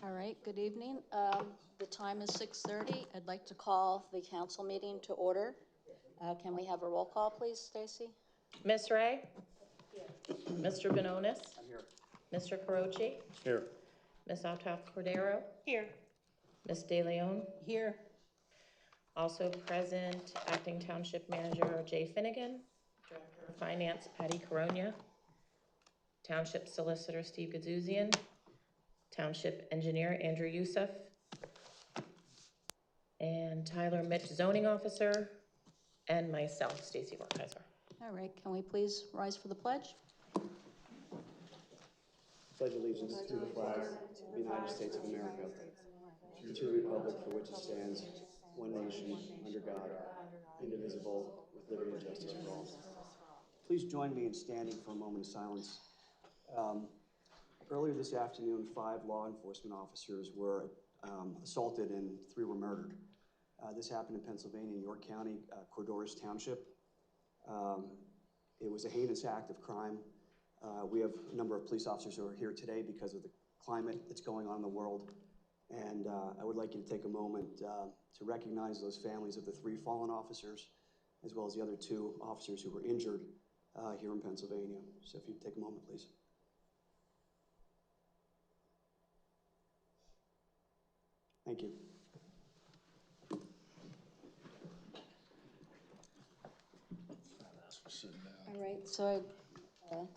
All right, good evening. The time is 6:30. I'd like to call the council meeting to order. Can we have a roll call, please, Stacy? Ms. Ray? Here. Mr. Benonis? I'm here. Mr. Carochi? Here. Ms. Altaf Cordero? Here. Ms. De Leon? Here. Also present, Acting Township Manager Jay Finnegan, Director of Finance Patty Coronia, Township Solicitor Steve Gazuzian, Township Engineer Andrew Youssef, and Tyler Mitch, Zoning Officer, and myself, Stacy Wertheiser. All right, can we please rise for the pledge? Pledge allegiance to the flag of the United States of America, to the republic for which it stands, one nation, under God, indivisible, with liberty and justice for all. Please join me in standing for a moment of silence. Earlier this afternoon, 5 law enforcement officers were assaulted and 3 were murdered. This happened in Pennsylvania, in York County, Saucon Township. It was a heinous act of crime. We have a number of police officers who are here today because of the climate that's going on in the world. And I would like you to take a moment to recognize those families of the 3 fallen officers, as well as the other 2 officers who were injured here in Pennsylvania. So if you'd take a moment, please. Thank you. All right, so I'd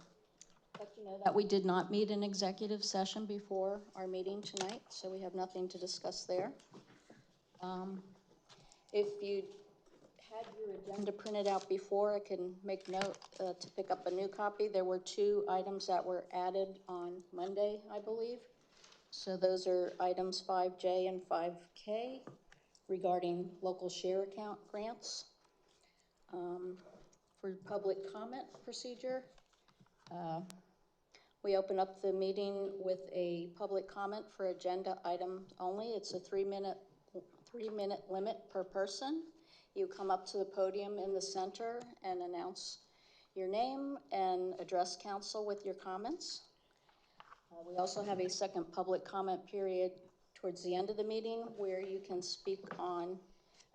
let you know that we did not meet in executive session before our meeting tonight, so we have nothing to discuss there. If you had your agenda printed out before, I can make note to pick up a new copy. There were 2 items that were added on Monday, I believe. So those are items 5J and 5K regarding local share account grants. For public comment procedure, we open up the meeting with a public comment for agenda item only. It's a 3-minute limit per person. You come up to the podium in the center and announce your name and address council with your comments. We also have a second public comment period towards the end of the meeting where you can speak on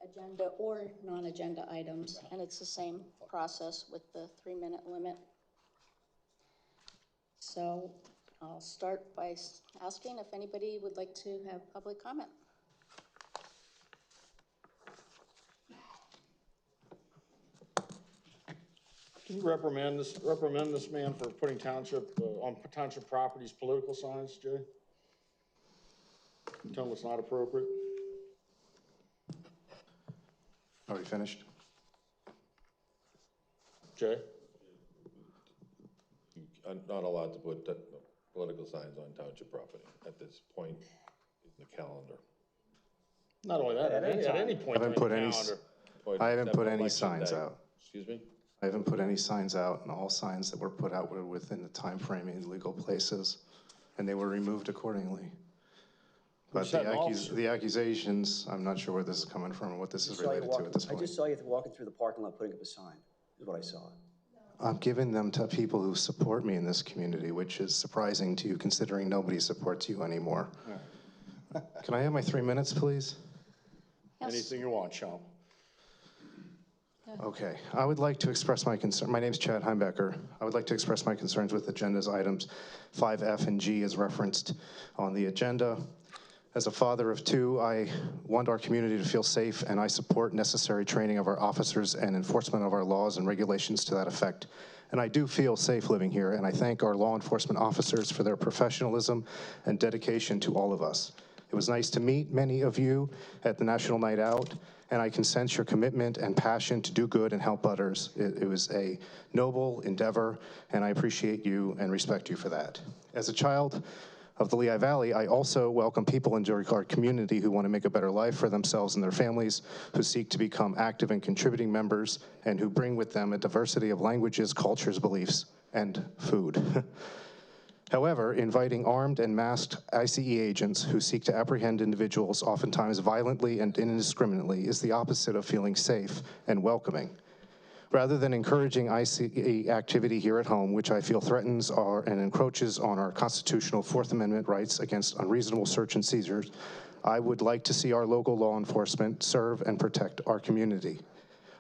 agenda or non-agenda items, and it's the same process with the 3-minute limit. So I'll start by asking if anybody would like to have public comment. Can you reprimand this man for putting on township properties political signs, Jay? Tell him it's not appropriate. Are we finished? Jay? I'm not allowed to put political signs on township property at this point in the calendar. Not only that, at any point I haven't put any, Point I haven't except put any election signs day. out. Excuse me? I haven't put any signs out, and all signs that were put out were within the time frame in legal places, and they were removed accordingly. But the accusations, I'm not sure where this is coming from and what this is related to at this point. I just saw you walking through the parking lot putting up a sign, is what I saw. I'm giving them to people who support me in this community, which is surprising to you considering nobody supports you anymore. Yeah. Can I have my 3 minutes, please? Yes. Anything you want, Sean. Okay, I would like to express my concern. My name's Chad Heimbecker. I would like to express my concerns with agenda's items 5F and G as referenced on the agenda. As a father of 2, I want our community to feel safe, and I support necessary training of our officers and enforcement of our laws and regulations to that effect. And I do feel safe living here, and I thank our law enforcement officers for their professionalism and dedication to all of us. It was nice to meet many of you at the National Night Out, and I can sense your commitment and passion to do good and help others. It was a noble endeavor, and I appreciate you and respect you for that. As a child of the Lehigh Valley, I also welcome people into our community who want to make a better life for themselves and their families, who seek to become active and contributing members, and who bring with them a diversity of languages, cultures, beliefs, and food. However, inviting armed and masked ICE agents who seek to apprehend individuals, oftentimes violently and indiscriminately, is the opposite of feeling safe and welcoming. Rather than encouraging ICE activity here at home, which I feel threatens and encroaches on our constitutional Fourth Amendment rights against unreasonable search and seizures, I would like to see our local law enforcement serve and protect our community.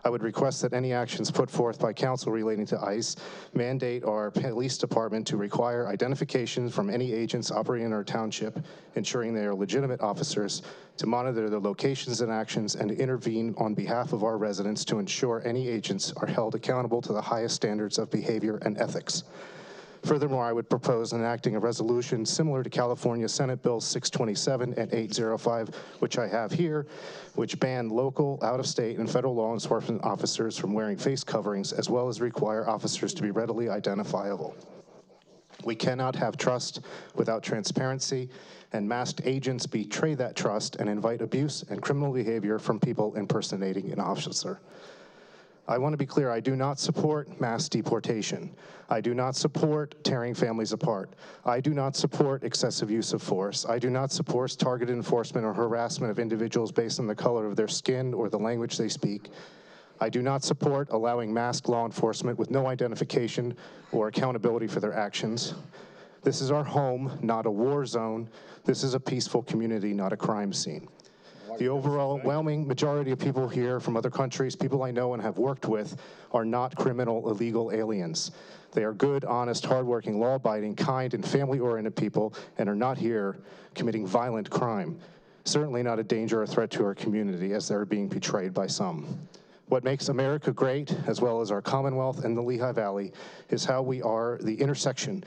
I would request that any actions put forth by council relating to ICE mandate our police department to require identification from any agents operating in our township, ensuring they are legitimate officers, to monitor their locations and actions, and to intervene on behalf of our residents to ensure any agents are held accountable to the highest standards of behavior and ethics. Furthermore, I would propose enacting a resolution similar to California Senate Bill 627 and 805, which I have here, which ban local, out-of-state, and federal law enforcement officers from wearing face coverings, as well as require officers to be readily identifiable. We cannot have trust without transparency, and masked agents betray that trust and invite abuse and criminal behavior from people impersonating an officer. I want to be clear, I do not support mass deportation. I do not support tearing families apart. I do not support excessive use of force. I do not support targeted enforcement or harassment of individuals based on the color of their skin or the language they speak. I do not support allowing masked law enforcement with no identification or accountability for their actions. This is our home, not a war zone. This is a peaceful community, not a crime scene. The overwhelming majority of people here from other countries, people I know and have worked with, are not criminal, illegal aliens. They are good, honest, hardworking, law-abiding, kind, and family-oriented people, and are not here committing violent crime. Certainly not a danger or threat to our community, as they're being portrayed by some. What makes America great, as well as our Commonwealth and the Lehigh Valley, is how we are the intersection,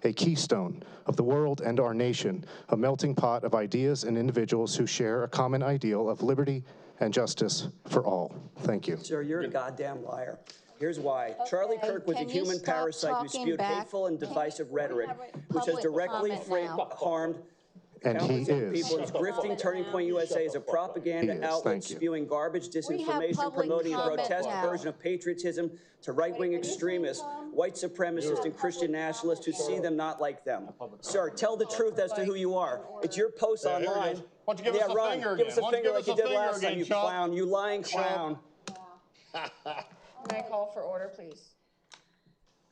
a keystone of the world and our nation, a melting pot of ideas and individuals who share a common ideal of liberty and justice for all. Thank you. Sir, you're a goddamn liar. Here's why. Charlie Okay, Kirk was a can you human stop parasite who talking spewed back? hateful and divisive rhetoric, which has public directly comment now. harmed And he countless is. people. He's grifting Turning Point USA as a propaganda He is, outlet, thank you. spewing garbage, disinformation, public promoting a comment grotesque now. version of patriotism to right-wing extremists, white supremacists, and Christian nationalists who see them not like them. Sir, tell the truth as to who you are. It's your post here he online. goes. Why don't you give us a run. finger Give us again? a Why don't you finger give like you us a did finger last time, again, you chump? clown, you lying clown. Can I call for order, please?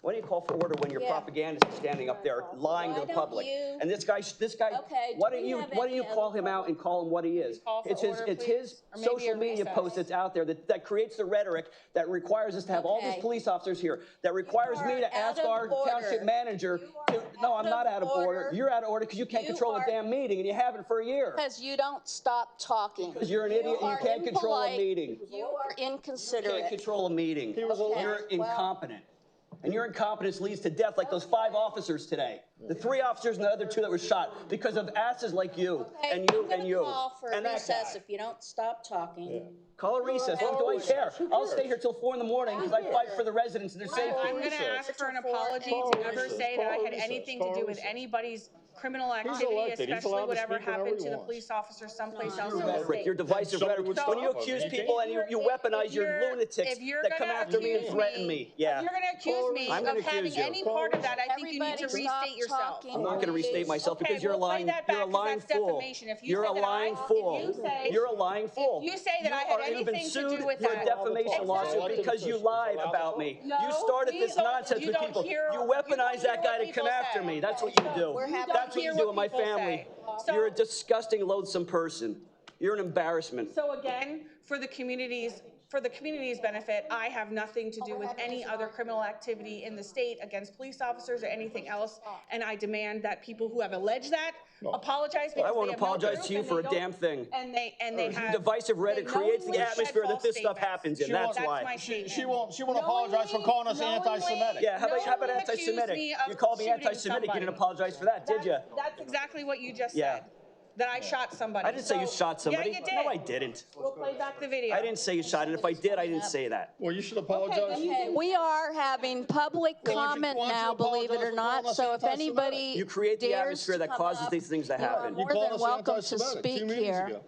Why do you call for order when your Yeah. propagandist is standing up there lying to Why the don't public? you- And this guy, Okay, why do don't we you, have why don't you any call other him out and call him what he is? Call for It's his, order, it's please? his Or maybe social a media recess. post that's out there that creates the rhetoric that requires us to have all these Okay. police officers here, that requires You me are to ask out of our township order. manager You to, are no, I'm out not of out of order. order. You're out of order because you can't You control a are- damn meeting and you haven't for a year. Because you don't stop talking. Because you're an idiot and you are can't control a impolite. meeting. You are You inconsiderate. can't control a meeting. Okay, You're well- incompetent. And your incompetence leads to death like those 5 officers today. The 3 officers and the other 2 that were shot because of asses like you Okay, and you I'm gonna and you. call for a and that recess guy. if you don't stop talking. Call a recess. What do I care? I'll stay here till 4 in the morning because I fight for the residents and their safety. I'm going to ask for an apology to ever say that I had anything to do with anybody's criminal activity, elected. He's especially allowed to whatever speak whenever happened he to the wants. police officers someplace else in Your the rhetoric, state. your divisive Somebody rhetoric. would When stop you him. accuse If people and you weaponize your lunatics that come after me and threaten me. Yeah. If you're going to accuse me I'm of gonna having accuse you. any part of that, I think you need to Everybody stop restate yourself. talking. I'm not going to restate myself Okay, because you're a we'll play lying, that you're a back 'cause lying that's fool. defamation. If you You're say a that lying if fool. you say- You're a lying fool. you say that I had anything to do with for a that- defamation lawsuit Exactly. because you lied about me. No, You started we this don't- nonsense you with don't people. hear- You you weaponize don't that hear guy what to come people after say. me. That's what you do. We're having- That's what hear you do what with my people family. say. So- You're a disgusting, loathsome person. You're an embarrassment. So again, for the community's benefit, I have nothing to do with any other criminal activity in the state against police officers or anything else. And I demand that people who have alleged that apologize because I won't they have no apologize proof to you and for they a don't- damn thing. And they Your have. divisive rhetoric they creates the knowingly shed atmosphere that false this stuff statements. happens in. She That's wants- That's why. my statement. She won't apologize for calling us anti-Semitic. Yeah, how about knowingly anti-Semitic? accuse me of You called me shooting anti-Semitic. You somebody. didn't apologize for that, did you? That's exactly what you just Yeah. said. That I shot somebody. I didn't say you So- shot somebody. Yeah, you did. No, I didn't. We'll play back the video. I didn't say you shot, and if I did, I didn't say that. Well, you should apologize. Okay, we are having public Why don't you comment now, apologize believe it or for not, calling us so if anti-Semitic? anybody You create the dares atmosphere that come causes up, these things to you are happen. You more called than us welcome to anti-Semitic speak 2 meetings here. ago.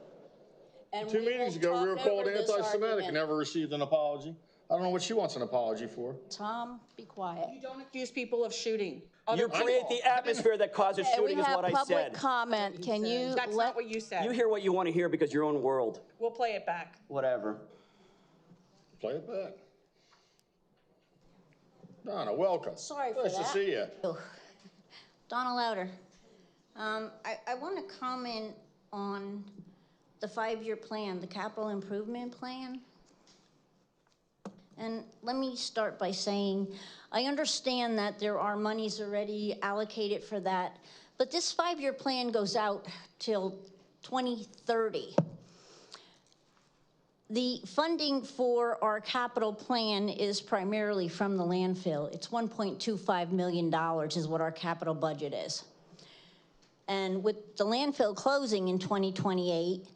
And 2 we meetings will ago, we were talk called over this anti-Semitic and argument. never received an apology. I don't know what she wants an apology for. Tom, be quiet. You don't accuse people of shooting. You create the atmosphere that causes Okay, we shooting is have what I public said. comment. Can you That's let, not what you said. You hear what you want to hear because your own world. We'll play it back. Whatever. Play it back. Donna, welcome. Sorry for Nice to that. see you. Donna Louder. I want to comment on the 5-year plan, the capital improvement plan. And let me start by saying, I understand that there are monies already allocated for that, but this 5-year plan goes out till 2030. The funding for our capital plan is primarily from the landfill. It's $1.25 million is what our capital budget is. And with the landfill closing in 2028,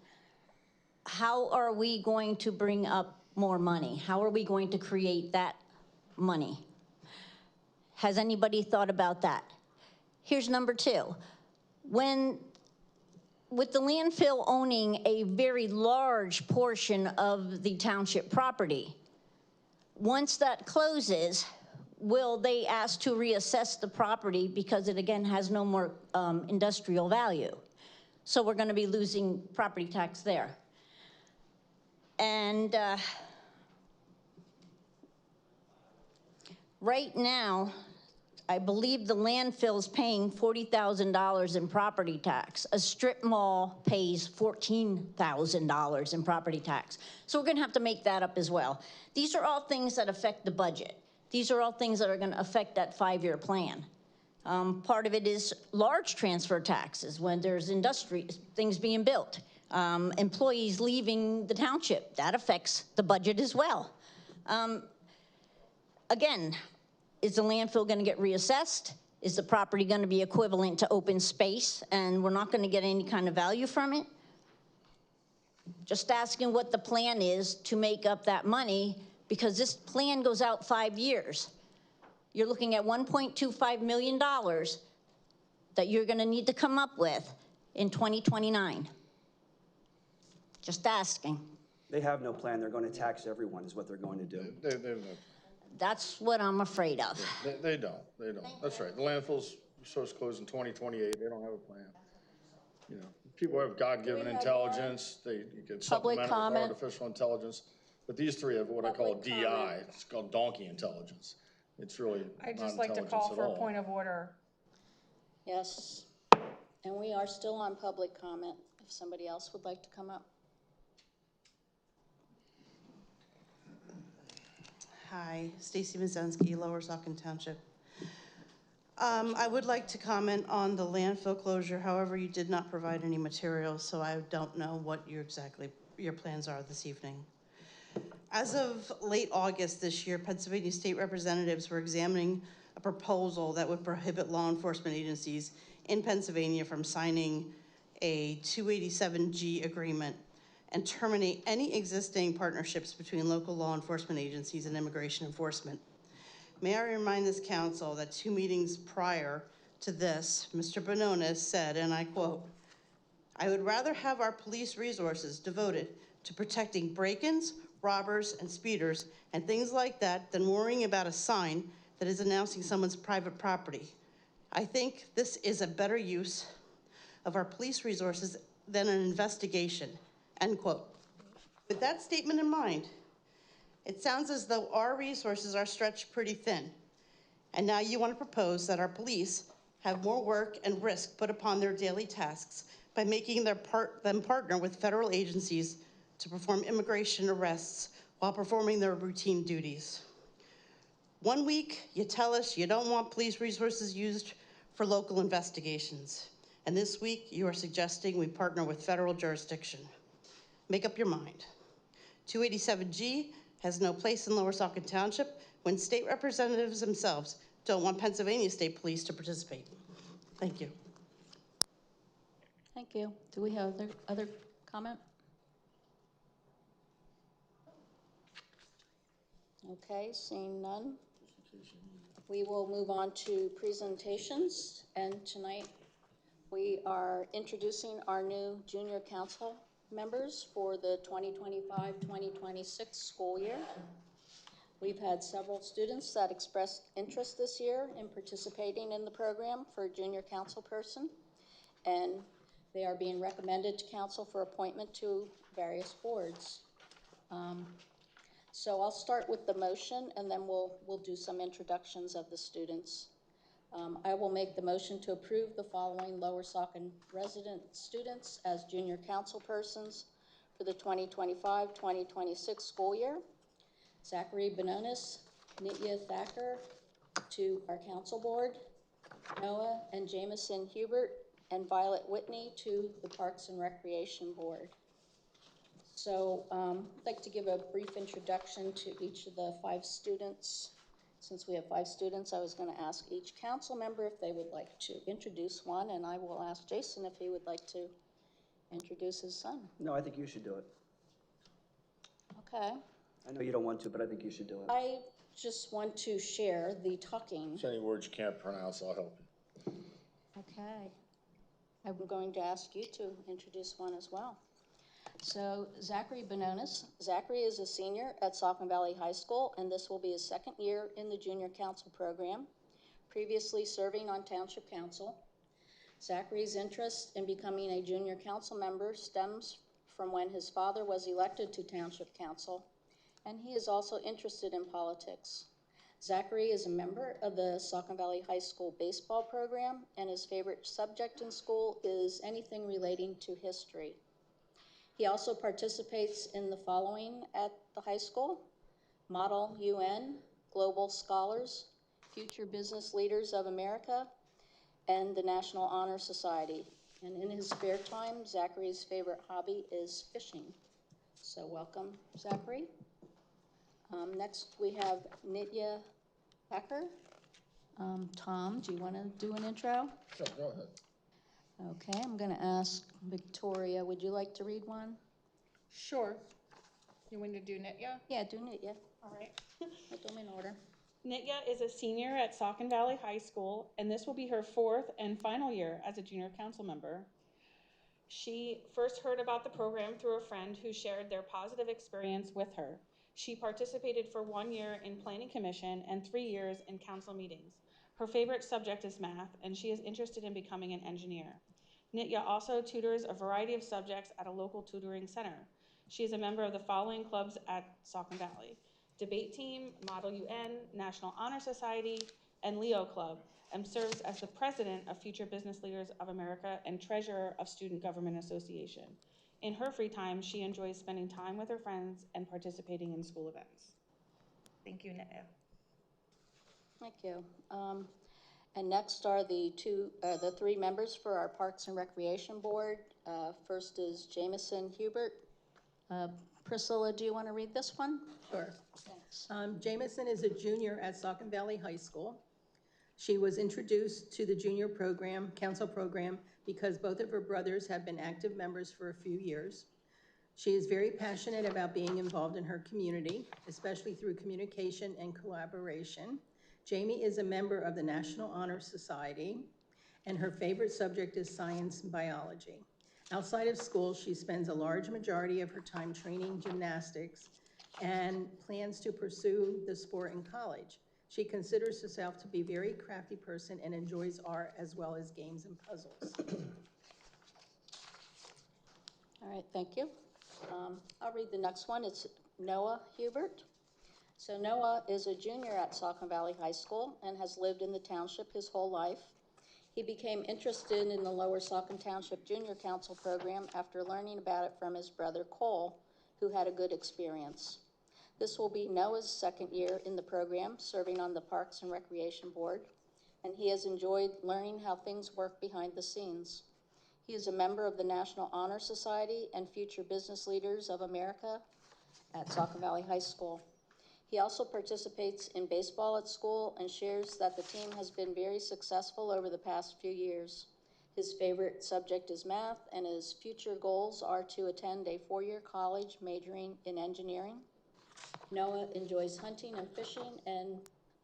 how are we going to bring up more money? How are we going to create that money? Has anybody thought about that? Here's number 2. With the landfill owning a very large portion of the township property, once that closes, will they ask to reassess the property because it again has no more industrial value? So we're going to be losing property tax there. And right now, I believe the landfill is paying $40,000 in property tax. A strip mall pays $14,000 in property tax. So we're going to have to make that up as well. These are all things that affect the budget. These are all things that are going to affect that 5-year plan. Part of it is large transfer taxes when there's industry, things being built. Employees leaving the township, that affects the budget as well. Again, is the landfill going to get reassessed? Is the property going to be equivalent to open space and we're not going to get any kind of value from it? Just asking what the plan is to make up that money, because this plan goes out 5 years. You're looking at $1.25 million that you're going to need to come up with in 2029. Just asking. They have no plan. They're going to tax everyone is what they're going to do. That's what I'm afraid of. They don't. That's right. The landfill's supposed to close in 2028. They don't have a plan. You know, people have God-given intelligence. They get supplemented with comment? artificial intelligence. But these 3 have what I call DI. It's called donkey intelligence. It's really I'd not just like to intelligence call at for a all. point of order. Yes, and we are still on public comment, if somebody else would like to come up. Hi, Stacy Mazensky, Lower Saucon Township. I would like to comment on the landfill closure. However, you did not provide any materials, so I don't know what your plans are this evening. As of late August this year, Pennsylvania state representatives were examining a proposal that would prohibit law enforcement agencies in Pennsylvania from signing a 287G agreement and terminate any existing partnerships between local law enforcement agencies and immigration enforcement. May I remind this council that 2 meetings prior to this, Mr. Bonones said, and I quote, "I would rather have our police resources devoted to protecting break-ins, robbers, and speeders, and things like that than worrying about a sign that is announcing someone's private property. I think this is a better use of our police resources than an investigation," end quote. With that statement in mind, it sounds as though our resources are stretched pretty thin. And now you want to propose that our police have more work and risk put upon their daily tasks by making them partner with federal agencies to perform immigration arrests while performing their routine duties. 1 week, you tell us you don't want police resources used for local investigations. And this week, you are suggesting we partner with federal jurisdiction. Make up your mind. 287G has no place in Lower Saucon Township when state representatives themselves don't want Pennsylvania State Police to participate. Thank you. Thank you. Do we have other comment? Okay, seeing none. We will move on to presentations, and tonight we are introducing our new junior council members for the 2025-2026 school year. We've had several students that expressed interest this year in participating in the program for junior council person, and they are being recommended to council for appointment to various boards. So I'll start with the motion, and then we'll do some introductions of the students. I will make the motion to approve the following Lower Saucon resident students as junior council persons for the 2025-2026 school year. Zachary Bononis, Nitya Thacker to our council board, Noah and Jameson Hubert and Violet Whitney to the Parks and Recreation Board. So I'd like to give a brief introduction to each of the 5 students. Since we have 5 students, I was going to ask each council member if they would like to introduce one, and I will ask Jason if he would like to introduce his son. No, I think you should do it. Okay. I know you don't want to, but I think you should do it. I just want to share the talking. If any words you can't pronounce, I'll help you. Okay. I'm going to ask you to introduce one as well. So Zachary Bononis. Zachary is a senior at Saucon Valley High School, and this will be his 2nd year in the junior council program, previously serving on township council. Zachary's interest in becoming a junior council member stems from when his father was elected to township council, and he is also interested in politics. Zachary is a member of the Saucon Valley High School baseball program, and his favorite subject in school is anything relating to history. He also participates in the following at the high school: Model UN, Global Scholars, Future Business Leaders of America, and the National Honor Society. And in his spare time, Zachary's favorite hobby is fishing. So welcome, Zachary. Next, we have Nitya Packer. Tom, do you want to do an intro? Sure, go ahead. Okay, I'm going to ask Victoria, would you like to read one? Sure. You want to do Nitya? Yeah, do Nitya. All right. I'll do them in order. Nitya is a senior at Saucon Valley High School, and this will be her 4th and final year as a junior council member. She first heard about the program through a friend who shared their positive experience with her. She participated for 1 year in planning commission and 3 years in council meetings. Her favorite subject is math, and she is interested in becoming an engineer. Nitya also tutors a variety of subjects at a local tutoring center. She is a member of the following clubs at Saucon Valley: Debate Team, Model UN, National Honor Society, and Leo Club, and serves as the president of Future Business Leaders of America and treasurer of Student Government Association. In her free time, she enjoys spending time with her friends and participating in school events. Thank you, Nitya. Thank you. And next are the 3 members for our Parks and Recreation Board. First is Jameson Hubert. Priscilla, do you want to read this one? Sure. Thanks. Jameson is a junior at Saucon Valley High School. She was introduced to the junior program, council program, because both of her brothers have been active members for a few years. She is very passionate about being involved in her community, especially through communication and collaboration. Jamie is a member of the National Honor Society, and her favorite subject is science and biology. Outside of school, she spends a large majority of her time training gymnastics and plans to pursue the sport in college. She considers herself to be a very crafty person and enjoys art as well as games and puzzles. All right, thank you. I'll read the next one. It's Noah Hubert. So Noah is a junior at Saucon Valley High School and has lived in the township his whole life. He became interested in the Lower Saucon Township Junior Council program after learning about it from his brother Cole, who had a good experience. This will be Noah's 2nd year in the program, serving on the Parks and Recreation Board, and he has enjoyed learning how things work behind the scenes. He is a member of the National Honor Society and Future Business Leaders of America at Saucon Valley High School. He also participates in baseball at school and shares that the team has been very successful over the past few years. His favorite subject is math, and his future goals are to attend a 4-year college majoring in engineering. Noah enjoys hunting and fishing and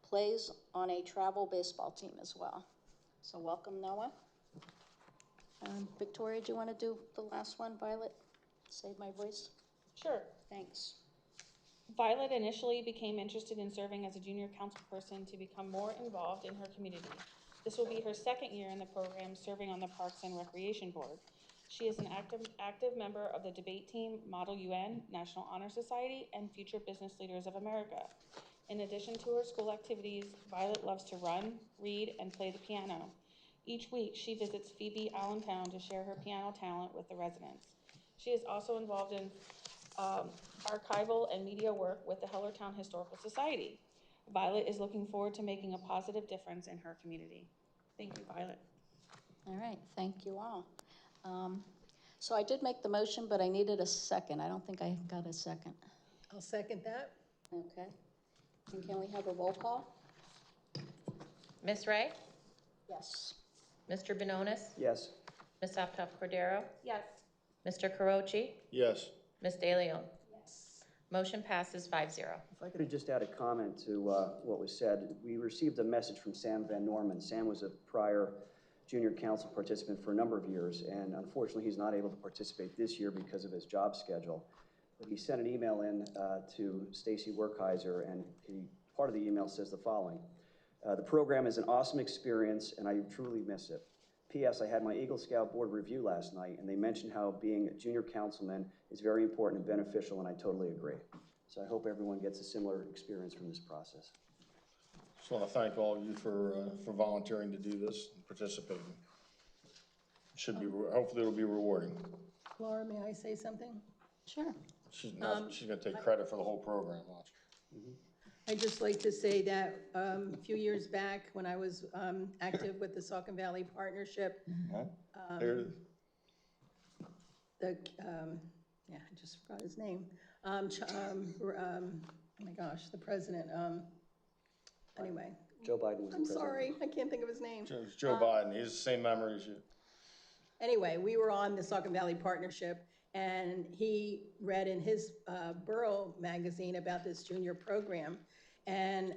plays on a travel baseball team as well. So welcome, Noah. Victoria, do you want to do the last one, Violet? Save my voice. Sure. Thanks. Violet initially became interested in serving as a junior council person to become more involved in her community. This will be her 2nd year in the program, serving on the Parks and Recreation Board. She is an active member of the debate team, Model UN, National Honor Society, and Future Business Leaders of America. In addition to her school activities, Violet loves to run, read, and play the piano. Each week, she visits Phoebe Allentown to share her piano talent with the residents. She is also involved in archival and media work with the Hellertown Historical Society. Violet is looking forward to making a positive difference in her community. Thank you, Violet. All right, thank you all. So I did make the motion, but I needed a second. I don't think I got a second. I'll second that. Okay. And can we have a roll call? Ms. Ray? Yes. Mr. Benonis? Yes. Ms. Uptoff Cordero? Yes. Mr. Carochi? Yes. Ms. De Leon? Yes. Motion passes 5-0. If I could have just added a comment to what was said. We received a message from Sam Van Norman. Sam was a prior junior council participant for a number of years, and unfortunately he's not able to participate this year because of his job schedule. But he sent an email in to Stacy Werkheiser, and part of the email says the following. The program is an awesome experience, and I truly miss it. P.S. I had my Eagle Scout board review last night, and they mentioned how being a junior councilman is very important and beneficial, and I totally agree. So I hope everyone gets a similar experience from this process. Just want to thank all of you for volunteering to do this and participating. Should be, hopefully it'll be rewarding. Laura, may I say something? Sure. She's going to take credit for the whole program, watch. I'd just like to say that a few years back, when I was active with the Saucon Valley Partnership, Here, I just forgot his name. Oh my gosh, the president. Anyway, Joe Biden was the I'm president. sorry, I can't think of his name. Joe Biden, he has the same memory as you. Anyway, we were on the Saucon Valley Partnership, and he read in his borough magazine about this junior program, and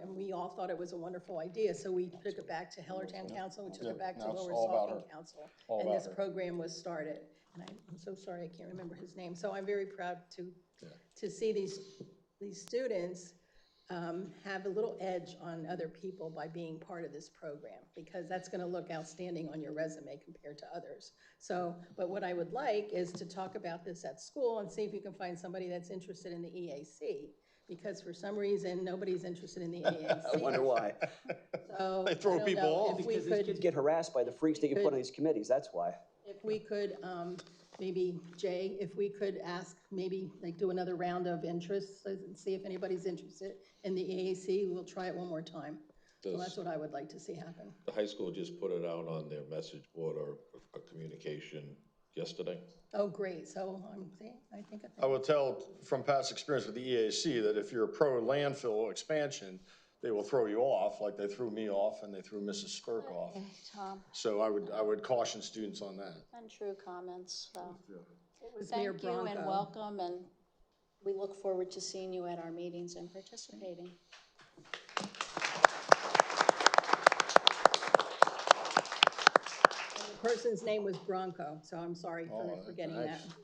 we all thought it was a wonderful idea. So we took it back to Hellertown Council, we took it back to Now it's Lower all about Saucon her. Council, All and about this her. program was started. And I'm so sorry, I can't remember his name. So I'm very proud to see these students have a little edge on other people by being part of this program, because that's going to look outstanding on your resume compared to others. So, but what I would like is to talk about this at school and see if you can find somebody that's interested in the EAC, because for some reason, nobody's interested in the EAC. I wonder why. So, They throw I don't people know off. if we Because these kids could, get harassed by the freaks that you put on these committees, that's why. if we could, maybe Jay, if we could ask, maybe like do another round of interests and see if anybody's interested in the EAC, we'll try it one more time. So that's what I would like to see happen. The high school just put it out on their message board or a communication yesterday. Oh, great, so I think. I will tell from past experience with the EAC that if you're a pro landfill expansion, they will throw you off, like they threw me off and they threw Mrs. Skirk off. Okay, Tom, So I would caution students on that. untrue comments, so. It was Mayor Thank you and Bronco. welcome, and we look forward to seeing you at our meetings and participating. And the person's name was Bronco, so I'm sorry for Oh, forgetting that. thanks.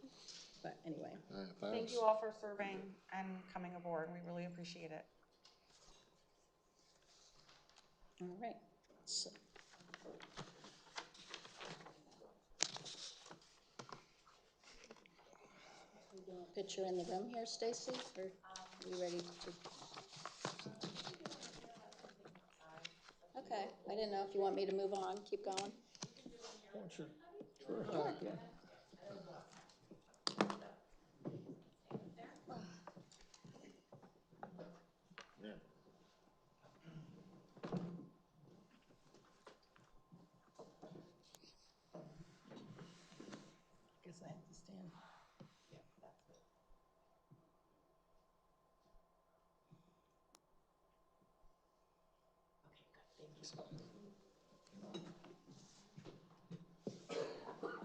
But anyway, All right, Thank thanks. you all for serving and coming aboard. We really appreciate it. All right. So, we doing a picture in the room here, Stacy, or are you ready to? Okay, I didn't know if you want me to move on, keep going. Sure. Yeah. guess I have to stand.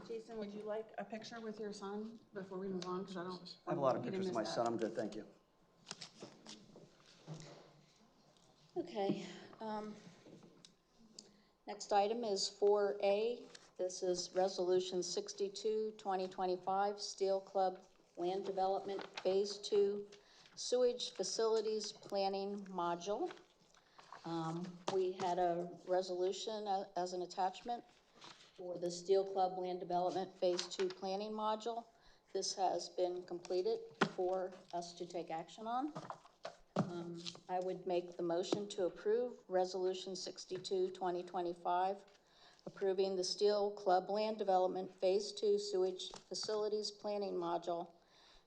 Jason, would you like a picture with your son before we move on? Because I don't. I have a lot of you didn't pictures of my miss son, that. I'm good, thank you. Okay, next item is 4A. This is Resolution 62, 2025, Steel Club Land Development Phase 2 Sewage Facilities Planning Module. We had a resolution as an attachment, for the Steel Club Land Development Phase 2 Planning Module. This has been completed for us to take action on. I would make the motion to approve Resolution 62, 2025, approving the Steel Club Land Development Phase 2 Sewage Facilities Planning Module.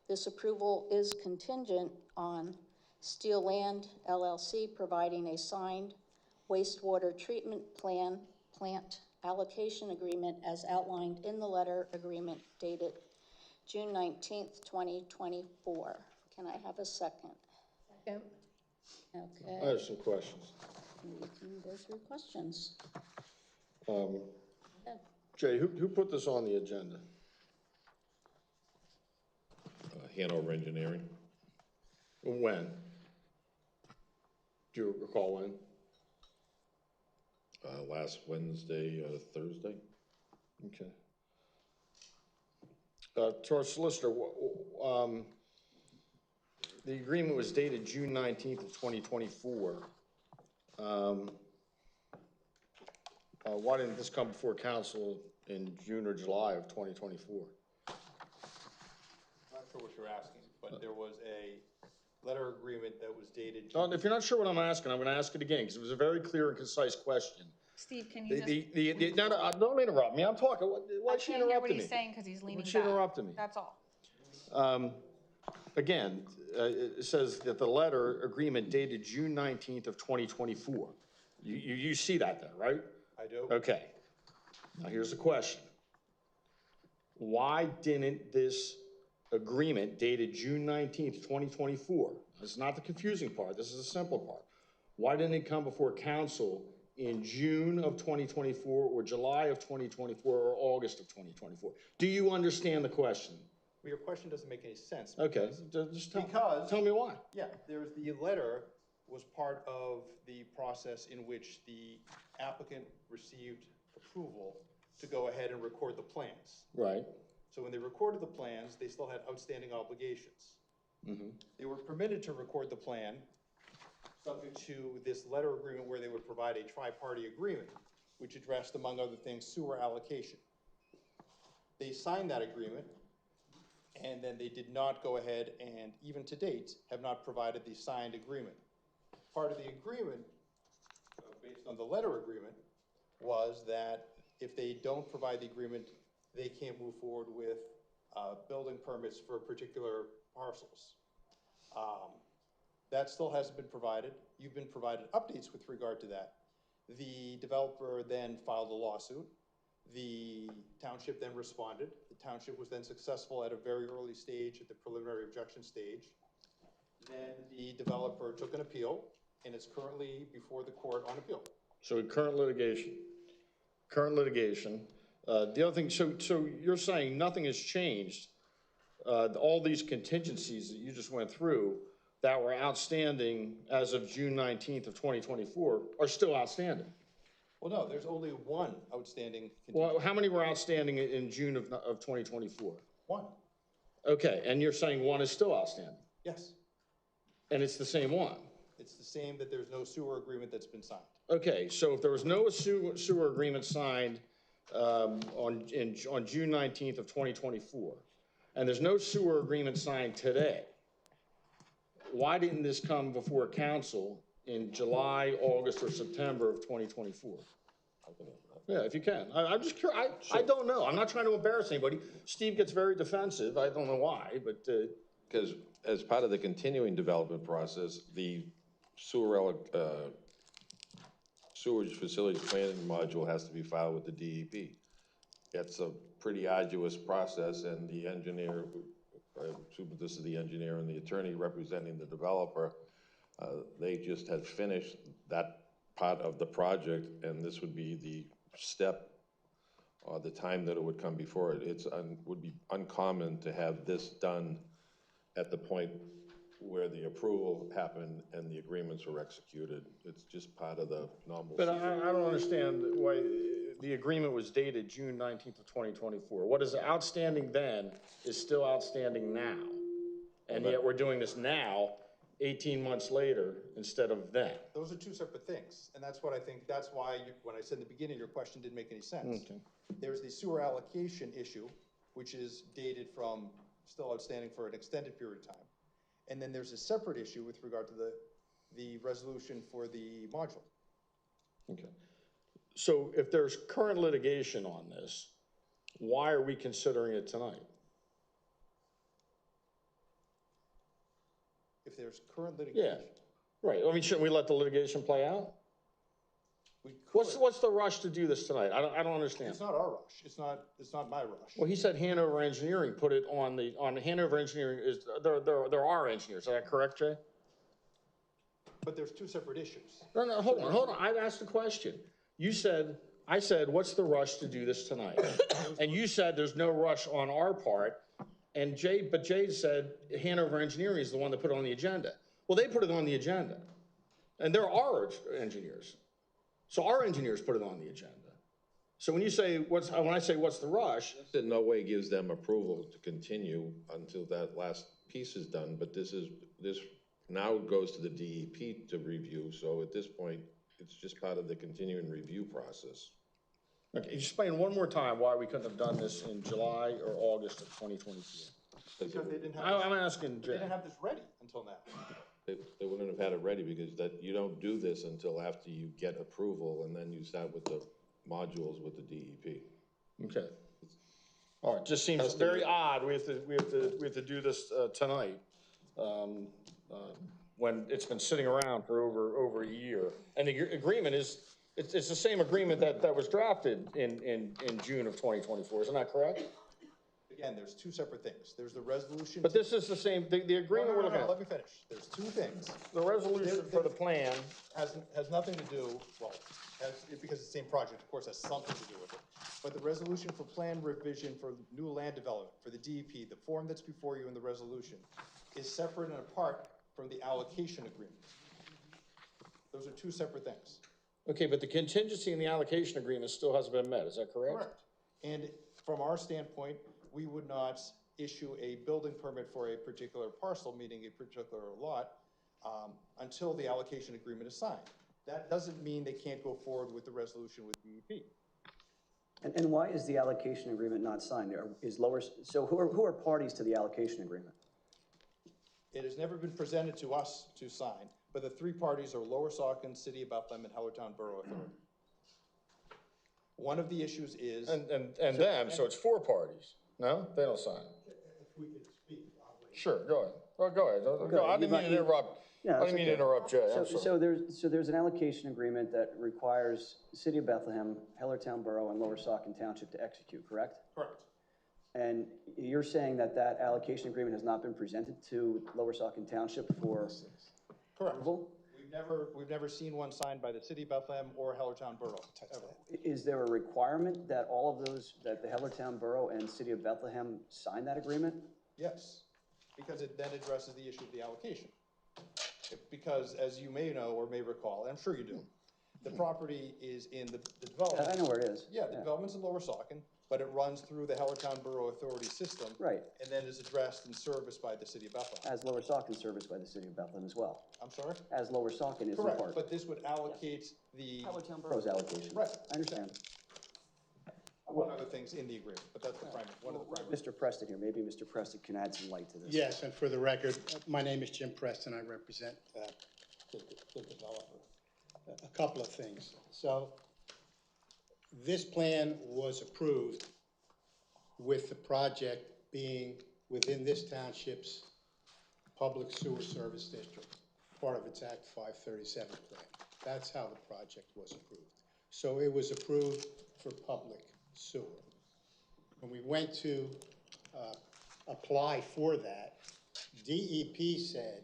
This approval is contingent on Steel Land LLC providing a signed wastewater treatment plant allocation agreement as outlined in the letter agreement dated June 19th, 2024. Can I have a second? Second. I Okay, have some questions. we can go through questions. Jay, who put this on the agenda? Hanover Engineering. When? Do you recall when? Last Wednesday, Thursday. Okay. To our solicitor, the agreement was dated June 19th of 2024. Why didn't this come before council in June or July of 2024? I'm not sure what you're asking, but there was a letter agreement that was dated. If you're not sure what I'm asking, I'm going to ask it again, because it was a very clear and concise question. Steve, can you just? No, don't interrupt me. I'm talking. Why is she interrupting me? I can't hear what he's saying because he's leaning She back. interrupted me. That's all. Again, it says that the letter agreement dated June 19th of 2024. You see that then, right? I do. Okay. Now here's the question. Why didn't this agreement dated June 19th, 2024? This is not the confusing part. This is the simple part. Why didn't it come before council in June of 2024 or July of 2024 or August of 2024? Do you understand the question? Well, your question doesn't make any sense. Okay, just Because- tell me why. Yeah, there's the letter was part of the process in which the applicant received approval to go ahead and record the plans. Right. So when they recorded the plans, they still had outstanding obligations. They were permitted to record the plan subject to this letter agreement where they would provide a tri-party agreement, which addressed, among other things, sewer allocation. They signed that agreement, and then they did not go ahead and, even to date, have not provided the signed agreement. Part of the agreement, based on the letter agreement, was that if they don't provide the agreement, they can't move forward with building permits for particular parcels. That still hasn't been provided. You've been provided updates with regard to that. The developer then filed a lawsuit. The township then responded. The township was then successful at a very early stage, at the preliminary objection stage. Then the developer took an appeal, and it's currently before the court on appeal. So current litigation. The other thing, so you're saying nothing has changed. All these contingencies that you just went through that were outstanding as of June 19th of 2024 are still outstanding. Well, no, there's only one outstanding contingency. Well, how many were outstanding in June of 2024? One. Okay, and you're saying one is still outstanding? Yes. And it's the same one? It's the same, that there's no sewer agreement that's been signed. Okay, so if there was no sewer agreement signed on June 19th of 2024, and there's no sewer agreement signed today, why didn't this come before council in July, August, or September of 2024? Yeah, if you can. I'm just curious. I don't know. I'm not trying to embarrass anybody. Steve gets very defensive. I don't know why, but... Because as part of the continuing development process, the sewage facilities planning module has to be filed with the DEP. It's a pretty arduous process, and the engineer, I assume this is the engineer and the attorney representing the developer, they just had finished that part of the project, and this would be the step or the time that it would come before it. It would be uncommon to have this done at the point where the approval happened and the agreements were executed. It's just part of the normal. But I don't understand why the agreement was dated June 19th of 2024. What is outstanding then is still outstanding now. And yet we're doing this now 18 months later instead of then. Those are two separate things, and that's what I think, that's why when I said in the beginning, your question didn't make any sense. Okay. There's the sewer allocation issue, which is dated from, still outstanding for an extended period of time. And then there's a separate issue with regard to the resolution for the module. Okay. So if there's current litigation on this, why are we considering it tonight? If there's current Yeah, litigation. right. I mean, shouldn't we let the litigation play out? We could. What's the rush to do this tonight? I don't understand. It's not our rush. It's not my rush. Well, he said Hanover Engineering put it on Hanover Engineering is, there are engineers. Is that correct, Jay? But there's two separate issues. No, hold on. I asked a question. I said, what's the rush to do this tonight? And you said there's no rush on our part. And Jay said Hanover Engineering is the one that put it on the agenda. Well, they put it on the agenda. And they're our engineers. So our engineers put it on the agenda. So when I say what's the rush? This in no way gives them approval to continue until that last piece is done, but this now goes to the DEP to review, so at this point, it's just part of the continuing review process. Okay, explain one more time why we couldn't have done this in July or August of 2022. Because they didn't have. I'm asking They Jay. didn't have this ready until now. They wouldn't have had it ready because you don't do this until after you get approval, and then you start with the modules with the DEP. Okay. All right, just seems very odd. We have to do this tonight, when it's been sitting around for over a year. And the agreement is, it's the same agreement that was drafted in June of 2024, isn't that correct? Again, there's two separate things. There's the resolution. But this is the same, the agreement we're looking Let at. me finish. There's two things. The resolution for the plan, Has nothing to do, well, because it's the same project, of course, has something to do with it. But the resolution for plan revision for new land development, for the DEP, the form that's before you in the resolution, is separate and apart from the allocation agreement. Those are two separate things. okay, but the contingency in the allocation agreement still hasn't been met, is that correct? Correct. And from our standpoint, we would not issue a building permit for a particular parcel, meaning a particular lot, until the allocation agreement is signed. That doesn't mean they can't go forward with the resolution with DEP. And why is the allocation agreement not signed? So who are parties to the allocation agreement? It has never been presented to us to sign, but the three parties are Lower Saucon, City of Bethlehem, and Hellertown Borough Authority. One of the issues is. And them, so it's four parties. No, they don't sign. If we could speak, I'll wait. Sure, go ahead. Well, go ahead. Go. I didn't mean to interrupt. Yeah, I didn't mean to interrupt Jay. I'm sorry. So there's an allocation agreement that requires City of Bethlehem, Hellertown Borough, and Lower Saucon Township to execute, correct? Correct. And you're saying that that allocation agreement has not been presented to Lower Saucon Township for Correct. approval? We've never seen one signed by the City of Bethlehem or Hellertown Borough, ever. Is there a requirement that that the Hellertown Borough and City of Bethlehem sign that agreement? Yes, because it then addresses the issue of the allocation. Because as you may know or may recall, and I'm sure you do, the property is in the development. I know where it is. Yeah, the development's in Lower Saucon, but it runs through the Hellertown Borough Authority system. Right. And then is addressed and serviced by the City of Bethlehem. As Lower Saucon serviced by the City of Bethlehem as well. I'm sorry? As Lower Saucon is in Correct, part. but this would allocate the. Hellertown Borough's allocation. Right. I understand. Among other things in the agreement, but that's the primary, one of the primary. Mr. Preston here, maybe Mr. Preston can add some light to this. Yes, and for the record, my name is Jim Preston. I represent the developer. A couple of things. So this plan was approved with the project being within this township's public sewer service district, part of its Act 537 plan. That's how the project was approved. So it was approved for public sewer. When we went to apply for that, DEP said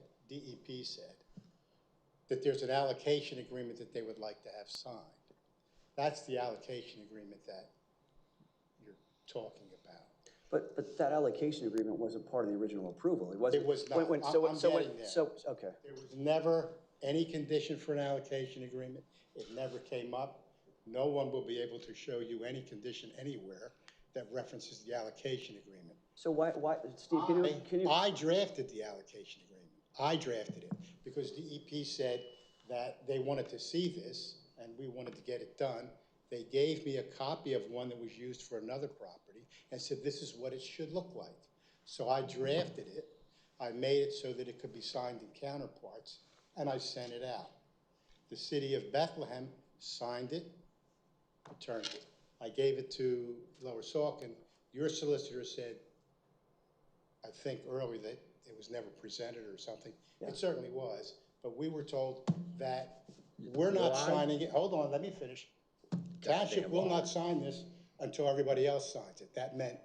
that there's an allocation agreement that they would like to have signed. That's the allocation agreement that you're talking about. But that allocation agreement wasn't part of the original approval. It wasn't. It was not. I'm getting there. Okay. There was never any condition for an allocation agreement. It never came up. No one will be able to show you any condition anywhere that references the allocation agreement. So why, Steve, can you? I drafted the allocation agreement. I drafted it because DEP said that they wanted to see this and we wanted to get it done. They gave me a copy of one that was used for another property and said, this is what it should look like. So I drafted it. I made it so that it could be signed in counterparts, and I sent it out. The city of Bethlehem signed it, returned it. I gave it to Lower Saucon. Your solicitor said, I think earlier, that it was never presented or something. It certainly was, but we were told that we're not signing it. Hold on, let me finish. Township will not sign this until everybody else signs it. That meant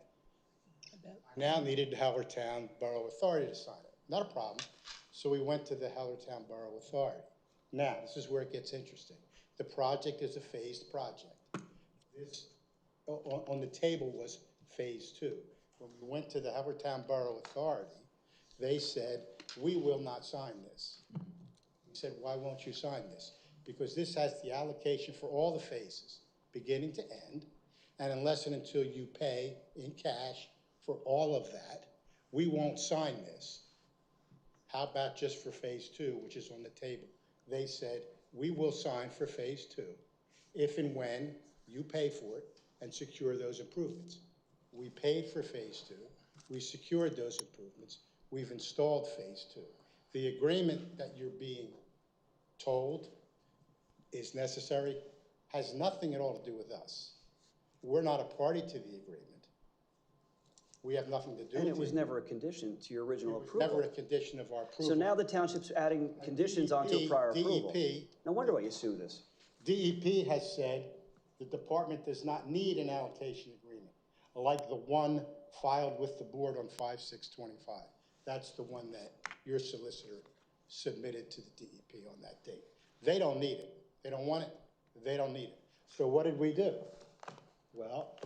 I now needed the Hellertown Borough Authority to sign it. Not a problem. So we went to the Hellertown Borough Authority. Now, this is where it gets interesting. The project is a phased project. This, on the table, was phase 2. When we went to the Hellertown Borough Authority, they said, we will not sign this. We said, why won't you sign this? Because this has the allocation for all the phases, beginning to end, and unless and until you pay in cash for all of that, we won't sign this. How about just for phase 2, which is on the table? They said, we will sign for phase 2 if and when you pay for it and secure those improvements. We paid for phase 2. We secured those improvements. We've installed phase 2. The agreement that you're being told is necessary has nothing at all to do with us. We're not a party to the agreement. We have nothing to do with it. And it was never a condition to your original approval. Never a condition of our approval. So now the township's adding conditions onto a prior approval. DEP, No wonder why you sued us. DEP has said the department does not need an allocation agreement, like the one filed with the board on 5/6/25. That's the one that your solicitor submitted to the DEP on that date. They don't need it. They don't want it. They don't need it. So what did we do? Well,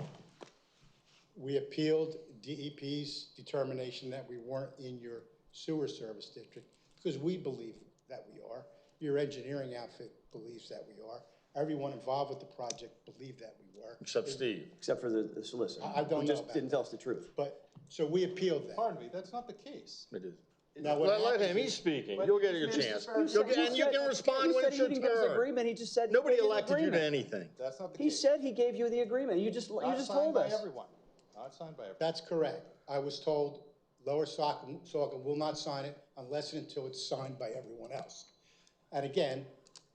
we appealed DEP's determination that we weren't in your sewer service district because we believe that we are. Your engineering outfit believes that we are. Everyone involved with the project believed that we were. Except Steve. Except for the solicitor. I don't know Who just about didn't tell us the truth. But, so we appealed that. Pardon me, that's not the case. It is. Now, what Let happens him, he's is- speaking. You'll get your chance. And you can respond when it's your He didn't give us turn. agreement, he just said. he Nobody gave you the elected you to agreement. anything. That's not the He case. said he gave you the agreement, you just Not signed told by us. everyone. Not signed by everyone. That's correct. I was told Lower Saucon will not sign it unless and until it's signed by everyone else. And again,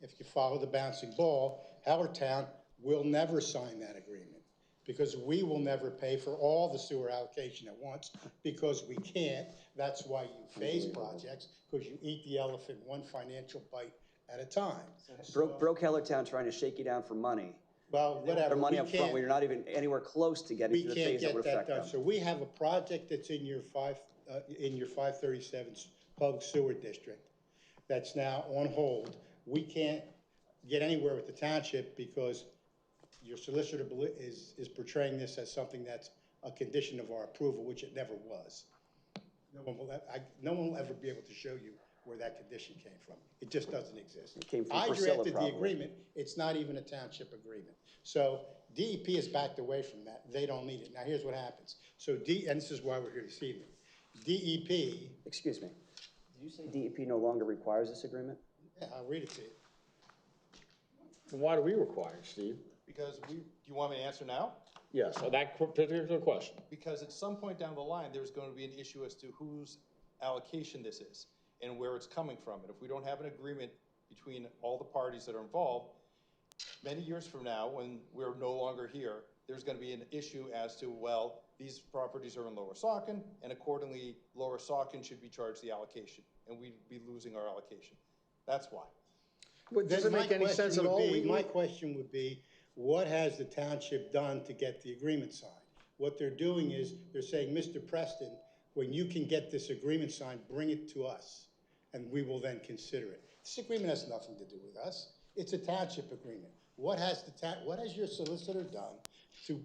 if you follow the bouncing ball, Hellertown will never sign that agreement because we will never pay for all the sewer allocation at once because we can't. That's why you phase projects, because you eat the elephant one financial bite at a time. Broke Hellertown trying to shake you down for money. Well, whatever. Their money We up front can't- when you're not even anywhere close to getting We to the can't phase that get would that affect done. them. So we have a project that's in your 537 public sewer district that's now on hold. We can't get anywhere with the township because your solicitor is portraying this as something that's a condition of our approval, which it never was. No one will ever be able to show you where that condition came from. It just doesn't exist. It came from I Priscilla, drafted the probably. agreement. It's not even a township agreement. So DEP has backed away from that. They don't need it. Now, here's what happens. So and this is why we're here this evening. DEP, Excuse me, did you say DEP no longer requires this agreement? yeah, I'll read it to you. Why do we require it, Steve? Because do you want me to answer now? Yes, so that particular question. Because at some point down the line, there's going to be an issue as to whose allocation this is and where it's coming from. And if we don't have an agreement between all the parties that are involved, many years from now, when we're no longer here, there's going to be an issue as to, well, these properties are in Lower Saucon, and accordingly, Lower Saucon should be charged the allocation, and we'd be losing our allocation. That's why. Does it My make any question sense at would all? be- My question would be, what has the township done to get the agreement signed? What they're doing is, they're saying, Mr. Preston, when you can get this agreement signed, bring it to us, and we will then consider it. This agreement has nothing to do with us. It's a township agreement. What has your solicitor done to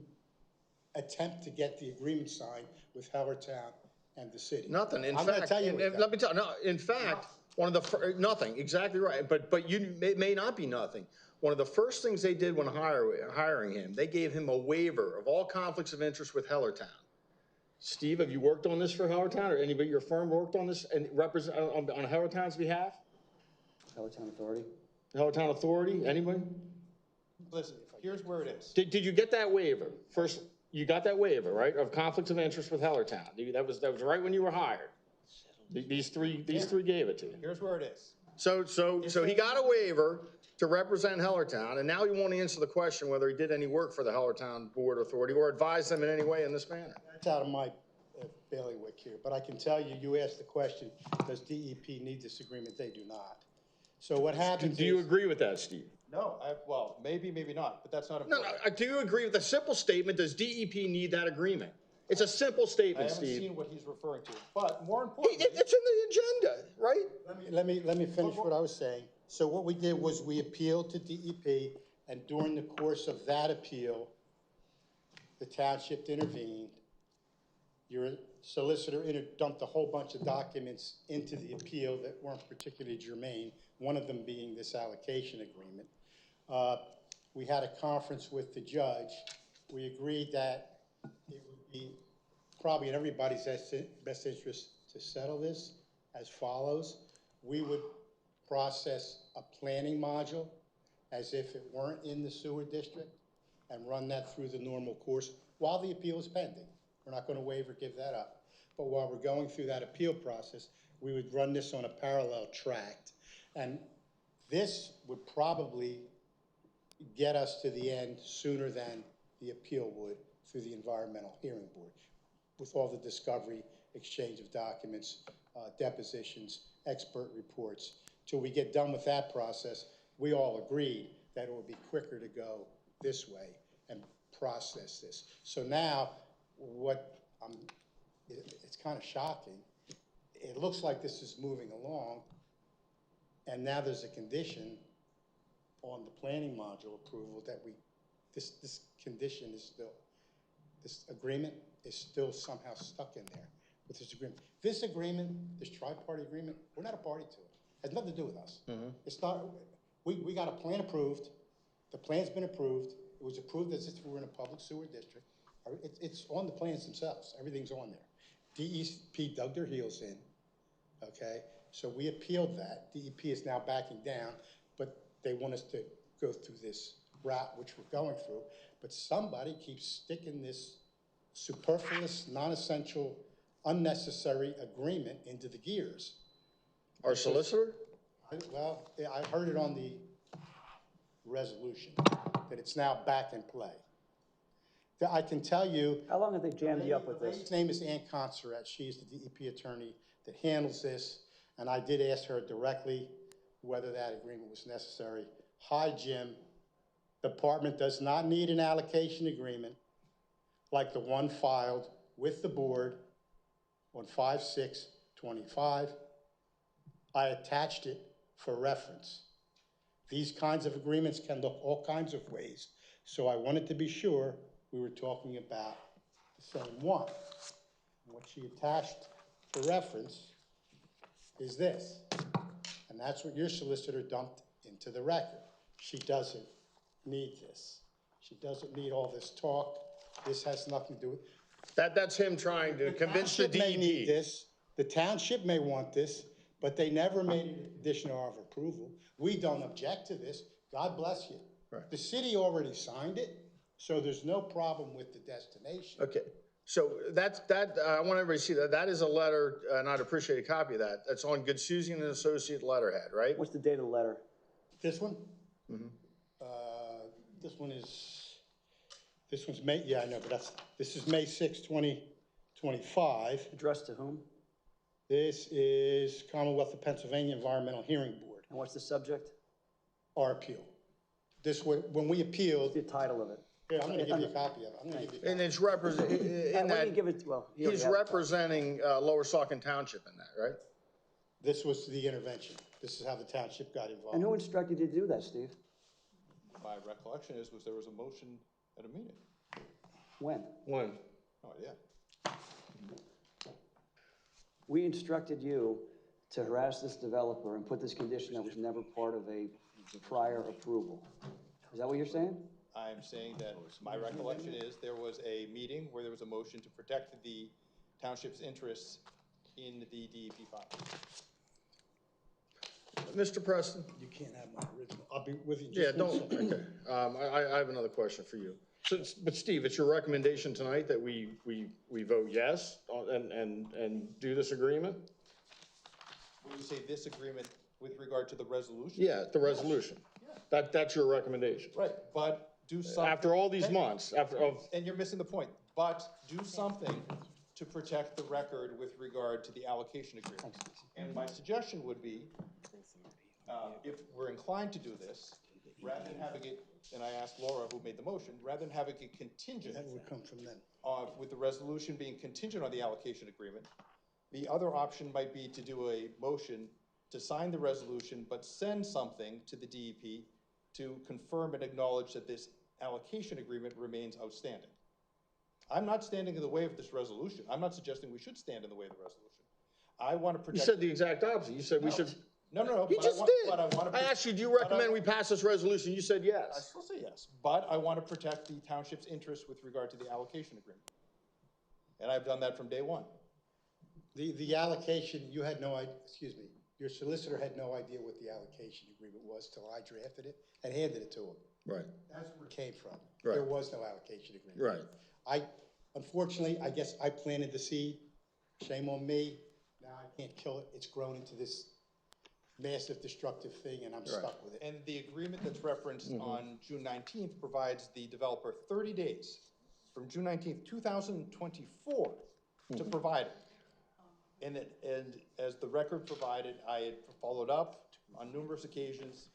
attempt to get the agreement signed with Hellertown and the city? Nothing. In I'm gonna fact, tell you what's done. let me tell you, no, in fact, one of the, nothing, exactly right. But it may not be nothing. One of the first things they did when hiring him, they gave him a waiver of all conflicts of interest with Hellertown. Steve, have you worked on this for Hellertown, or anybody at your firm worked on this and represent, on Hellertown's behalf? Hellertown Authority? Hellertown Authority, anybody? Listen, here's where it is. Did you get that waiver? First, you got that waiver, right, of conflicts of interest with Hellertown? That was right when you were hired. These three gave it to you. Here's where it is. So he got a waiver to represent Hellertown, and now he won't answer the question whether he did any work for the Hellertown Board Authority or advised them in any way in this manner. That's out of my bailiwick here, but I can tell you, you asked the question, does DEP need this agreement? They do not. So what happens is. Do you agree with that, Steve? No, well, maybe, maybe not, but that's not No, important. no, do you agree with the simple statement, does DEP need that agreement? It's a simple I statement, haven't Steve. seen what he's referring to, but more importantly. It's in the agenda, right? Let me finish what I was saying. So what we did was we appealed to DEP, and during the course of that appeal, the township intervened. Your solicitor dumped a whole bunch of documents into the appeal that weren't particularly germane, one of them being this allocation agreement. We had a conference with the judge. We agreed that it would be probably in everybody's best interest to settle this as follows. We would process a planning module as if it weren't in the sewer district and run that through the normal course while the appeal is pending. We're not going to waive or give that up. But while we're going through that appeal process, we would run this on a parallel track. And this would probably get us to the end sooner than the appeal would through the Environmental Hearing Board, with all the discovery, exchange of documents, depositions, expert reports. Till we get done with that process, we all agreed that it would be quicker to go this way and process this. So now, it's kind of shocking. It looks like this is moving along, and now there's a condition on the planning module approval that this condition is still, this agreement is still somehow stuck in there with this agreement. This agreement, this tri-party agreement, we're not a party to it. It has nothing to do with us. It's not, we got a plan approved. The plan's been approved. It was approved as if we were in a public sewer district. It's on the plans themselves. Everything's on there. DEP dug their heels in, okay? So we appealed that. DEP is now backing down, but they want us to go through this route, which we're going through. But somebody keeps sticking this superfluous, non-essential, unnecessary agreement into the gears. Our solicitor? Well, I heard it on the resolution, that it's now back in play. I can tell you. How long have they jammed you up with this? His name is Ann Consurat. She's the DEP attorney that handles this, and I did ask her directly whether that agreement was necessary. Hi, Jim. The department does not need an allocation agreement like the one filed with the board on 5/6/25. I attached it for reference. These kinds of agreements can look all kinds of ways, so I wanted to be sure we were talking about the same one. And what she attached for reference is this, and that's what your solicitor dumped into the record. She doesn't need this. She doesn't need all this talk. This has nothing to do with it. That's him trying to convince the township may need DEP. this. The township may want this, but they never made an additional of approval. We don't object to this. God bless you. Right. The city already signed it, so there's no problem with the destination. Okay, so I want everybody to see that. That is a letter, and I'd appreciate a copy of that. That's on Goodsouzian and Associate letterhead, right? What's the date of the letter? This one? This one's May, yeah, I know, but this is May 6, 2025. Addressed to whom? This is Commonwealth of Pennsylvania Environmental Hearing Board, And what's the subject? our appeal. This, when we appealed, The title of it? here, I'm gonna give you a copy of it. I'm gonna give you a copy. And it's in Why don't you that, give it, well, you already he's have it. representing Lower Saucon Township in that, right? This was the intervention. This is how the township got And who involved. instructed you to do that, Steve? My recollection was there was a motion at a meeting. When? When? No idea. We instructed you to harass this developer and put this condition that was never part of a prior approval. Is that what you're saying? I'm saying that my recollection is there was a meeting where there was a motion to protect the township's interests in the DEP file. Mr. Preston? You can't have my original. I'll be with you Yeah, just one don't, second. okay. I have another question for you. But Steve, it's your recommendation tonight that we vote yes and do this agreement? When you say this agreement with regard to the resolution? Yeah, the resolution. That's your recommendation. Right, but do something. After all these months, And you're missing the point, but do something to protect the record with regard to the allocation agreement. And my suggestion would be, if we're inclined to do this, rather than having it, and I asked Laura who made the motion, rather than having it contingent. That would come from them. With the resolution being contingent on the allocation agreement, the other option might be to do a motion to sign the resolution, but send something to the DEP to confirm and acknowledge that this allocation agreement remains outstanding. I'm not standing in the way of this resolution. I'm not suggesting we should stand in the way of the resolution. I want to protect. you said the exact opposite. You said we should. No. You just did. But I want to. I asked you, do you recommend we pass this resolution? You said I yes. still say yes, but I want to protect the township's interests with regard to the allocation agreement. And I've done that from day one. The allocation, you had no idea, excuse me, your solicitor had no idea what the allocation agreement was till I drafted it and handed it to him. Right. That's where it came from. Right. There was no allocation agreement. Right. Unfortunately, I guess I planted the seed. Shame on me. Now I can't kill it. It's grown into this massive destructive thing and I'm stuck with it. And the agreement that's referenced on June 19th provides the developer 30 days from June 19th, 2024 to provide it. And as the record provided, I had followed up on numerous occasions,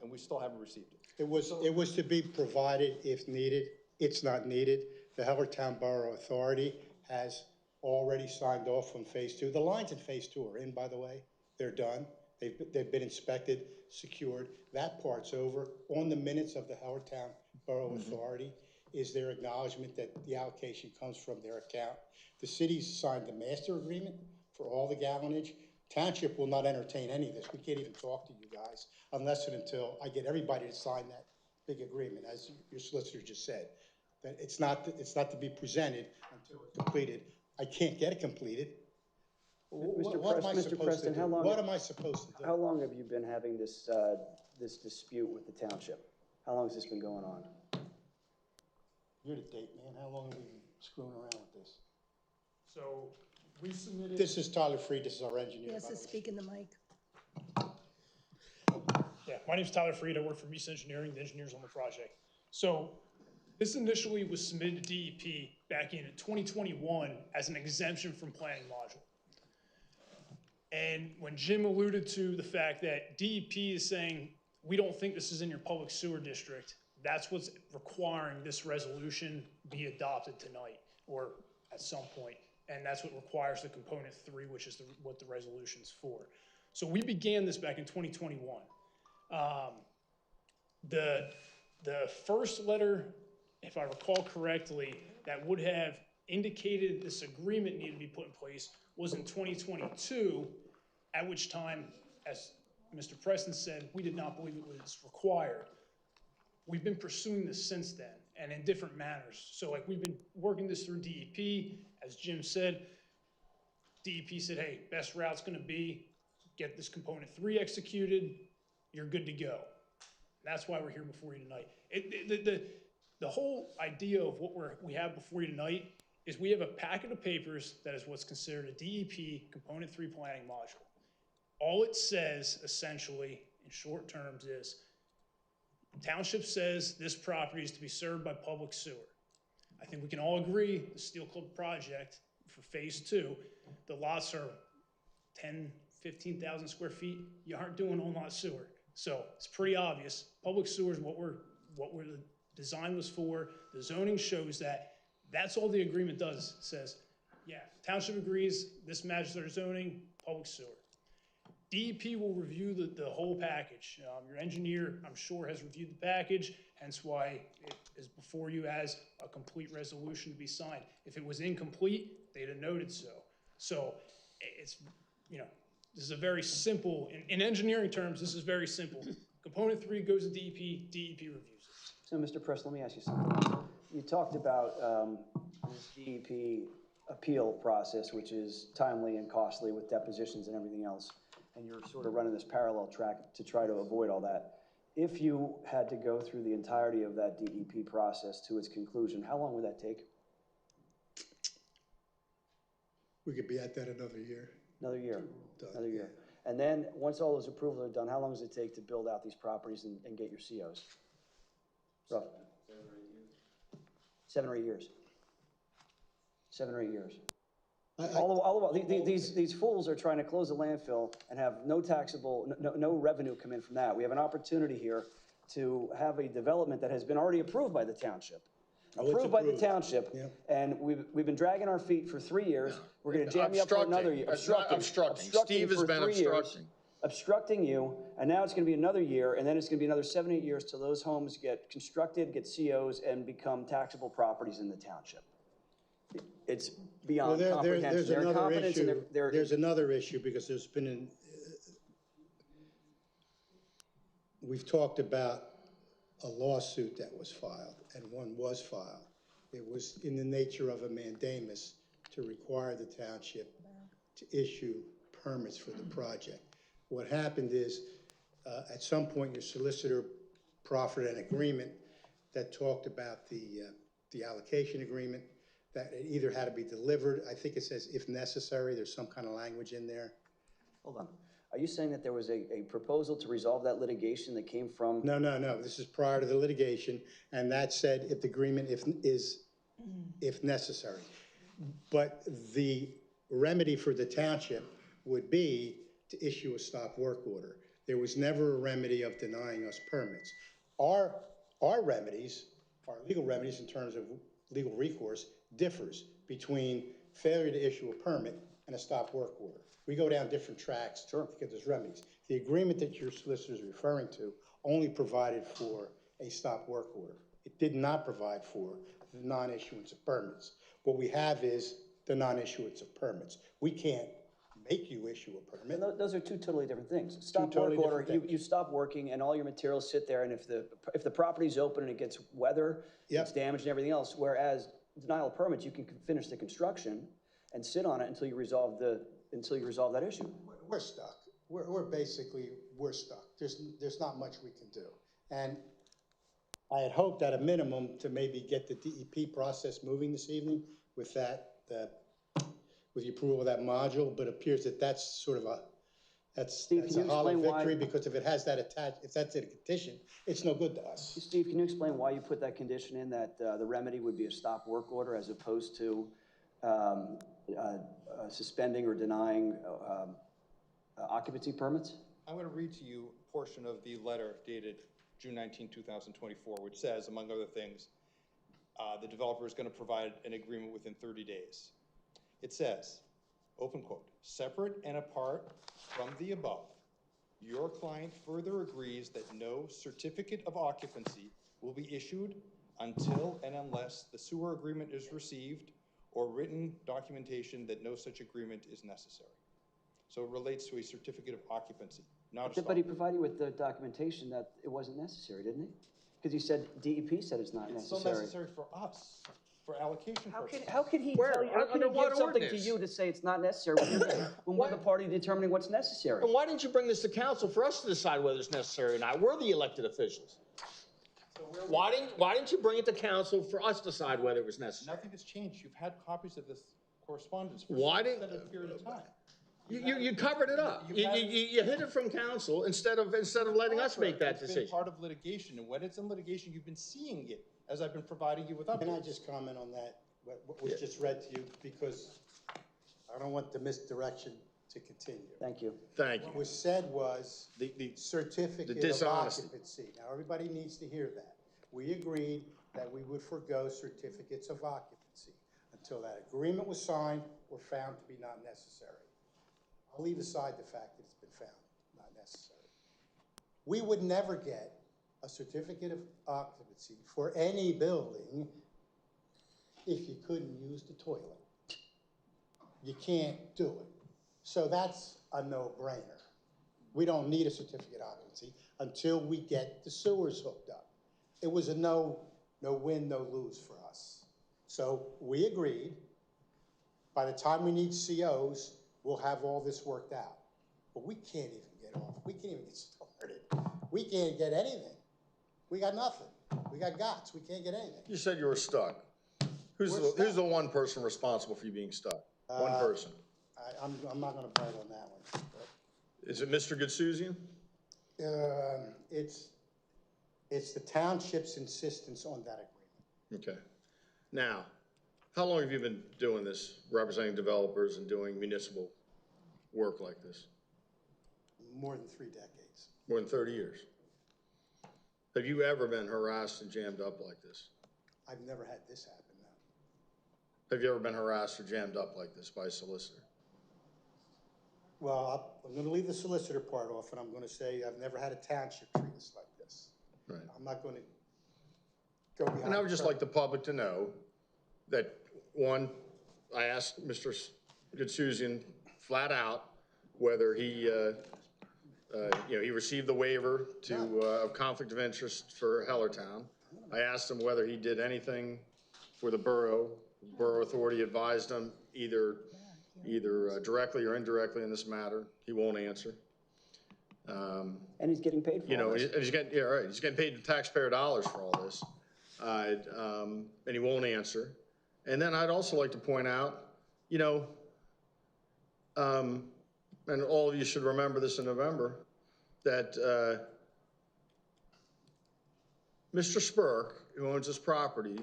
and we still haven't received it. It was to be provided if needed. It's not needed. The Hellertown Borough Authority has already signed off on phase 2. The lines in phase 2 are in, by the way. They're done. They've been inspected, secured. That part's over. On the minutes of the Hellertown Borough Authority is their acknowledgement that the allocation comes from their account. The city's signed the master agreement for all the gallonage. Township will not entertain any of this. We can't even talk to you guys unless and until I get everybody to sign that big agreement, as your solicitor just said. That it's not to be presented until it's completed. I can't get it completed. What am I supposed to do? What am I supposed to do? How long have you been having this, this dispute with the township? How long has this been going on? You're the date, man. How long have we been screwing around with this? So we submitted. This is Tyler Freed. This is our engineer. Yes, by the to way. speak in the mic. Yeah, my name's Tyler Freed. I work for Meese Engineering, the engineers on the project. So this initially was submitted to DEP back in 2021 as an exemption from planning module. And when Jim alluded to the fact that DEP is saying, we don't think this is in your public sewer district, that's what's requiring this resolution be adopted tonight or at some point. And that's what requires the component 3, which is what the resolution's for. So we began this back in 2021. The first letter, if I recall correctly, that would have indicated this agreement needed to be put in place was in 2022, at which time, as Mr. Preston said, we did not believe it was required. We've been pursuing this since then and in different manners. So like we've been working this through DEP, as Jim said. DEP said, hey, best route's gonna be get this component 3 executed, you're good to go. That's why we're here before you tonight. The whole idea of what we have before you tonight is we have a packet of papers that is what's considered a DEP component 3 planning module. All it says, essentially, in short terms, is township says this property is to be served by public sewer. I think we can all agree the Steel Club project for phase 2, the lots are 10, 15,000 square feet. You aren't doing on-lot sewer. So it's pretty obvious. Public sewer is what the design was for. The zoning shows that. That's all the agreement does. It says, yeah, township agrees, this matches their zoning, public sewer. DEP will review the whole package. Your engineer, I'm sure, has reviewed the package, hence why it is before you as a complete resolution to be signed. If it was incomplete, they'd have noted so. So it's, this is a very simple, in engineering terms, this is very simple. Component 3 goes to DEP, DEP reviews it. So, Mr. Press, let me ask you something. You talked about this DEP appeal process, which is timely and costly with depositions and everything else. And you're sort of running this parallel track to try to avoid all that. If you had to go through the entirety of that DEP process to its conclusion, how long would that take? We could be at that another year. Another year, another year. And then, once all those approvals are done, how long does it take to build out these properties and get your COs? Rough. 7 or 8 years. 7 or 8 years. All the while, these fools are trying to close the landfill and have no taxable, no revenue come in from that. We have an opportunity here to have a development that has been already approved by the township. Approved by the township, yeah. And we've been dragging our feet for 3 years. We're gonna jam you up for another year. It's not obstructing. Steve has been obstructing. Obstructing you, and now it's gonna be another year, and then it's gonna be another 7 or 8 years till those homes get constructed, get COs, and become taxable properties in the township. It's beyond comprehension. There's Their another competence and issue. their There's another issue because there's been we've talked about a lawsuit that was filed, and one was filed. It was in the nature of a mandamus to require the township to issue permits for the project. What happened is, at some point, your solicitor proffered an agreement that talked about the allocation agreement, that it either had to be delivered, I think it says if necessary, there's some kind of language in there. Hold on. Are you saying that there was a proposal to resolve that litigation that came from? No, this is prior to the litigation, and that said if the agreement if necessary. But the remedy for the township would be to issue a stop work order. There was never a remedy of denying us permits. Our remedies, our legal remedies in terms of legal recourse differs between failure to issue a permit and a stop work order. We go down different tracks to get those remedies. The agreement that your solicitor is referring to only provided for a stop work order. It did not provide for the non-issuance of permits. What we have is the non-issuance of permits. We can't make you issue a permit. Those are two totally different things. Stop work order, you stop working and all your materials sit there, and if the property's open and it gets weather, it's damaged and everything else, whereas denial of permits, you can finish the construction and sit on it until you resolve that issue. We're stuck. We're basically stuck. There's not much we can do. And I had hoped at a minimum to maybe get the DEP process moving this evening with with the approval of that module, but it appears that that's sort of that's a hollow victory, because if it has that attached, if that's a condition, it's no good to us. Steve, can you explain why you put that condition in, that the remedy would be a stop work order as opposed to suspending or denying occupancy permits? I'm going to read to you a portion of the letter dated June 19, 2024, which says, among other things, the developer is going to provide an agreement within 30 days. It says, open quote, "Separate and apart from the above, your client further agrees that no certificate of occupancy will be issued until and unless the sewer agreement is received or written documentation that no such agreement is necessary." So it relates to a certificate of occupancy, not a stop. But he provided you with the documentation that it wasn't necessary, didn't he? Because he said, DEP said it's not necessary. It's still necessary for us, for allocation purposes. How could he tell you, how could he give something to you to say it's not necessary when we're the party determining what's necessary? And why didn't you bring this to council for us to decide whether it's necessary or not? We're the elected officials. Why didn't you bring it to council for us to decide whether it was necessary? Nothing has changed. You've had copies of this correspondence for Why an didn't extended period of time. you covered it up? You hid it from council instead of letting us make that decision. It's been part of litigation, and when it's in litigation, you've been seeing it as I've been providing you with updates. Can I just comment on that, what was just read to you, because I don't want the misdirection to continue. Thank you. Thank you. What was said was the certificate of occupancy. Now, everybody needs to hear that. We agreed that we would forgo certificates of occupancy until that agreement was signed or found to be not necessary. I'll leave aside the fact that it's been found not necessary. We would never get a certificate of occupancy for any building if you couldn't use the toilet. You can't do it. So that's a no-brainer. We don't need a certificate of occupancy until we get the sewers hooked up. It was a no win, no lose for us. So we agreed By the time we need COs, we'll have all this worked out. But we can't even get off. We can't even get started. We can't get anything. We got nothing. We got GOTS. We can't get anything. You said you were stuck. Who's the one person responsible for you being stuck? One person. I'm not gonna bite on that one. Is it Mr. Gutsuzian? It's the township's insistence on that agreement. Okay. Now, how long have you been doing this, representing developers and doing municipal work like this? More than 3 decades. More than 30 years. Have you ever been harassed and jammed up like this? I've never had this happen, no. Have you ever been harassed or jammed up like this by a solicitor? Well, I'm gonna leave the solicitor part off, and I'm gonna say I've never had a township treat us like this. Right. I'm not gonna go behind. And I would just like the public to know that, one, I asked Mr. Gutsuzian flat out whether he, he received the waiver of conflict of interest for Hellertown. I asked him whether he did anything for the borough. The Borough Authority advised him either directly or indirectly in this matter. He won't answer. And he's getting paid for all this. He's getting paid taxpayer dollars for all this. And he won't answer. And then I'd also like to point out, and all of you should remember this in November, that Mr. Spurk, who owns this property,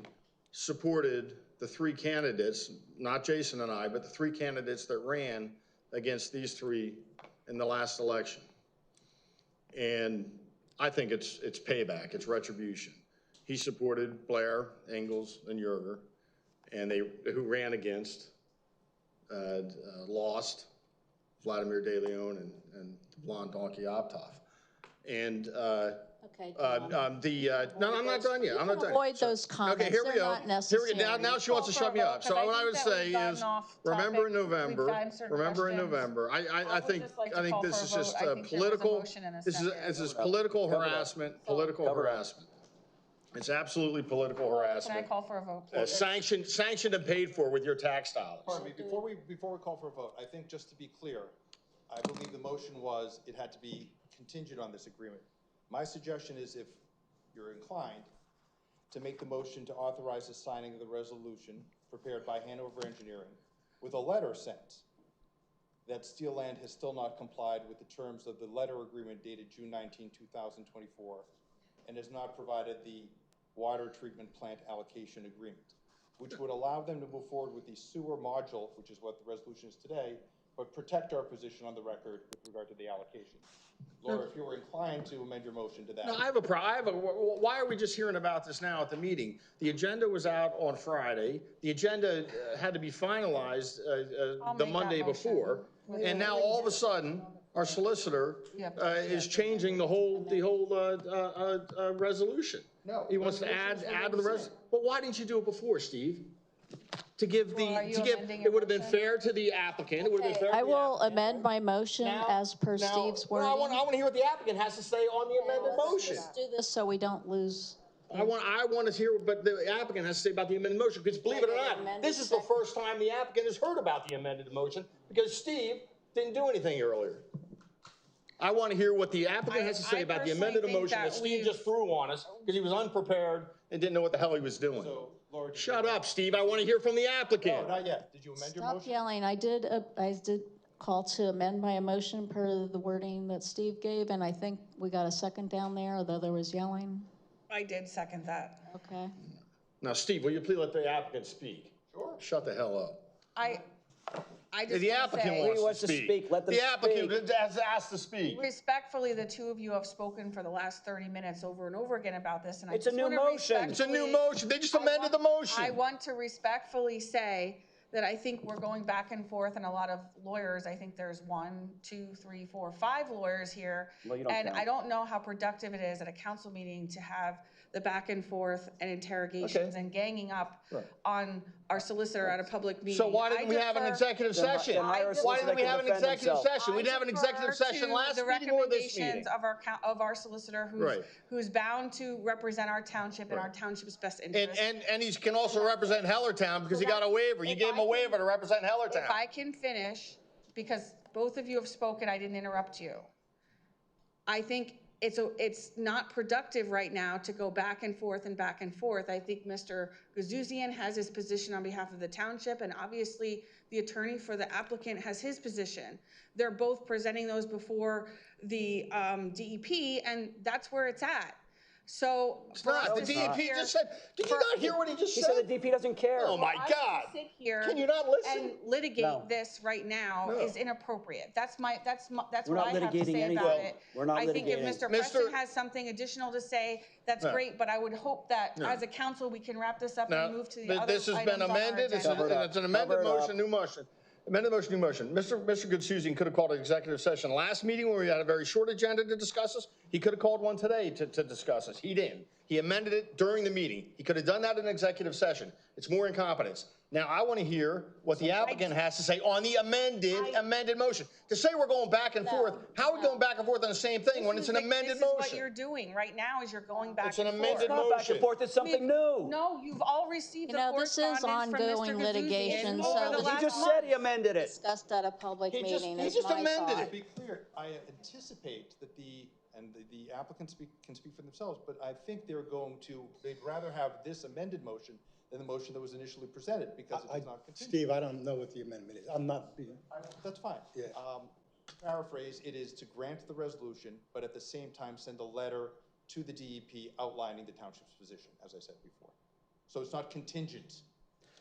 supported the 3 candidates, not Jason and I, but the 3 candidates that ran against these 3 in the last election. And I think it's payback, it's retribution. He supported Blair, Engels, and Yerger, and who ran against, lost, Vladimir De Leon and the blonde donkey Optov. And Okay, no, I'm not done yet. I'm not done. Avoid those comments. Okay, here we They're go. not Here necessary. we go. Now she wants to shut me up. So what I would say is, remember in November, I think this is just political, this is political harassment, It's absolutely political harassment. Can I call for a vote? Sanctioned and paid for with your tax dollars. Pardon me, before we call for a vote, I think just to be clear, I believe the motion was it had to be contingent on this agreement. My suggestion is if you're inclined to make the motion to authorize the signing of the resolution prepared by Hanover Engineering with a letter sent that Steel Land has still not complied with the terms of the letter agreement dated June 19, 2024, and has not provided the water treatment plant allocation agreement, which would allow them to move forward with the sewer module, which is what the resolution is today, but protect our position on the record with regard to the allocation. Laura, if you were inclined to amend your motion to that. No, why are we just hearing about this now at the meeting? The agenda was out on Friday. The agenda had to be finalized the Monday before. And now all of a sudden, our solicitor is changing the whole resolution. No. He wants to add to the resolution. Well, why didn't you do it before, Steve? It would have been fair to the applicant. It would have been fair to I the will applicant. amend my motion as per Steve's Well, I wording. want to hear what the applicant has to say on the amended motion. Let's do this so we don't lose. I want to hear what the applicant has to say about the amended motion, because believe it or not, this is the first time the applicant has heard about the amended motion, because Steve didn't do anything earlier. I want to hear what the applicant has to say about the amended motion that Steve just threw on us, because he was unprepared and didn't know what the hell he was doing. So, Laura, Shut up, Steve. I want to hear from the applicant. No, not yet. Did you amend your Stop motion? yelling. I did call to amend my motion per the wording that Steve gave, and I think we got a second down there, although there was yelling. I did second that. Okay. Now, Steve, will you please let the applicant speak? Sure. Shut the hell up. I just The wanna applicant say, wants to speak. Let them The applicant has asked to speak. respectfully, the two of you have spoken for the last 30 minutes over and over again about this, and I It's just a new wanna motion. It's a new respectfully- motion. They just amended the motion. I want to respectfully say that I think we're going back and forth, and a lot of lawyers, I think there's 1, 2, 3, 4, 5 lawyers here. Well, you don't And count. I don't know how productive it is at a council meeting to have the back and forth and interrogations and ganging up on our solicitor at a public meeting. So why didn't we have an executive session? Why didn't we have an executive session? We didn't have an executive session last meeting or this meeting. Of our solicitor who's bound to represent our township and our township's best interests. And he can also represent Hellertown because he got a waiver. You gave him a waiver to represent Hellertown. If I can finish, because both of you have spoken, I didn't interrupt you. I think it's not productive right now to go back and forth and back and forth. I think Mr. Gazouzian has his position on behalf of the township, and obviously the attorney for the applicant has his position. They're both presenting those before the DEP, and that's where it's at. So it's not. The DEP just said, did you not hear what he just said? He said the DEP doesn't care. Oh my God. Sit here Can you not listen? and litigate this right now is inappropriate. That's what I have to say about it. We're not I think if litigating. Mr. Preston has something additional to say, that's great, but I would hope that as a council, we can wrap this up and move to the other items on our agenda. This has been amended. It's an amended motion, new motion. Amended motion, new motion. Mr. Gazouzian could have called an executive session last meeting where we had a very short agenda to discuss this. He could have called one today to discuss this. He didn't. He amended it during the meeting. He could have done that in executive session. It's more incompetence. Now, I want to hear what the applicant has to say on the amended motion. To say we're going back and forth, how are we going back and forth on the same thing when it's an amended motion? This is what you're doing right now is you're going back and forth. It's an amended motion. Back and forth, it's something new. No, you've all received the correspondence this is ongoing from Mr. litigation, Gazouzian so he just said he amended it. Discussed at a public meeting He is just my amended thought. it. To be clear, I anticipate that the applicants can speak for themselves, but I think they'd rather have this amended motion than the motion that was initially presented because it does not continue. Steve, I don't know what the amendment is. I'm not being. That's fine. Yeah. To paraphrase, it is to grant the resolution, but at the same time send a letter to the DEP outlining the township's position, as I said before. So it's not contingent,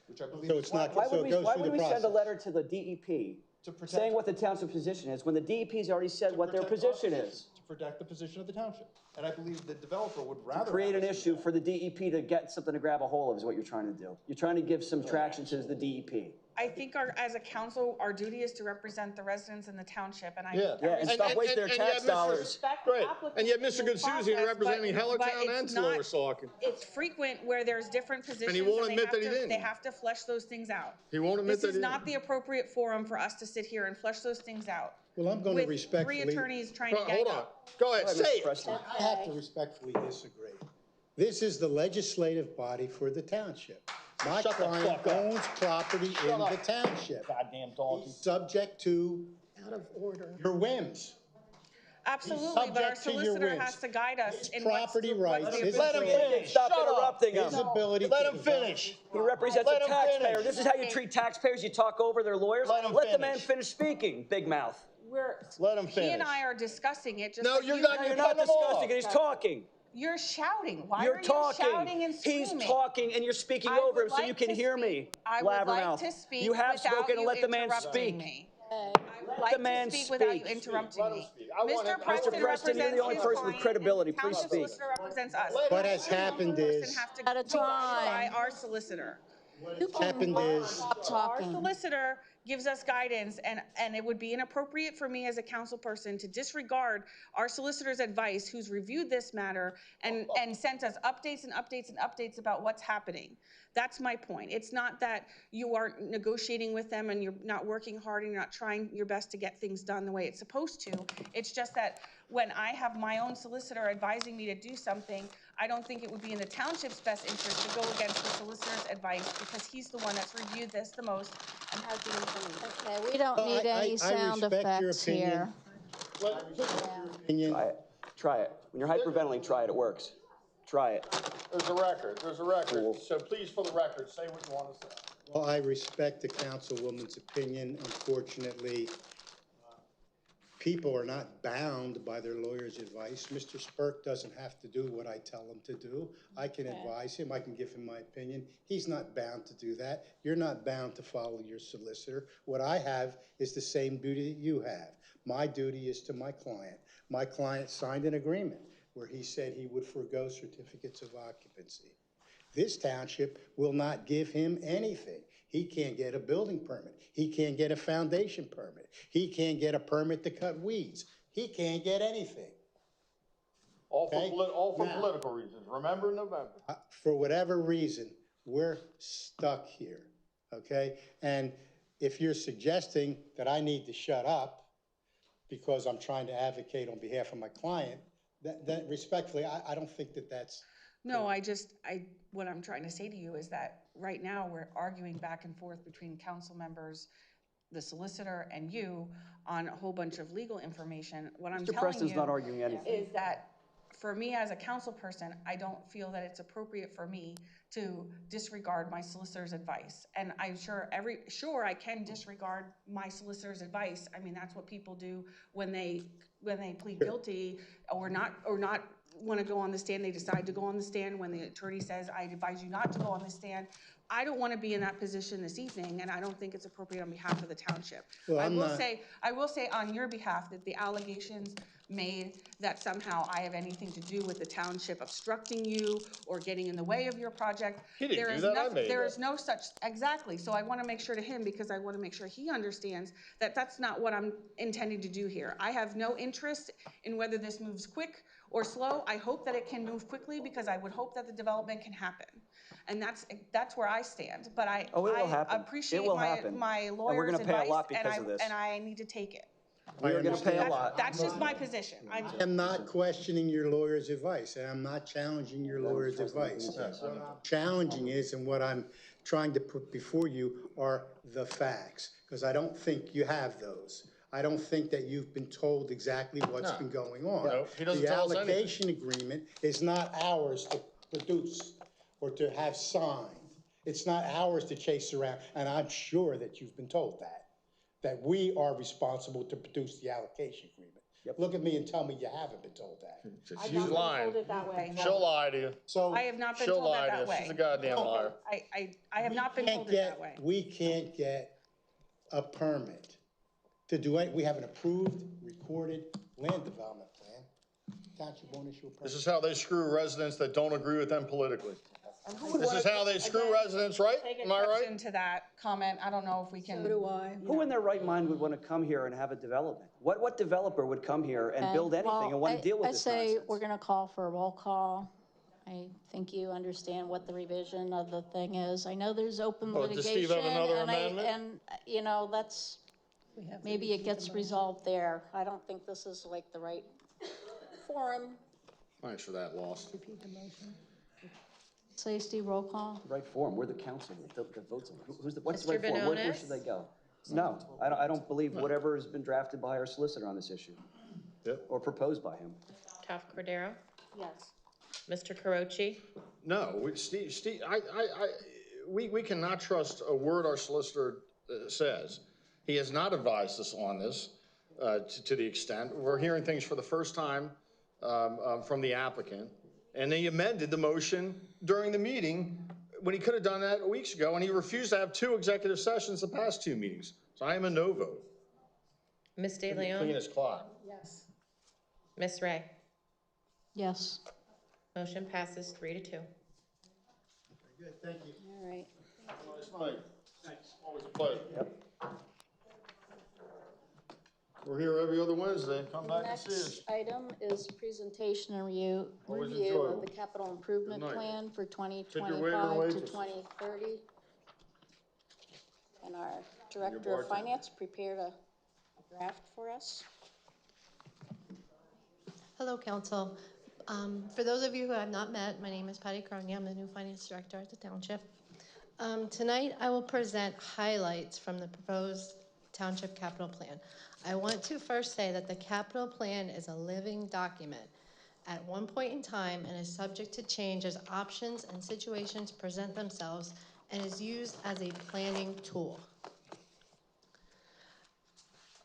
which I believe. So it's not. Why so would it goes we through the send a process. letter to the DEP To protect, saying what the township's position is when the DEP's already said what their position is? To protect the position of the township. And I believe the developer would rather. Create an issue for the DEP to get something to grab a hold of is what you're trying to do. You're trying to give some traction to the DEP. I think as a council, our duty is to represent the residents in the township, and and stop wasting their tax dollars. Right, and yet Mr. Gazouzian representing Hellertown and Lower Saucon. It's frequent where there's different positions. And he won't admit that he didn't. They have to flesh those things out. He won't admit that he This is not the appropriate forum for us to sit here and flesh those things out. Well, I'm going to With respectfully. three attorneys trying to gang Hold on. up. Go ahead, say it. I have to respectfully disagree. This is the legislative body for the township. My Shut the client fuck up. owns property in the township. Goddamn donkey. He's subject to Out of order. your whims. Absolutely, but our subject to your solicitor whims. has to guide us His in property what's rights, the his Let him ability- finish. Stop Shut up. interrupting him. His ability Let to him finish. He represents Let a him taxpayer. finish. This is how you treat taxpayers. You talk over their lawyers. Let him the man finish. finish speaking, big mouth. Let him He and finish. I are discussing it, just No, like you're you not. are. You're not discussing it. He's talking. You're shouting. Why You're are you talking. shouting and screaming? He's talking, and you're speaking I over would him so you like can to hear speak. me. I would like Blabbermouth. to speak You have without spoken, and you let the man interrupting speak. me. Okay. I would like the man to speak without you speak. interrupting Let him me. speak. I want him- Mr. Preston Mr. Preston, you're the only represents his person with client, credibility. and the Please township speak. solicitor represents us. What has happened Person is, have to At a go by time. our solicitor. happened is, Stop Our talking. solicitor gives us guidance, and it would be inappropriate for me as a council person to disregard our solicitor's advice, who's reviewed this matter and sent us updates and updates and updates about what's happening. That's my point. It's not that you aren't negotiating with them and you're not working hard and you're not trying your best to get things done the way it's supposed to. It's just that when I have my own solicitor advising me to do something, I don't think it would be in the township's best interest to go against the solicitor's advice because he's the one that's reviewed this the most and has the information. Okay, we don't Well, need I any sound respect your effects opinion. here. opinion. Try it. Try it. When you're hyperventilating, try it. It works. Try it. There's a record. There's a record. So please, for the record, say what you want to say. Well, I respect the councilwoman's opinion. Unfortunately, people are not bound by their lawyer's advice. Mr. Spurk doesn't have to do what I tell him to do. I can advise him. I can give him my opinion. He's not bound to do that. You're not bound to follow your solicitor. What I have is the same duty that you have. My duty is to my client. My client signed an agreement where he said he would forgo certificates of occupancy. This township will not give him anything. He can't get a building permit. He can't get a foundation permit. He can't get a permit to cut weeds. He can't get anything. Okay? All for Now- political reasons. Remember November. For whatever reason, we're stuck here, okay? And if you're suggesting that I need to shut up because I'm trying to advocate on behalf of my client, that respectfully, I don't think that that's, No, what I'm trying to say to you is that right now we're arguing back and forth between council members, the solicitor and you on a whole bunch of legal information. What I'm Mr. telling Preston's you not arguing anything. is that for me as a council person, I don't feel that it's appropriate for me to disregard my solicitor's advice. And I'm sure I can disregard my solicitor's advice. I mean, that's what people do when they plead guilty or not want to go on the stand. They decide to go on the stand when the attorney says, I advise you not to go on the stand. I don't want to be in that position this evening, and I don't think it's appropriate on behalf of the township. Well, I I'm will say on your behalf that the allegations made that somehow I have anything to do with the township obstructing you or getting in the way of your project. He didn't do that, I made There that. is no such, exactly. So I want to make sure to him, because I want to make sure he understands that that's not what I'm intending to do here. I have no interest in whether this moves quick or slow. I hope that it can move quickly, because I would hope that the development can happen. And that's where I stand. But Oh, it will happen. appreciate It will happen. my And we're lawyer's gonna pay a advice, lot because of this. and I need to take it. We are gonna pay a lot. That's just my position. I'm not questioning your lawyer's advice, and I'm not challenging your lawyer's advice. What I'm challenging is, and what I'm trying to put before you are the facts, because I don't think you have those. I don't think that you've been told exactly what's been going on. No, he doesn't tell us anything. The allocation agreement is not ours to produce or to have signed. It's not ours to chase around, and I'm sure that you've been told that we are responsible to produce the allocation agreement. Look at me and tell me you haven't been told that. She's lying. That way. She'll lie to you. So I have not been She'll told lie that to you. way. She's a goddamn liar. I have not been told it that way. we can't get a permit to do it. We have an approved, recorded land development plan. Township won't issue a permit. This is how they screw residents that don't agree with them politically. This is how they screw residents, right? Take Am I right? exception to that comment. I don't know if we can. So do I. Who in their right mind would want to come here and have a development? What developer would come here and build anything and want to deal with this I say nonsense? we're going to call for a roll call. I think you understand what the revision of the thing is. I know there's open Oh, does litigation. Steve have another and amendment? That's, maybe it gets resolved there. I don't think this is like the right forum. Thanks for that, Lost. Say, Steve, roll call. Right form, we're the council that votes on it. What's the Mr. right form? Where Benonis? should they go? No, I don't believe whatever has been drafted by our solicitor on this issue. Yep. Or proposed by him. Taft Cordero? Yes. Mr. Carochi? No, Steve, we cannot trust a word our solicitor says. He has not advised us on this to the extent. We're hearing things for the first time from the applicant. And they amended the motion during the meeting when he could have done that weeks ago, and he refused to have 2 executive sessions the past 2 meetings. So I am a no vote. Ms. De Clean Leon? as clock. Yes. Ms. Ray? Yes. Motion passes 3-2. Good, thank you. All right. Nice night. Thanks. Always a pleasure. Yep. We're here every other Wednesday. Come back and see us. Next item is presentation and review Always of enjoyable. the capital improvement Good night. plan for waiter 2025 to waitress. 2030. And our Director of bartender. Finance prepared a draft for us. Hello, Council. For those of you who have not met, my name is Patty Cronia. I'm the new Finance Director at the Township. Tonight, I will present highlights from the proposed Township Capital Plan. I want to first say that the capital plan is a living document at one point in time and is subject to change as options and situations present themselves and is used as a planning tool.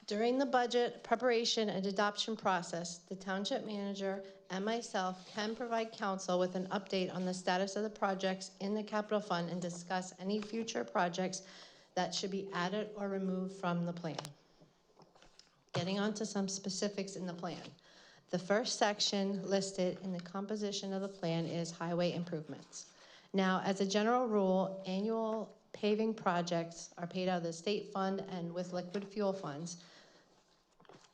During the budget preparation and adoption process, the township manager and myself can provide council with an update on the status of the projects in the capital fund and discuss any future projects that should be added or removed from the plan. Getting on to some specifics in the plan. The first section listed in the composition of the plan is highway improvements. Now, as a general rule, annual paving projects are paid out of the state fund and with liquid fuel funds.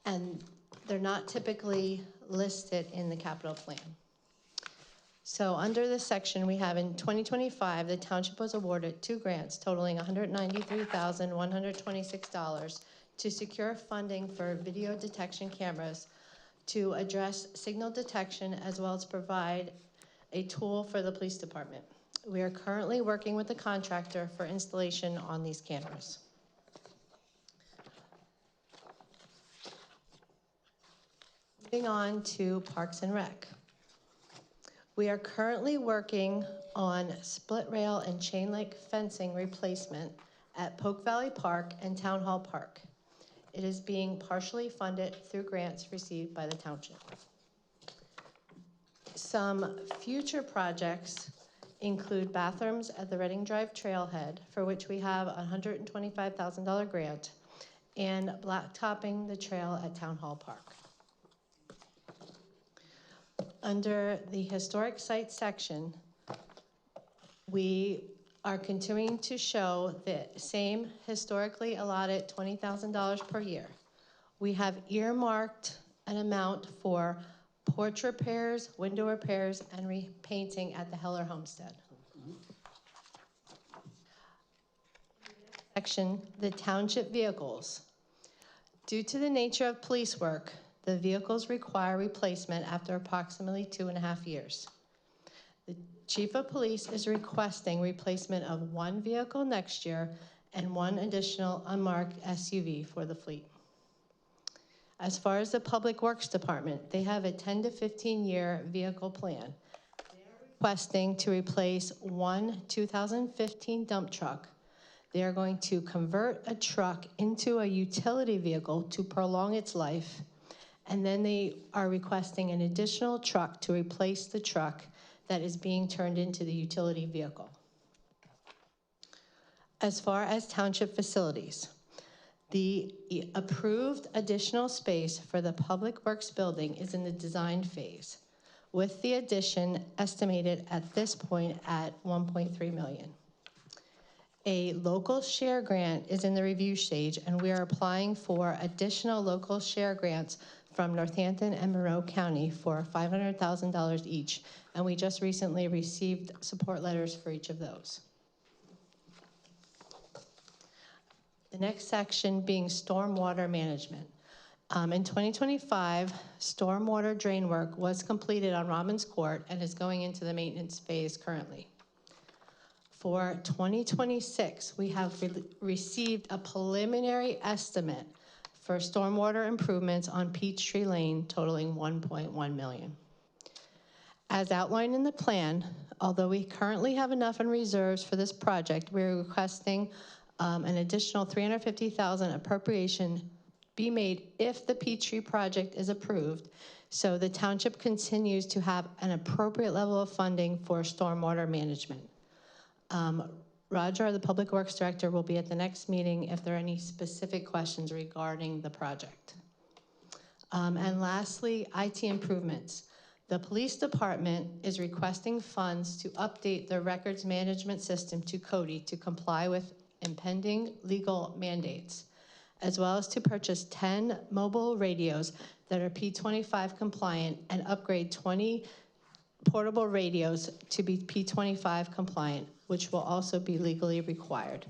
And they're not typically listed in the capital plan. So under this section, we have in 2025, the township was awarded 2 grants totaling $193,126 to secure funding for video detection cameras to address signal detection as well as provide a tool for the police department. We are currently working with the contractor for installation on these cameras. Moving on to Parks and Rec. We are currently working on split rail and chain link fencing replacement at Polk Valley Park and Town Hall Park. It is being partially funded through grants received by the township. Some future projects include bathrooms at the Reading Drive Trailhead, for which we have a $125,000 grant, and blacktopping the trail at Town Hall Park. Under the historic site section, we are continuing to show the same historically allotted $20,000 per year. We have earmarked an amount for porch repairs, window repairs, and repainting at the Heller Homestead. Section, the township vehicles. Due to the nature of police work, the vehicles require replacement after approximately 2.5 years. The Chief of Police is requesting replacement of 1 vehicle next year and 1 additional unmarked SUV for the fleet. As far as the Public Works Department, they have a 10 to 15 year vehicle plan. They are requesting to replace 1 2015 dump truck. They are going to convert a truck into a utility vehicle to prolong its life. And then they are requesting an additional truck to replace the truck that is being turned into the utility vehicle. As far as township facilities, the approved additional space for the Public Works building is in the design phase, with the addition estimated at this point at $1.3 million. A local share grant is in the review stage, and we are applying for additional local share grants from Northampton and Monroe County for $500,000 each, and we just recently received support letters for each of those. The next section being stormwater management. In 2025, stormwater drain work was completed on Robbins Court and is going into the maintenance phase currently. For 2026, we have received a preliminary estimate for stormwater improvements on Peachtree Lane totaling $1.1 million. As outlined in the plan, although we currently have enough in reserves for this project, we're requesting an additional $350,000 appropriation be made if the Peachtree project is approved, so the township continues to have an appropriate level of funding for stormwater management. Roger, the Public Works Director, will be at the next meeting if there are any specific questions regarding the project. And lastly, IT improvements. The police department is requesting funds to update their records management system to CODI to comply with impending legal mandates, as well as to purchase 10 mobile radios that are P25 compliant and upgrade 20 portable radios to be P25 compliant, which will also be legally required.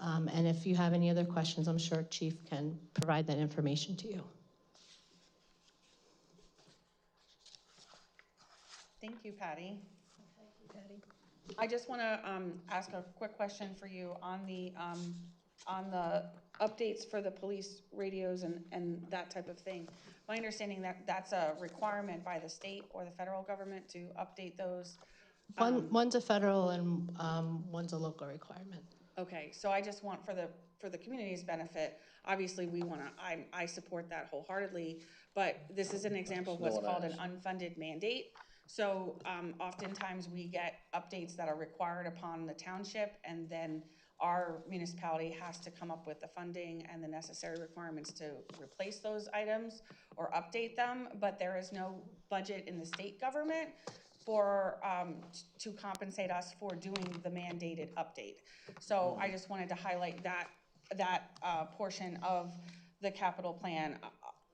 And if you have any other questions, I'm sure Chief can provide that information to you. Thank you, Patty. Thank you, Patty. I just want to ask a quick question for you on the updates for the police radios and that type of thing. My understanding that that's a requirement by the state or the federal government to update those. One's a federal and one's a local requirement. Okay, so I just want for the community's benefit, obviously we want to, I support that wholeheartedly, but this is an example of what's called an unfunded mandate. So oftentimes we get updates that are required upon the township, and then our municipality has to come up with the funding and the necessary requirements to replace those items or update them, but there is no budget in the state government for to compensate us for doing the mandated update. So I just wanted to highlight that portion of the capital plan.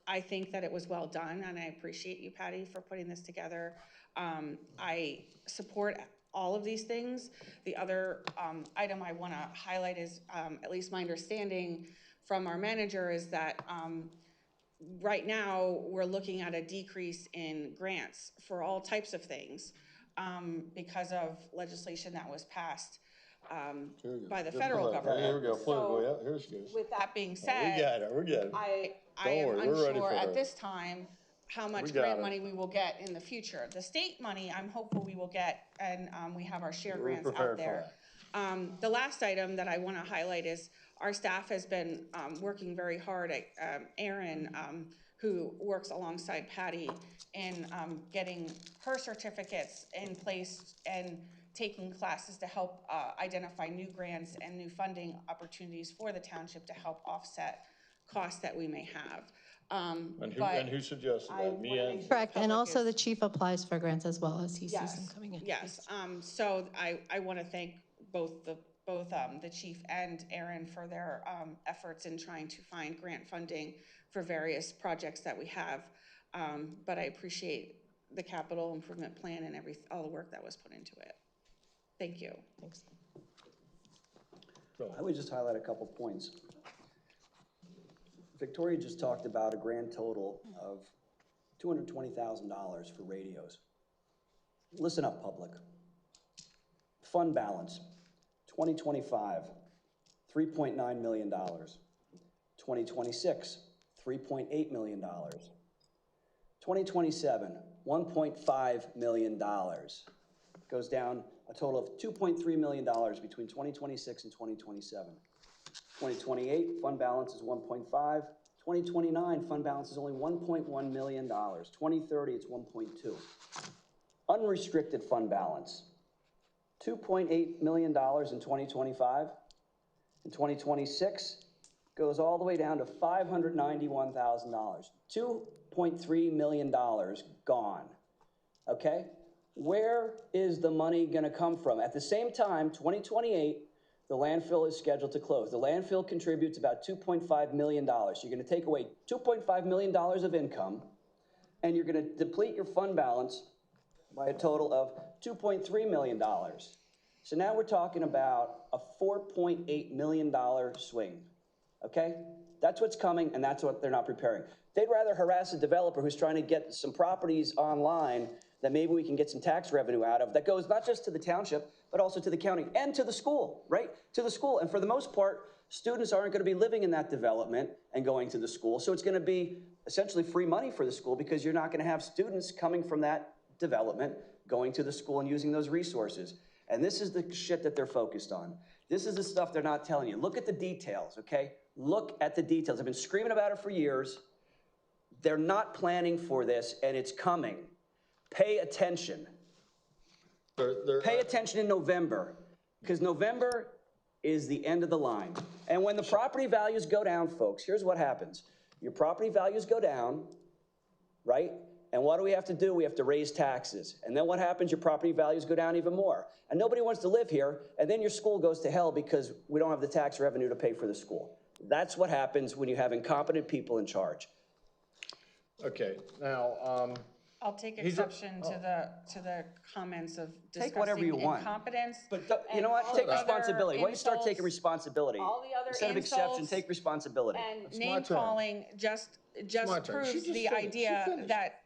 I think that it was well done, and I appreciate you, Patty, for putting this together. I support all of these things. The other item I want to highlight is, at least my understanding from our manager, is that right now we're looking at a decrease in grants for all types of things because of legislation that was passed by the federal government. Here we go, political, So, yeah, here she goes. with that being said, We got it, we got it. I Don't am worry, we're ready unsure for her. at this time how much We got grant it. money we will get in the future. The state money, I'm hopeful we will get, and we have our share We're grants prepared out there. The last item that I want to highlight is our staff has been working very hard at Erin, who works alongside Patty in getting her certificates in place and taking classes to help identify new grants and new funding opportunities for the township to help offset costs that we may have. And who suggested that? Me and? Correct, and also the chief applies for grants as well as he sees them coming in. Yes, so I want to thank both the chief and Erin for their efforts in trying to find grant funding for various projects that we have. But I appreciate the capital improvement plan and all the work that was put into it. Thank you. Thanks. I would just highlight a couple points. Victoria just talked about a grand total of $220,000 for radios. Listen up, public. Fund balance, 2025, $3.9 million. 2026, $3.8 million. 2027, $1.5 million. Goes down a total of $2.3 million between 2026 and 2027. 2028, fund balance is 1.5. 2029, fund balance is only $1.1 million. 2030, it's 1.2. Unrestricted fund balance, $2.8 million in 2025. In 2026, goes all the way down to $591,000. $2.3 million gone, okay? Where is the money gonna come from? At the same time, 2028, the landfill is scheduled to close. The landfill contributes about $2.5 million. You're gonna take away $2.5 million of income, and you're gonna deplete your fund balance by a total of $2.3 million. So now we're talking about a $4.8 million swing, okay? That's what's coming, and that's what they're not preparing. They'd rather harass a developer who's trying to get some properties online that maybe we can get some tax revenue out of, that goes not just to the township, but also to the county and to the school, right? To the school, and for the most part, students aren't gonna be living in that development and going to the school, so it's gonna be essentially free money for the school because you're not gonna have students coming from that development going to the school and using those resources. And this is the shit that they're focused on. This is the stuff they're not telling you. Look at the details, okay? Look at the details. I've been screaming about it for years. They're not planning for this, and it's coming. Pay attention. Pay attention in November, because November is the end of the line. And when the property values go down, folks, here's what happens. Your property values go down, right? And what do we have to do? We have to raise taxes. And then what happens? Your property values go down even more. And nobody wants to live here, and then your school goes to hell because we don't have the tax revenue to pay for the school. That's what happens when you have incompetent people in charge. Okay, now, I'll take exception to the comments of Take whatever you discussing want. incompetence. But you know what? and Take all the responsibility. other Why don't you start taking insults, responsibility? all the other Instead of exception, insults take responsibility. And It's my name turn. calling just my turn. She proves just the finished. She idea finished. that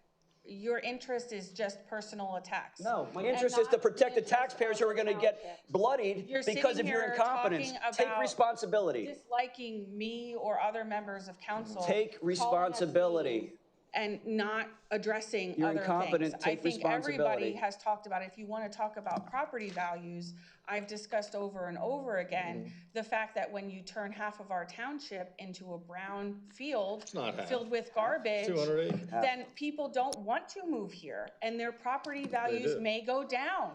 your interest is just personal attacks. No, my And interest is not to protect the the interest taxpayers of who are gonna the get township. bloodied You're because sitting of your here incompetence. talking Take about responsibility. disliking me or other members of council. Take calling us responsibility. names And not addressing You're other incompetent. things. Take I think responsibility. everybody has talked about, if you want to talk about property values, I've discussed over and over again, the fact that when you turn half of our township into a brown field not half. filled with garbage, 200 acres. then people don't want to move here and their property values do. may go down.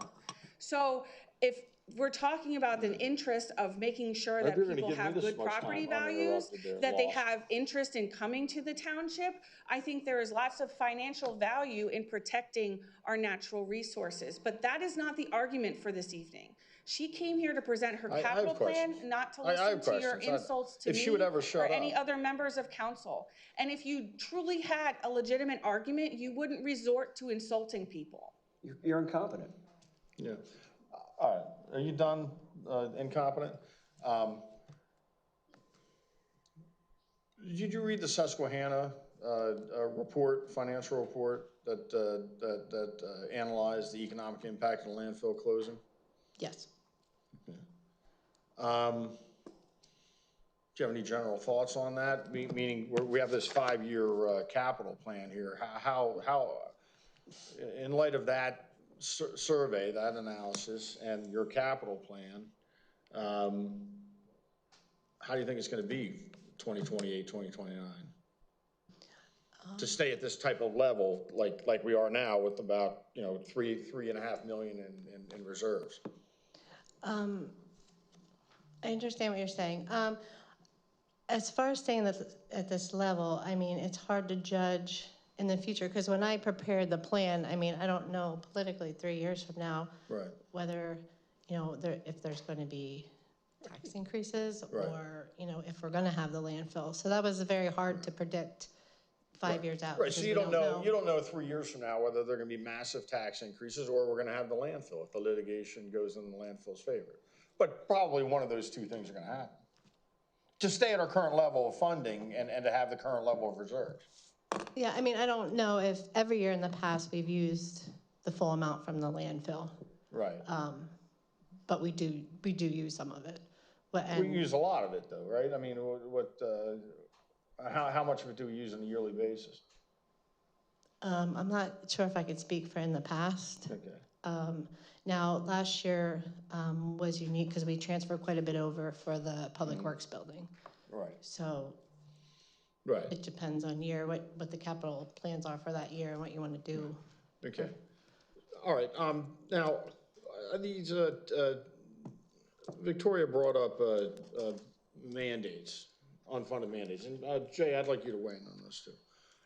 So if we're talking about the interest of making sure that Maybe you're gonna people give me have this good much property time values, uninterrupted there, that they lost. have interest in coming to the township, I think there is lots of financial value in protecting our natural resources. But that is not the argument for this evening. She came here to present her I have capital plan, questions. not to I have listen to your questions. insults to If she me would ever or shut any up. other members of council. And if you truly had a legitimate argument, you wouldn't resort to insulting people. You're incompetent. Yeah. All right, are you done, incompetent? Did you read the Susquehanna report, financial report that analyzed the economic impact of the landfill closing? Yes. Do you have any general thoughts on that? Meaning, we have this 5-year capital plan here. How, in light of that survey, that analysis, and your capital plan, how do you think it's going to be 2028, 2029? To stay at this type of level, like we are now, with about, you know, $3.5 million in reserves. I understand what you're saying. As far as staying at this level, I mean, it's hard to judge in the future, because when I prepared the plan, I mean, I don't know politically 3 years from now, Right. whether, you know, if there's going to be tax increases, Right. or, you know, if we're going to have the landfill. So that was very hard to predict 5 years out. Right, so because you we don't know 3 years from now whether there are going to be massive tax increases or we're going to have the landfill if the litigation goes in the landfill's favor. But probably one of those two things are going to happen. To stay at our current level of funding and to have the current level of reserves. Yeah, I mean, I don't know if every year in the past we've used the full amount from the landfill. Right. But we do use some of it. We use a lot of it though, right? I mean, how much of it do we use on a yearly basis? I'm not sure if I could speak for in the past. Okay. Now, last year was unique because we transferred quite a bit over for the Public Works building. Right. So right. It depends on year, what the capital plans are for that year and what you want to do. Okay. All right. Now, these Victoria brought up mandates, unfunded mandates, and Jay, I'd like you to weigh in on this too.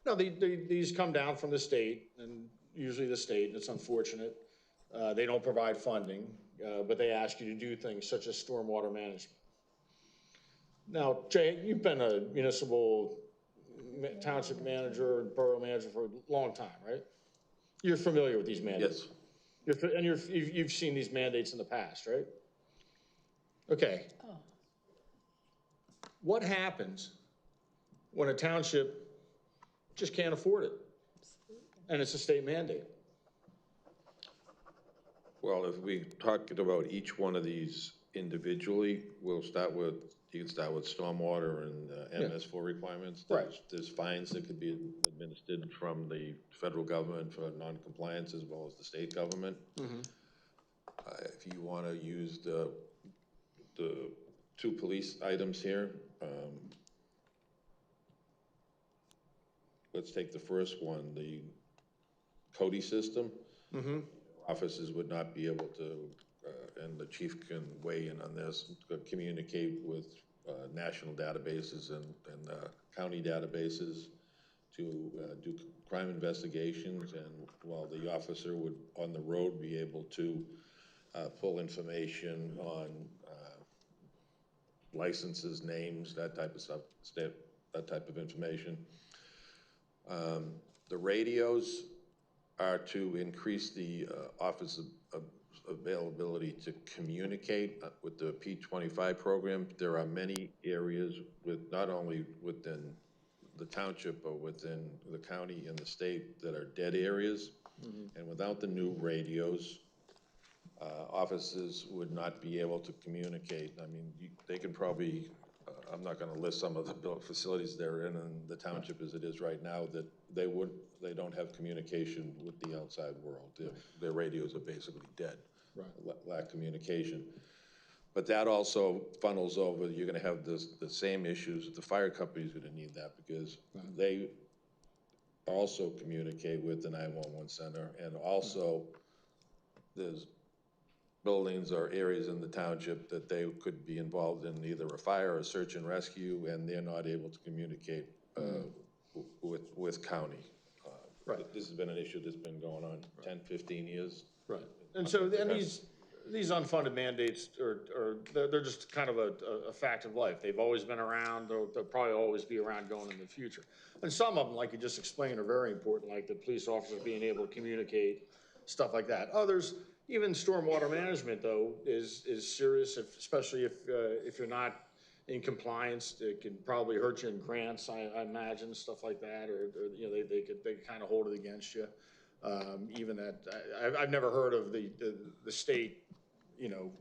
No, these come down from the state, and usually the state, and it's unfortunate. They don't provide funding, but they ask you to do things such as stormwater management. Now, Jay, you've been a municipal township manager and borough manager for a long time, right? You're familiar with these mandates. Yes. You've seen these mandates in the past, right? Okay. Oh. What happens when a township just can't afford it? And it's a state mandate. Well, if we talk about each one of these individually, you can start with stormwater and MS4 requirements. There's fines that could be administered from the federal government for non-compliance as well as the state government. Mm-hmm. If you want to use the two police items here, let's take the first one, the Cody system. Mm-hmm. Officers would not be able to, and the chief can weigh in on this, communicate with national databases and county databases to do crime investigations, and while the officer would on the road be able to pull information on licenses, names, that type of stuff, that type of information. The radios are to increase the office availability to communicate with the P25 program. There are many areas with not only within the township but within the county and the state that are dead areas. Mm-hmm. And without the new radios, offices would not be able to communicate. I mean, they could probably, I'm not going to list some of the facilities they're in the township as it is right now, that they don't have communication with the outside world. Their radios are basically dead, right. Lack communication. But that also funnels over, you're going to have the same issues. The fire company's going to need that because they also communicate with the 911 center, and also there's buildings or areas in the township that they could be involved in either a fire or search and rescue, and they're not able to communicate with county. Right. This has been an issue that's been going on 10, 15 years. Right. And so, and these unfunded mandates they're just kind of a fact of life. They've always been around, they'll probably always be around going in the future. And some of them, like you just explained, are very important, like the police officers being able to communicate, stuff like that. Others, even stormwater management though, is serious, especially if you're not in compliance. It can probably hurt you in grants, I imagine, stuff like that, or you know, they could kind of hold it against you. Even that, I've never heard of the state, you know,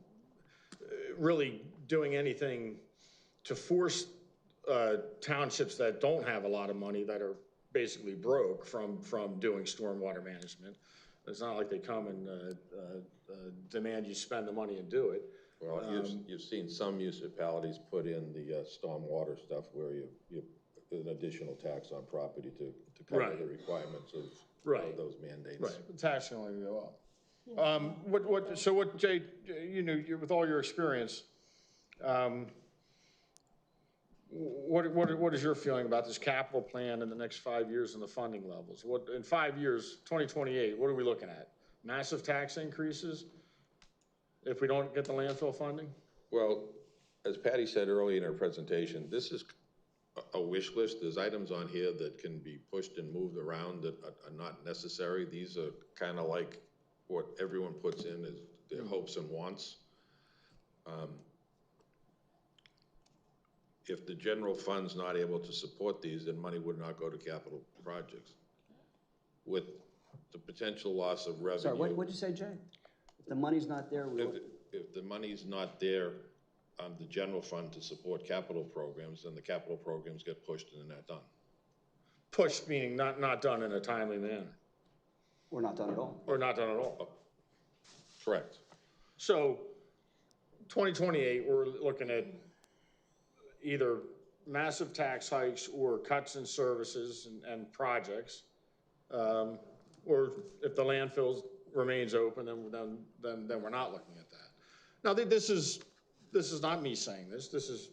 really doing anything to force townships that don't have a lot of money, that are basically broke, from doing stormwater management. It's not like they come and demand you spend the money and do it. Well, you've seen some municipalities put in the stormwater stuff where you an additional tax on property to cover Right. the requirements of Right. those mandates. Right, the tax can only go up. So what, Jay, you know, with all your experience, what is your feeling about this capital plan in the next 5 years and the funding levels? What, in 5 years, 2028, what are we looking at? Massive tax increases if we don't get the landfill funding? Well, as Patty said earlier in her presentation, this is a wish list. There's items on here that can be pushed and moved around that are not necessary. These are kind of like what everyone puts in as their hopes and wants. If the general fund's not able to support these, then money would not go to capital projects. With the potential loss of revenue. Sorry, what'd you say, Jay? If the money's not there, If the money's not there on the general fund to support capital programs, then the capital programs get pushed and they're not done. Pushed meaning not done in a timely manner. Or not done at all. Or not done at all. Correct. So 2028, we're looking at either massive tax hikes or cuts in services and projects. Or if the landfill remains open, then we're not looking at that. Now, this is not me saying this. This is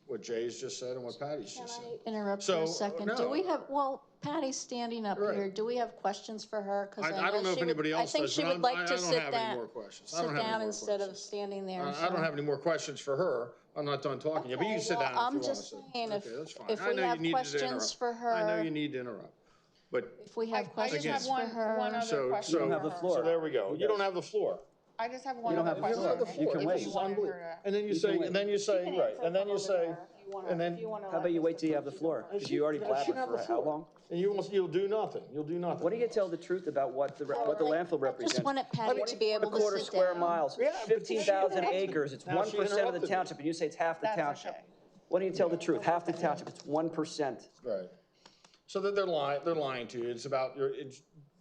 what Jay's just said and what Patty's just said. Can I interrupt for a second? No. Do we have, well, Patty's standing up here. Do we have questions for her? 'Cause I don't know if anybody else does, I think she but would like to I don't sit have any more questions. I don't sit have any down more instead of questions. standing there. I don't have any more questions for her. I'm not done talking yet, but you can sit down if you want to. I'm just saying, Okay, that's fine. if I we know you have needed to questions interrupt. for her. I know you need to interrupt, but. If we have I just have questions for her. one other question. You don't have the for her. floor. So there we go. You don't have the floor. I just have one You don't other have the question. floor. You can wait. This is unbelievable. And then you You say, can wait. and then you say, right, and then you say, and then. How about you wait till you have the floor? Because you already blabbered for how long? And you'll do nothing. You'll do nothing. What do you tell the truth about what the landfill I represents? just wanted Patty to be able to 1/4 sit square down. miles, Yeah, but 15,000 acres, it's Now she 1% of the interrupted me. township, and you say it's half the That's township. okay. Why don't you tell the truth? Half the township, it's 1%. Right. So they're lying to you. It's about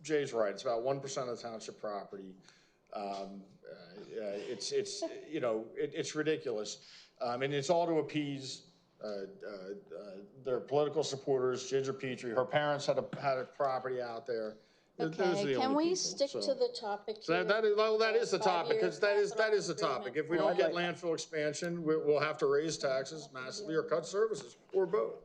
Jay's right. It's about 1% of the township property. It's you know, it's ridiculous. And it's all to appease their political supporters. Ginger Petrie, her parents had a property out there. Those are Okay, the can only we people, stick so. to the topic So here? that is the topic, 5-year because that is the capital topic. If we don't get landfill expansion, we'll have to raise taxes massively or cut services, or both.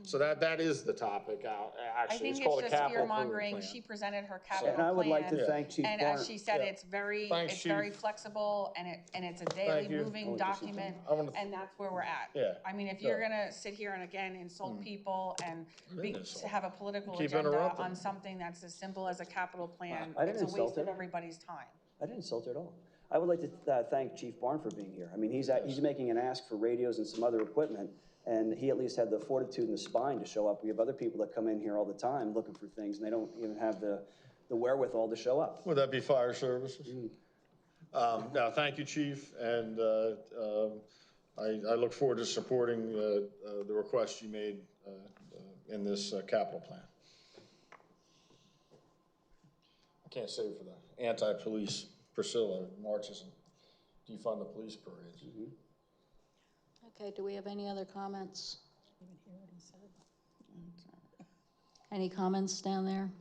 So that is the topic, I actually. think It's called it's a just capital fear improvement mongering. plan. She presented her capital And I would like to plan. thank Chief And Barnes. as she said, it's very Thanks, Chief. flexible and it's a Thank daily you. moving document. I wanna- And that's where we're at. Yeah. I mean, if you're gonna sit here and again insult people and to have a political Keep agenda interrupting. on something that's as simple as a capital plan, I didn't it's a insult waste of her. everybody's time. I didn't insult her at all. I would like to thank Chief Barnes for being here. I mean, he's making an ask for radios and some other equipment, and he at least had the fortitude and the spine to show up. We have other people that come in here all the time looking for things, and they don't even have the wherewithal to show up. Would that be fire services? Now, thank you, Chief, and I look forward to supporting the request you made in this capital plan. I can't say for the anti-police Priscilla marches and defund the police parades. Okay, do we have any other comments? Any comments down there?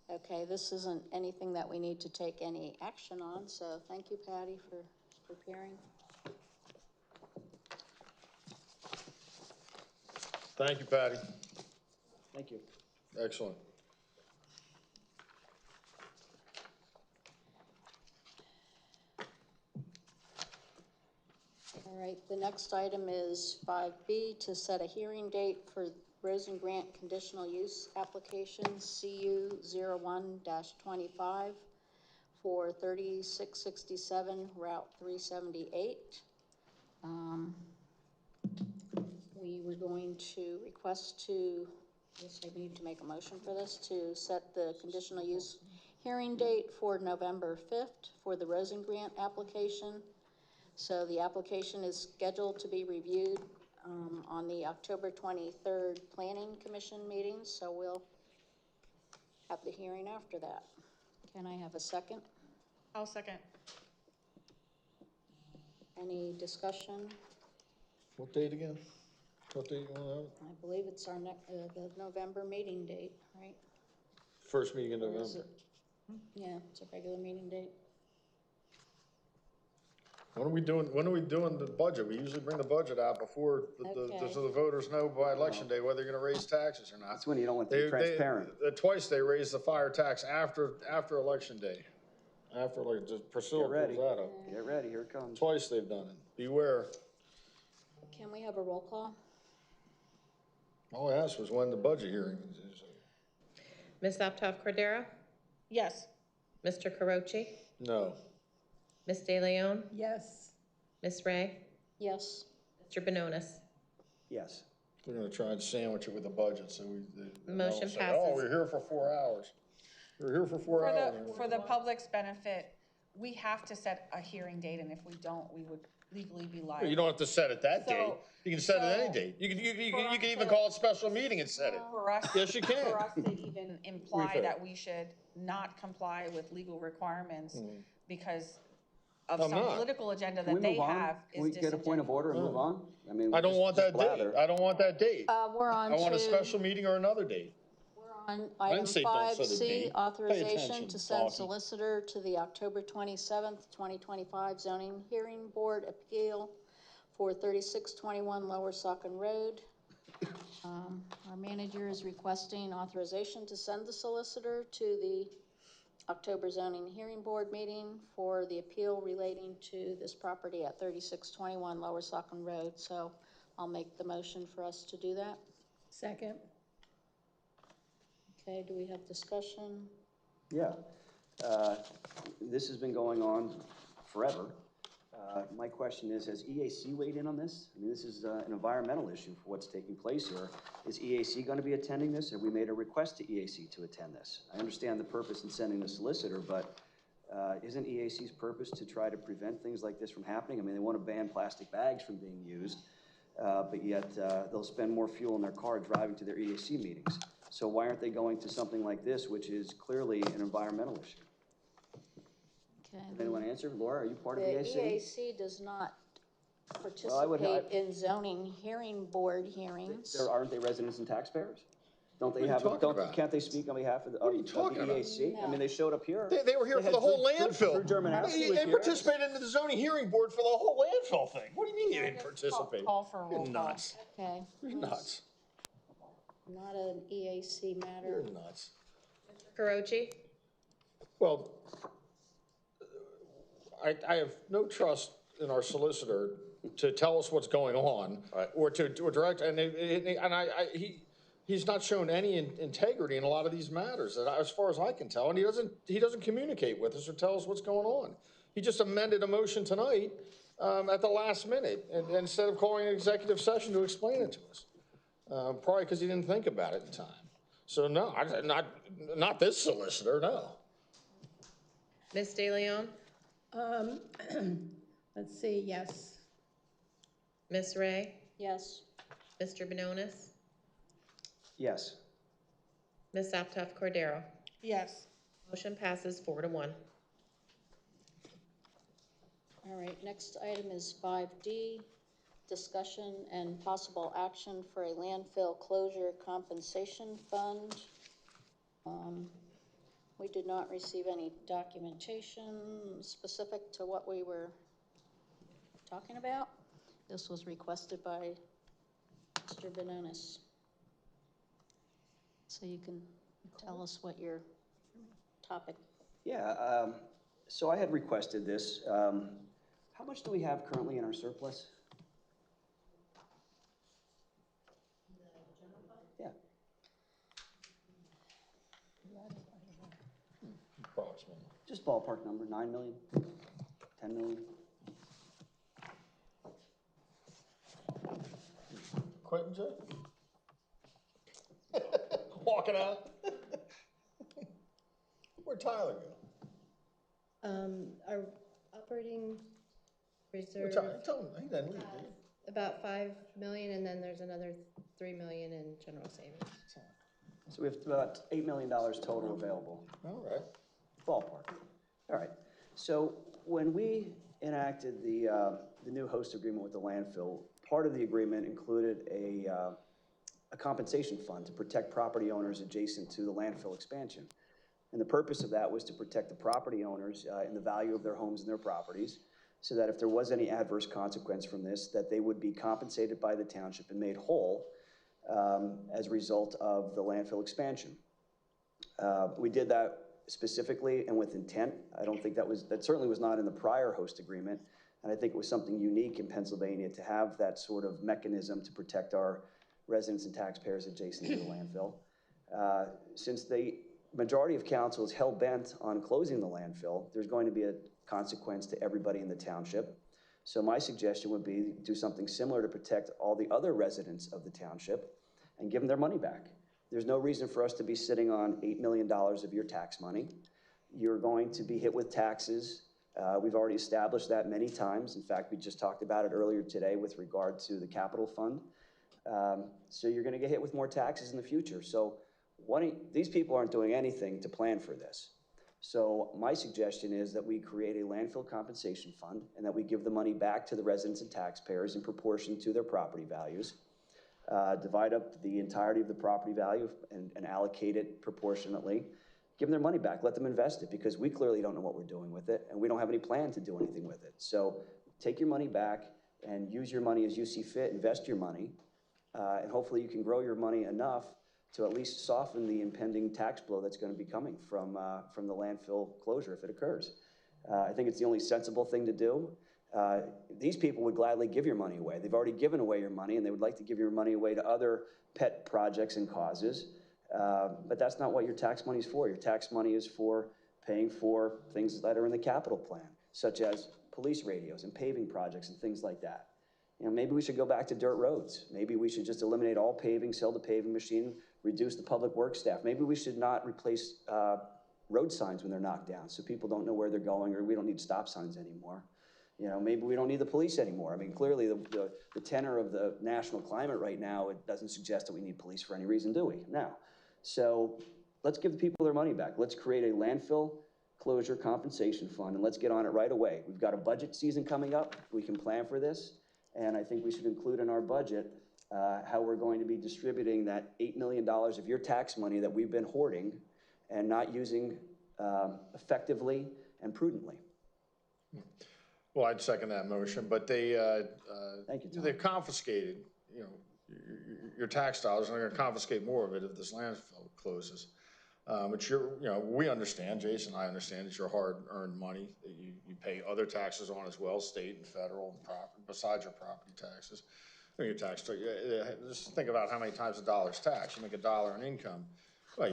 Okay, this isn't anything that we need to take any action on, so thank you, Patty, for preparing. Thank you, Patty. Thank you. Excellent. All right, the next item is 5B, to set a hearing date for Rosen Grant Conditional Use Application CU 01-25 for 3667 Route 378. We were going to request to, yes, I need to make a motion for this, to set the conditional use hearing date for November 5th for the Rosen Grant application. So the application is scheduled to be reviewed on the October 23rd Planning Commission meeting, so we'll have the hearing after that. Can I have a second? I'll second. Any discussion? What date again? What date you want to have? I believe it's our the November meeting date, right? First meeting in Or is November. it- Yeah, it's a regular meeting date. When are we doing the budget? We usually bring the budget out before, Okay. so the voters know by election day whether you're gonna raise taxes or not. That's when you don't want to be transparent. Twice they raised the fire tax after election day. Priscilla Get ready. pulls that up. Get ready, here it comes. Twice they've done it. Beware. Can we have a roll call? All I asked was when the budget hearing is. Ms. Aptoff Cordero? Yes. Mr. Carochi? No. Ms. De Leon? Yes. Ms. Ray? Yes. Mr. Benonis? Yes. They're gonna try and sandwich it with the budget, so they Motion don't say, passes. oh, we're here for 4 hours. We're here for 4 hours. For the public's benefit, we have to set a hearing date, and if we don't, we would legally be liable. You don't have to set it that So- date. You can set it any so date. You for us can even to- call it special meeting and set it. For us, Yes, you can. For us to even imply Refer. that we should not comply with legal requirements because of I'm some not. political agenda Can we that they move on? have Can is we get a point of order and move on? I mean, I don't want that date. blather. I don't want that date. We're on I want a to- special meeting or another date. On item say don't set a 5C, date. Pay authorization attention, to send Talkie. solicitor to the October 27th, 2025 zoning hearing board appeal for 3621 Lower Saucon Road. Our manager is requesting authorization to send the solicitor to the October zoning hearing board meeting for the appeal relating to this property at 3621 Lower Saucon Road. So I'll make the motion for us to do that. Second. Okay, do we have discussion? Yeah. This has been going on forever. My question is, has EAC weighed in on this? I mean, this is an environmental issue for what's taking place here. Is EAC going to be attending this? Have we made a request to EAC to attend this? I understand the purpose in sending the solicitor, but isn't EAC's purpose to try to prevent things like this from happening? I mean, they want to ban plastic bags from being used, but yet they'll spend more fuel in their car driving to their EAC meetings. So why aren't they going to something like this, which is clearly an environmental issue? Okay. Does anyone answer? Laura, are you part of The EAC? EAC does not I would- participate in zoning hearing board hearings. Aren't they residents and taxpayers? Don't they What are you have, talking about? can't they speak on behalf of the What are you talking about? EAC? I No. mean, they showed up here. They were here They for had the whole Drew landfill. Germanowski was They here. participated in the zoning hearing board for the whole landfill thing. What do you mean you didn't participate? Call for a roll You're call. nuts. Okay. You're nuts. Not an EAC matter. You're nuts. Carochi? Well, I have no trust in our solicitor to tell us what's going on, or to direct, he's not shown any integrity in a lot of these matters, as far as I can tell, and he doesn't communicate with us or tell us what's going on. He just amended a motion tonight at the last minute, and instead of calling an executive session to explain it to us. Probably because he didn't think about it in time. So no, not this solicitor, no. Ms. De Leon? Let's see, yes. Ms. Ray? Yes. Mr. Benonis? Yes. Ms. Aptoff Cordero? Yes. Motion passes 4-1. All right, next item is 5D, discussion and possible action for a landfill closure compensation fund. We did not receive any documentation specific to what we were talking about. This was requested by Mr. Benonis. So you can tell us what your topic. Yeah, so I had requested this. How much do we have currently in our surplus? approximately? Just ballpark number, 9 million, 10 million? Quitting, Jay? Walking out? Where'd Tyler go? Our operating reserve, Tell him, he didn't leave, did he? about 5 million, and then there's another 3 million in general savings. So we have about $8 million total available. All right. Ballpark. All right. So when we enacted the new host agreement with the landfill, part of the agreement included a compensation fund to protect property owners adjacent to the landfill expansion. And the purpose of that was to protect the property owners in the value of their homes and their properties, so that if there was any adverse consequence from this, that they would be compensated by the township and made whole as a result of the landfill expansion. We did that specifically and with intent. I don't think that certainly was not in the prior host agreement, and I think it was something unique in Pennsylvania to have that sort of mechanism to protect our residents and taxpayers adjacent to the landfill. Since the majority of council is hell-bent on closing the landfill, there's going to be a consequence to everybody in the township. So my suggestion would be do something similar to protect all the other residents of the township and give them their money back. There's no reason for us to be sitting on $8 million of your tax money. You're going to be hit with taxes. We've already established that many times. In fact, we just talked about it earlier today with regard to the capital fund. So you're going to get hit with more taxes in the future. So these people aren't doing anything to plan for this. So my suggestion is that we create a landfill compensation fund and that we give the money back to the residents and taxpayers in proportion to their property values. Divide up the entirety of the property value and allocate it proportionately. Give them their money back, let them invest it, because we clearly don't know what we're doing with it and we don't have any plan to do anything with it. So take your money back and use your money as you see fit, invest your money, and hopefully you can grow your money enough to at least soften the impending tax blow that's going to be coming from the landfill closure if it occurs. I think it's the only sensible thing to do. These people would gladly give your money away. They've already given away your money, and they would like to give your money away to other pet projects and causes. But that's not what your tax money is for. Your tax money is for paying for things that are in the capital plan, such as police radios and paving projects and things like that. You know, maybe we should go back to dirt roads. Maybe we should just eliminate all paving, sell the paving machine, reduce the public works staff. Maybe we should not replace road signs when they're knocked down so people don't know where they're going, or we don't need stop signs anymore. You know, maybe we don't need the police anymore. I mean, clearly the tenor of the national climate right now, it doesn't suggest that we need police for any reason, do we? No. So let's give the people their money back. Let's create a landfill closure compensation fund, and let's get on it right away. We've got a budget season coming up. We can plan for this. And I think we should include in our budget how we're going to be distributing that $8 million of your tax money that we've been hoarding and not using effectively and prudently. Well, I'd second that motion, but Thank you, Tom. they've confiscated, you know, your tax dollars, and they're going to confiscate more of it if this landfill closes. But we understand, Jason, I understand it's your hard-earned money that you pay other taxes on as well, state and federal, and property, besides your property taxes. Your tax, just think about how many times a dollar is taxed. You make $1 in income, well,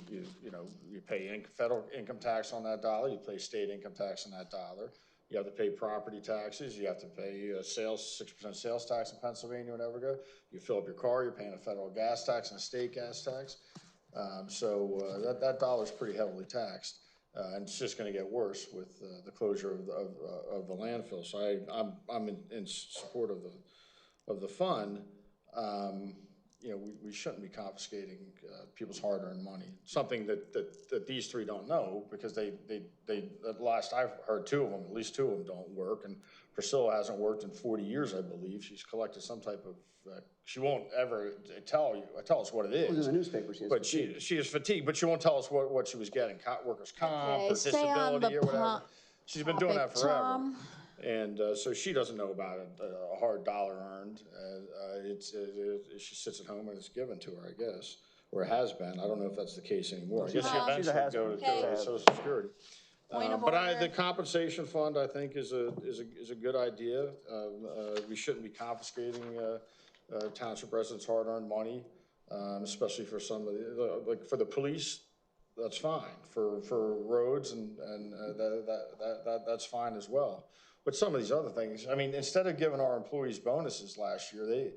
you pay federal income tax on that dollar, you pay state income tax on that dollar. You have to pay property taxes. You have to pay 6% sales tax in Pennsylvania, whatever go. You fill up your car, you're paying a federal gas tax and a state gas tax. So that dollar's pretty heavily taxed, and it's just going to get worse with the closure of the landfill. So I'm in support of the fund. We shouldn't be confiscating people's hard-earned money. Something that these three don't know, because they at last I've heard at least two of them don't work, and Priscilla hasn't worked in 40 years, I believe. She's collected some type of, she won't ever tell us what it is. It was in the newspaper. She is fatigued, but she won't tell us what she was getting, workers' comp or disability or whatever. She's been doing that forever. Tom. And so she doesn't know about it, a hard dollar earned. She sits at home and it's given to her, I guess, or it has been. I don't know if that's the case anymore. I guess she eventually go to Social Security. The compensation fund, I think, is a good idea. We shouldn't be confiscating township residents' hard-earned money, especially for some of like for the police that's fine for roads that's fine as well. But some of these other things, I mean, instead of giving our employees bonuses last year,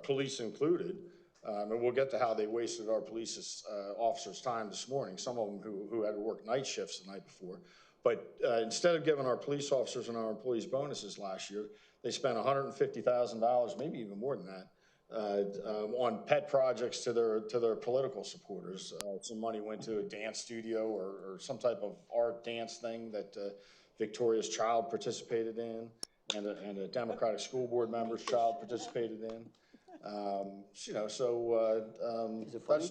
police included, and we'll get to how they wasted our police officers' time this morning, some of them who had to work night shifts the night before. But instead of giving our police officers and our employees bonuses last year, they spent $150,000, maybe even more than that, on pet projects to their political supporters. Some money went to a dance studio or some type of art dance thing that Victoria's child participated in, and a Democratic school board member's child participated in.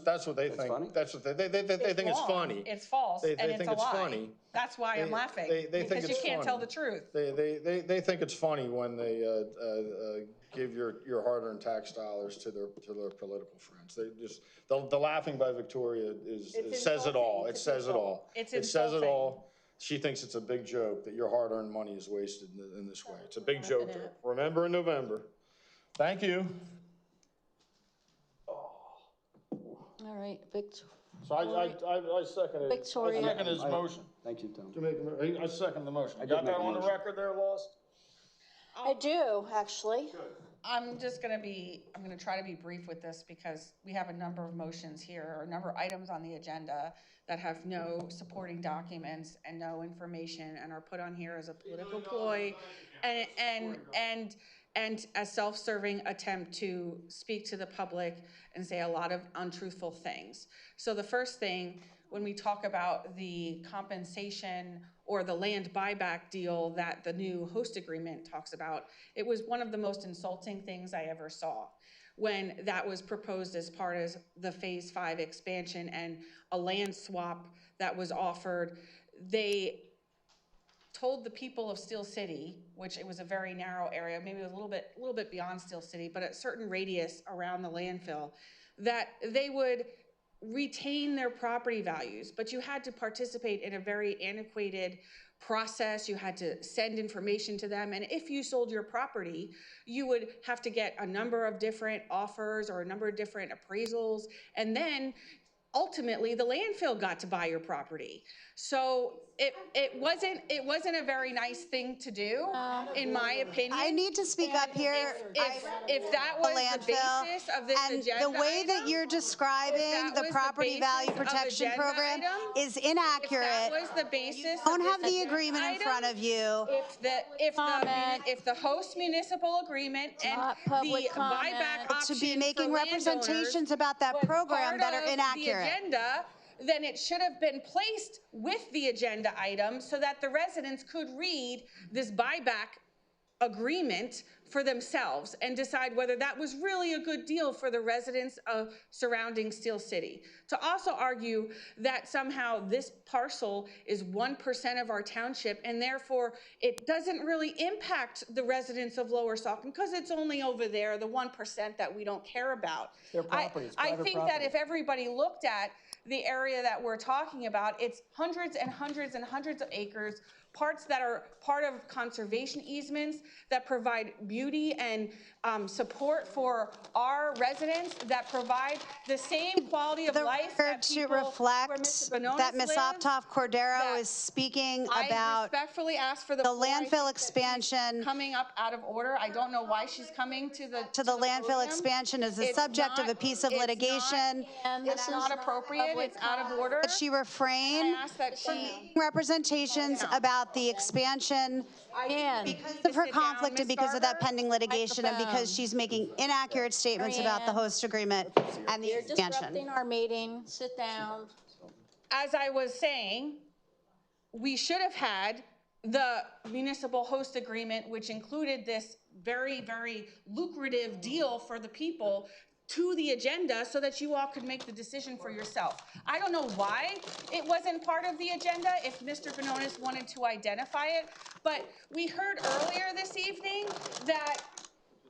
That's what they think. Funny? That's what they think it's funny. It's false, and it's think a it's lie. funny. That's why I'm laughing, They think because you it's can't funny. tell the truth. They think it's funny when they give your hard-earned tax dollars to their political friends. The laughing by Victoria says it all. It says it all. It's It says it insulting. all. She thinks it's a big joke that your hard-earned money is wasted in this way. It's a big joke to her. Remember in November. Thank you. All right, So I seconded Victoria. I seconded his motion. Thank you, Tom. I second the motion. I You did got make that a on the motion. record there, Lost? I do, actually. I'm gonna try to be brief with this because we have a number of motions here, or a number of items on the agenda that have no supporting documents and no information and are put on here as a political ploy and a self-serving attempt to speak to the public and say a lot of untruthful things. So the first thing, when we talk about the compensation or the land buyback deal that the new host agreement talks about, it was one of the most insulting things I ever saw when that was proposed as part of the Phase 5 expansion and a land swap that was offered. They told the people of Steel City, which it was a very narrow area, maybe a little bit beyond Steel City, but a certain radius around the landfill, that they would retain their property values, but you had to participate in a very antiquated process. You had to send information to them, and if you sold your property, you would have to get a number of different offers or a number of different appraisals, and then ultimately the landfill got to buy your property. So it wasn't a very nice thing to do, in my opinion. I need to speak up here. If that was the basis of this and agenda the way that you're describing the property value protection program is inaccurate. If that was the basis, Don't have the agreement in front of you. If the host municipal agreement and the buyback option To be making for representations about that program that are inaccurate. Agenda, then it should have been placed with the agenda item so that the residents could read this buyback agreement for themselves and decide whether that was really a good deal for the residents of surrounding Steel City. To also argue that somehow this parcel is 1% of our township and therefore it doesn't really impact the residents of Lower Saucon because it's only over there, the 1% that we don't care about. Their property, it's I private think property. that if everybody looked at the area that we're talking about, it's hundreds and hundreds and hundreds of acres, parts that are part of conservation easements that provide beauty and support for our residents, that provide the same quality of life that To people reflect where Mr. Bononis that Ms. lives, Optoff Cordero that is speaking I about respectfully ask for the the floor. I think landfill that she's expansion. coming up out of order. I don't know why she's coming to the landfill podium. expansion is the It's subject of not- a piece of it's not- litigation. It's not appropriate. It's out of order. That she refrain I ask that from she making representations about the expansion because of her conflict and because of that pending litigation and because she's making inaccurate statements about the host agreement and the You're expansion. disrupting our meeting. Sit down. As I was saying, we should have had the municipal host agreement, which included this very, very lucrative deal for the people, to the agenda so that you all could make the decision for yourself. I don't know why it wasn't part of the agenda, if Mr. Bononis wanted to identify it, but we heard earlier this evening that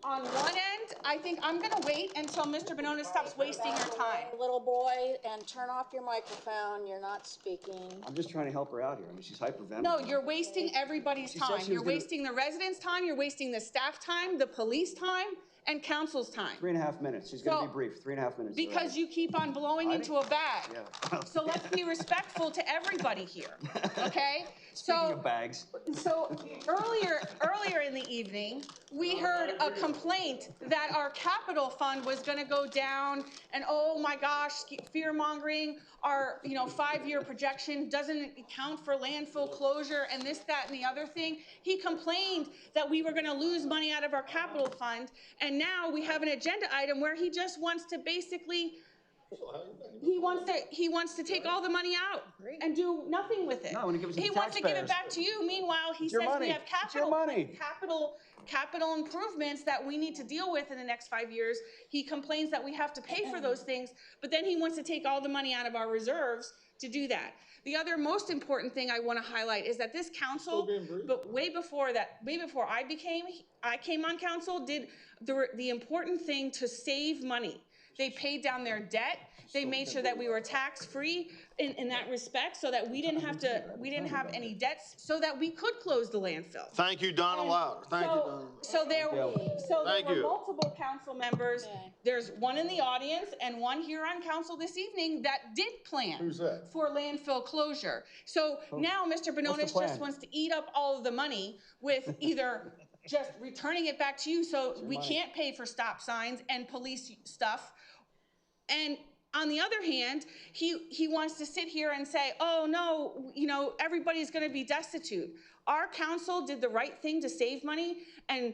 on one end, I think I'm gonna wait until Mr. Bononis stops wasting your time. Little boy, and turn off your microphone. You're not speaking. I'm just trying to help her out here. I mean, she's hyperventilating. No, you're wasting everybody's She said time. she was You're gonna- wasting the residents' time, you're wasting the staff time, the police time, and council's time. 3.5 minutes. She's gonna So- be brief. 3.5 minutes. Because you keep on blowing into a bag. Yeah. So let's be respectful to everybody here, okay? Speaking of bags. So earlier in the evening, we heard a complaint that our capital fund was gonna go down, and oh my gosh, fear mongering, our, 5-year projection doesn't account for landfill closure and this, that, and the other thing. He complained that we were gonna lose money out of our capital fund, and now we have an agenda item where he just wants to basically, he wants to take all the money out and do nothing with it. No, I wanna give it to the He wants to give it taxpayers. back to you. Meanwhile, he It's your says we money. have It's your money. capital improvements that we need to deal with in the next 5 years. He complains that we have to pay for those things, but then he wants to take all the money out of our reserves to do that. The other most important thing I want to highlight is that this council, but way before I came on council, did the important thing to save money. They paid down their debt. They made sure that we were tax-free in that respect, so that we didn't have any debts, so that we could close the landfill. Thank you, Donna Louder. Thank you, Donna. So there Thank were you. multiple council members. There's one in the audience and one here on council this evening that did plan. Who's that? For landfill closure. So now Mr. Benonis plan? just wants to eat up all of the money with either just returning it back to you so we can't pay for stop signs and police stuff. And on the other hand, he wants to sit here and say, oh no, everybody's gonna be destitute. Our council did the right thing to save money, and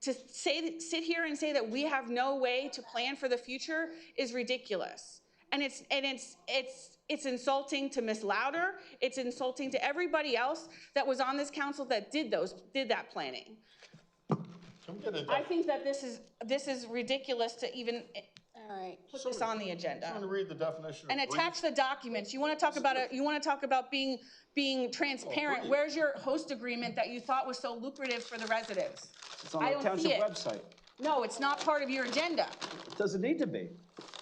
to sit here and say that we have no way to plan for the future is ridiculous. And it's insulting to Ms. Louder. It's insulting to everybody else that was on this council that did that planning. I think that this is ridiculous to even put this on the agenda. I'm trying to read the definition. And attach the documents. You want to talk about being transparent. Where's your host agreement that you thought was so lucrative for the residents? It's on I the don't see township it. website. No, it's not part of your agenda. It doesn't need to be.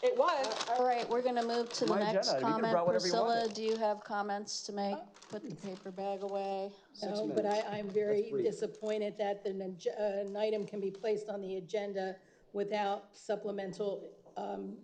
It was. All right, we're gonna move to the My next agenda. You could've comment. brought whatever you Priscilla, wanted. do you have comments to make? Put the paper bag away. No, but I'm very brief. disappointed that an item can be placed on the agenda without supplemental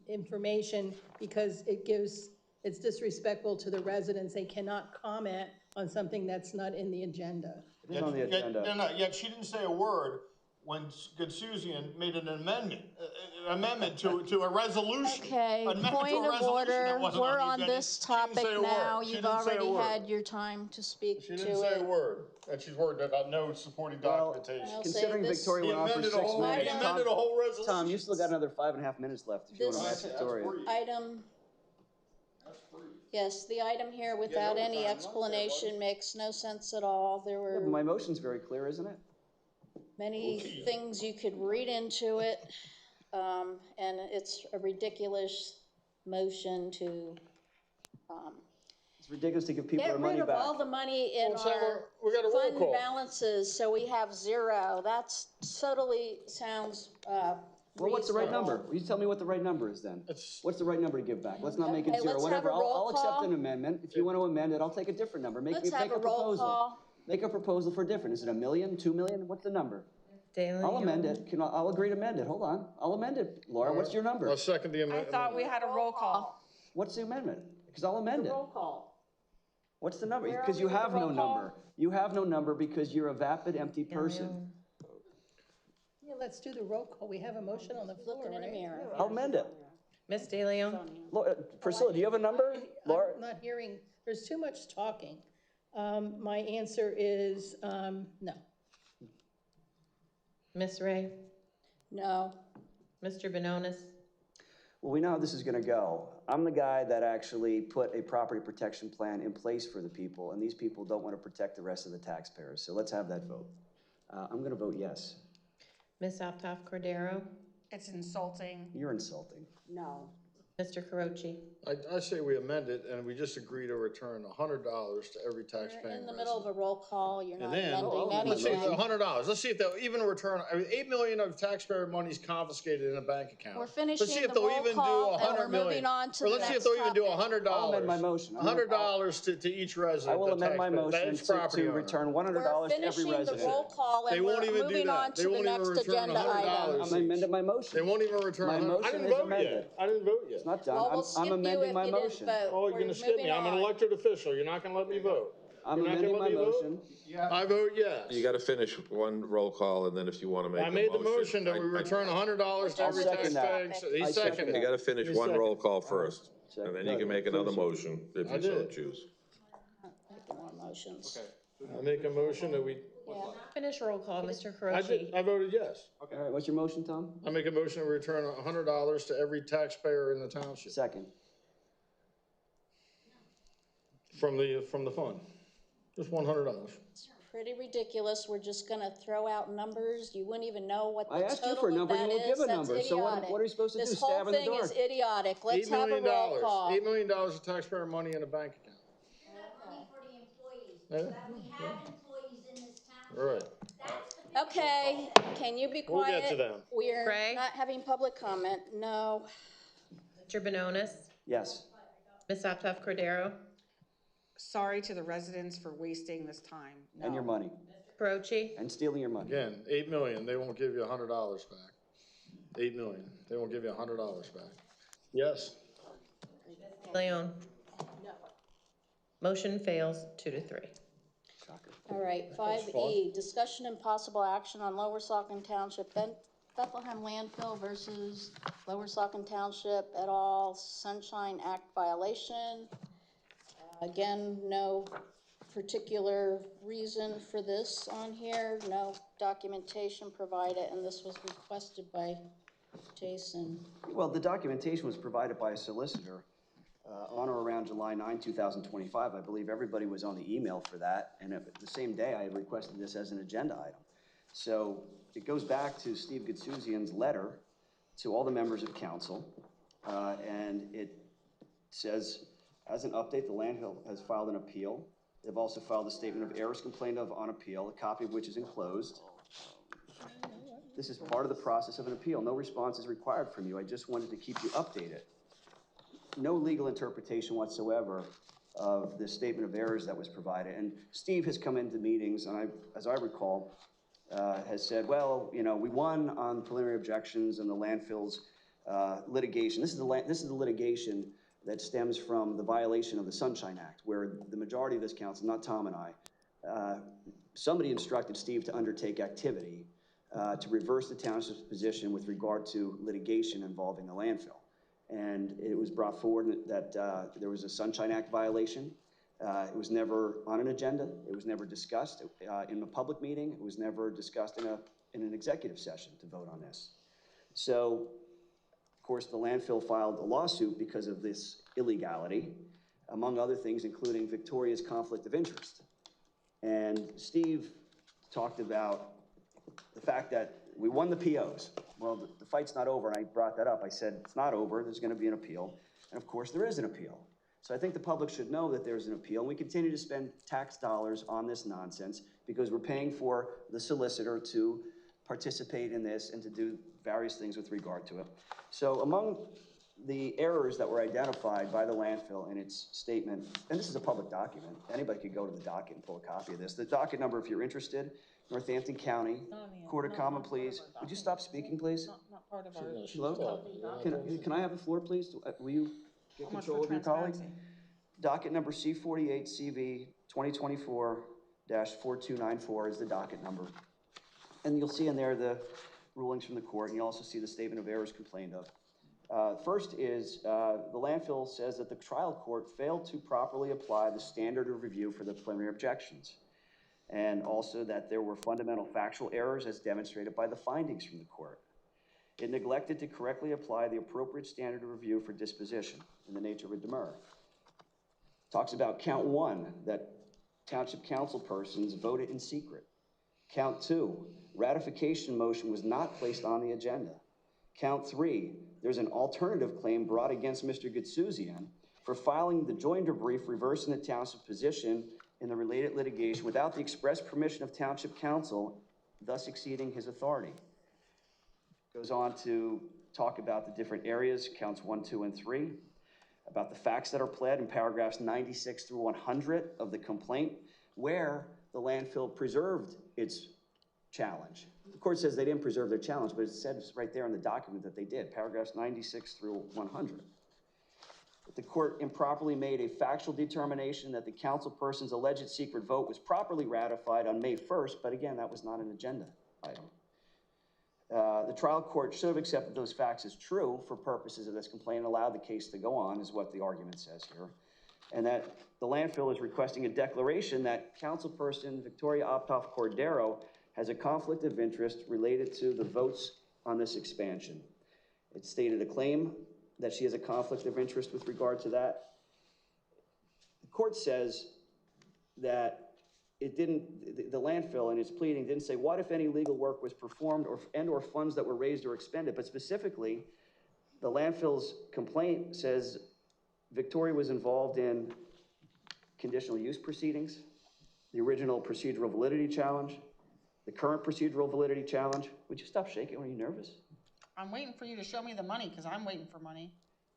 information, because it's disrespectful to the residents. They cannot comment on something that's not in the agenda. It is on the agenda. Yet she didn't say a word when Good Susan made an amendment to a resolution. Okay, Amendment to a point of resolution order. that wasn't We're the on agenda. this She didn't topic say a now. word. She You've didn't say a already word. had your time to speak She to didn't say a it. word, and she's worried about no supporting documentation. I'll say Considering this- Victoria went on for 6 minutes, He amended a whole resolution. Tom, you still got another 5.5 minutes left if you want to This- match Victoria. Item, yes, the item here without any explanation makes no sense at all. There Yeah, but were my motion's very clear, isn't it? many things you could read into it, and it's a ridiculous motion to It's ridiculous to give people get their money rid of back. all the money in Well, so our we got a roll fund call. balances, so we have zero. That's totally sounds Well, what's the right reasonable. number? You tell me what the right number is then. What's the right number to give back? Let's not make it Okay, zero, let's have whatever. a roll I'll accept call. an amendment. If you want to amend it, I'll take a different number. Make Let's a have a roll proposal. call. Make a proposal for different. Is it $1 million, $2 million? What's the number? I'll amend it. I'll agree to amend it. Hold on. I'll amend it. Laura, what's your number? I'll second the I amendment. thought we had a roll call. What's the amendment? Because I'll amend it. Roll call. What's the number? Where are Because we you with the have no roll call? number. You have no number because you're a vapid, empty person. Yeah, let's do the roll call. We have a motion on the floor, Looking in a right? mirror. I'll amend it. Ms. De Leon? Priscilla, do you have a number? Laura? I'm not hearing, there's too much talking. My answer is, no. Ms. Ray? No. Mr. Benonis? Well, we know how this is gonna go. I'm the guy that actually put a property protection plan in place for the people, and these people don't want to protect the rest of the taxpayers. So let's have that vote. I'm gonna vote yes. Ms. Optoff Cordero? It's insulting. You're insulting. No. Mr. Caroci. I say we amend it and we just agree to return $100 to every You're taxpaying in the middle of resident. a roll call, you're And not then, amending let's see, anything. $100, let's see if they'll even return, I mean, 8 million of taxpayer money is confiscated in a bank account. We're Let's see finishing if the they'll roll even do call, and 100 we're million. moving on to Or the let's see if next they'll even do topic. $100. I'll amend my motion. $100 to each resident. I will amend my motion Each property to owner. return We're $100 to every finishing the resident. roll call, They and won't we're even do moving that. on They to the won't even next return agenda item. I'm amending my motion. They won't even return My 100. I motion didn't is vote amended. yet. I didn't vote yet. It's not done. Well, we'll skip I'm you amending if my you didn't motion. vote. Oh, you're We're gonna skip moving me. I'm an on. elected official. You're not gonna let me vote. I'm You're not amending gonna my let me vote? motion. I vote yes. You gotta finish one roll call, and then if you wanna make a I motion. made the motion that we return $100 to every second that. taxpayer. He I second seconded You it. gotta finish He one seconded roll it. call first, and then you can make another motion if I you so did. choose. Making more motions. I make a motion that we, Yeah. Finish roll call, Mr. I did, Caroci. I voted yes. All right, what's your motion, Tom? I make a motion to return $100 to every taxpayer in the township Second. from the fund. Just $100. Pretty ridiculous. We're just gonna throw out numbers. You wouldn't even know what the I asked you total for a of number, you that won't is. give a That's number, so what idiotic. are you supposed to do, This stab whole in the thing is dark? idiotic. Let's $8 have a million. roll call. $8 million of taxpayer money in a bank account. Money for the employees, Yeah. that we have employees in this township. All right. Okay, can you be We'll quiet? get to them. We're Gray? not having public comment. No. Mr. Benonis. Yes. Ms. Aptoff Cordero. Sorry to the residents for wasting this time. And your money. Caroci. And stealing your money. Again, 8 million, they won't give you $100 back. 8 million, they won't give you $100 back. Yes. Leon. Motion fails 2-3. All right, 5E, discussion and possible action on Lower Saucon Township Bethlehem landfill versus Lower Saucon Township et al. Sunshine Act violation. Again, no particular reason for this on here, no documentation provided, and this was requested by Jason. Well, the documentation was provided by a solicitor on or around July 9, 2025. I believe everybody was on the email for that, and the same day I had requested this as an agenda item. So it goes back to Steve Gutsuzian's letter to all the members of council, and it says, as an update, the landfill has filed an appeal. They've also filed a statement of errors complained of on appeal, a copy of which is enclosed. This is part of the process of an appeal. No response is required from you. I just wanted to keep you updated. No legal interpretation whatsoever of the statement of errors that was provided. And Steve has come into meetings, and as I recall, has said, well, you know, we won on preliminary objections and the landfill's litigation. This is the litigation that stems from the violation of the Sunshine Act, where the majority of this council, not Tom and I, somebody instructed Steve to undertake activity to reverse the township's position with regard to litigation involving the landfill. And it was brought forward that there was a Sunshine Act violation. It was never on an agenda. It was never discussed in a public meeting. It was never discussed in an executive session to vote on this. So, of course, the landfill filed a lawsuit because of this illegality, among other things, including Victoria's conflict of interest. And Steve talked about the fact that we won the POs. Well, the fight's not over, and I brought that up. I said, it's not over, there's gonna be an appeal. And of course, there is an appeal. So I think the public should know that there's an appeal, and we continue to spend tax dollars on this nonsense because we're paying for the solicitor to participate in this and to do various things with regard to it. So among the errors that were identified by the landfill in its statement, and this is a public document, anybody could go to the docket and pull a copy of this. The docket number, if you're interested, Northampton County, Court of Common Pleas. Would you stop speaking, please? Not part of our. Hello? Can I have the floor, please? Will you get How much control for of your colleague? transparency? Docket number C48 CV 2024-4294 is the docket number. And you'll see in there the rulings from the court, and you'll also see the statement of errors complained of. First is the landfill says that the trial court failed to properly apply the standard of review for the preliminary objections, and also that there were fundamental factual errors as demonstrated by the findings from the court. It neglected to correctly apply the appropriate standard of review for disposition in the nature of a demur. Talks about count 1, that township council persons voted in secret. Count 2, ratification motion was not placed on the agenda. Count 3, there's an alternative claim brought against Mr. Gitsouzian for filing the joinder brief reversing the township's position in the related litigation without the express permission of township council, thus exceeding his authority. Goes on to talk about the different areas, counts 1, 2, and 3, about the facts that are pled in paragraphs 96 through 100 of the complaint, where the landfill preserved its challenge. The court says they didn't preserve their challenge, but it says right there in the document that they did, paragraphs 96 through 100. That the court improperly made a factual determination that the councilperson's alleged secret vote was properly ratified on May 1st, but again, that was not an agenda item. The trial court should have accepted those facts as true for purposes of this complaint and allowed the case to go on, is what the argument says here. And that the landfill is requesting a declaration that councilperson Victoria Optoff Cordero has a conflict of interest related to the votes on this expansion. It stated a claim that she has a conflict of interest with regard to that. The court says that it didn't, the landfill in its pleading didn't say what if any legal work was performed or funds that were raised or expended, but specifically the landfill's complaint says Victoria was involved in conditional use proceedings, the original procedural validity challenge, the current procedural validity challenge. Would you stop shaking? Are you nervous? I'm waiting for you to show me the money, because I'm waiting for money.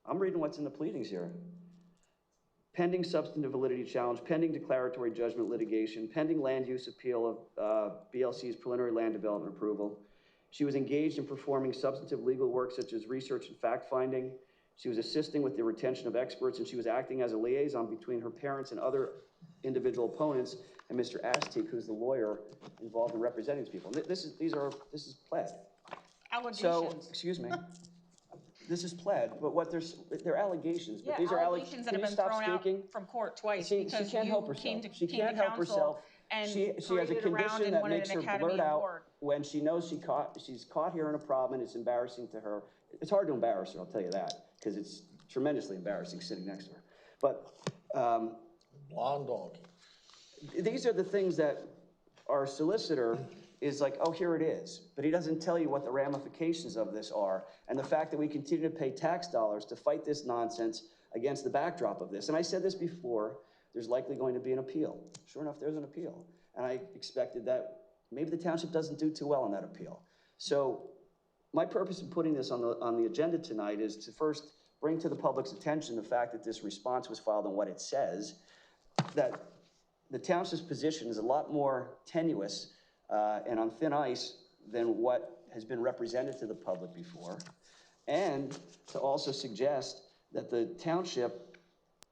I'm reading what's in the pleadings here. Pending substantive validity challenge, pending declaratory judgment litigation, pending land use appeal of BLC's preliminary land development approval. She was engaged in performing substantive legal work such as research and fact-finding. She was assisting with the retention of experts, and she was acting as a liaison between her parents and other individual opponents and Mr. Astique, who's the lawyer involved in representing these people. This is pled. Allegations. So, excuse me. This is pled, but they're allegations. But Yeah, these are allegations that have been thrown out from court twice because she can't help herself. She can't help herself. She has a condition that makes her blurt out when she knows she's caught here in a problem and it's embarrassing to her. It's hard to embarrass her, I'll tell you that, because it's tremendously embarrassing sitting next to her. But blonde donkey. These are the things that our solicitor is like, oh, here it is. But he doesn't tell you what the ramifications of this are. And the fact that we continue to pay tax dollars to fight this nonsense against the backdrop of this. And I said this before, there's likely going to be an appeal. Sure enough, there's an appeal. And I expected that maybe the township doesn't do too well on that appeal. So my purpose in putting this on the agenda tonight is to first bring to the public's attention the fact that this response was filed and what it says, that the township's position is a lot more tenuous and on thin ice than what has been represented to the public before, and to also suggest that the township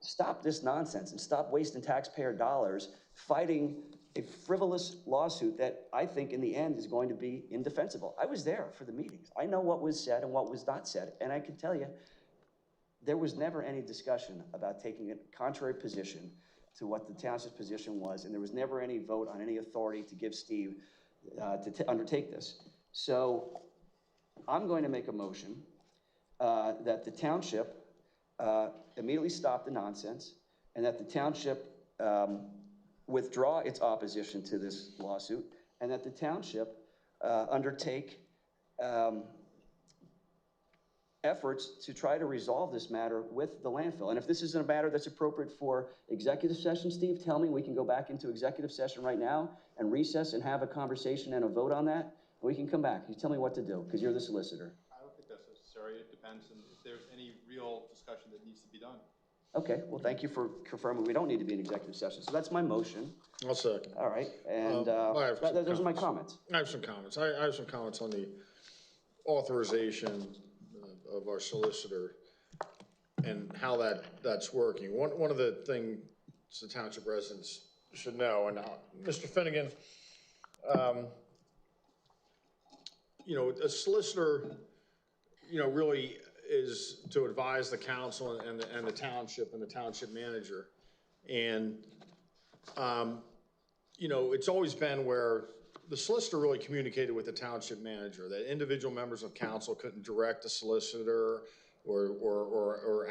stop this nonsense and stop wasting taxpayer dollars fighting a frivolous lawsuit that I think in the end is going to be indefensible. I was there for the meetings. I know what was said and what was not said, and I can tell you there was never any discussion about taking a contrary position to what the township's position was, and there was never any vote on any authority to give Steve to undertake this. So I'm going to make a motion that the township immediately stop the nonsense and that the township withdraw its opposition to this lawsuit and that the township undertake efforts to try to resolve this matter with the landfill. And if this isn't a matter that's appropriate for executive session, Steve, tell me. We can go back into executive session right now and recess and have a conversation and a vote on that. We can come back. You tell me what to do, because you're the solicitor. I don't think that's necessary. It depends on if there's any real discussion that needs to be done. Okay, well, thank you for confirming we don't need to be in executive session. So that's my motion. I'll second. All right, and those are my comments. I have some comments. I have some comments on the authorization of our solicitor and how that's working. One of the things the township residents should know, and Mr. Finnegan, a solicitor, really is to advise the council and the township manager. And, it's always been where the solicitor really communicated with the township manager, that individual members of council couldn't direct the solicitor or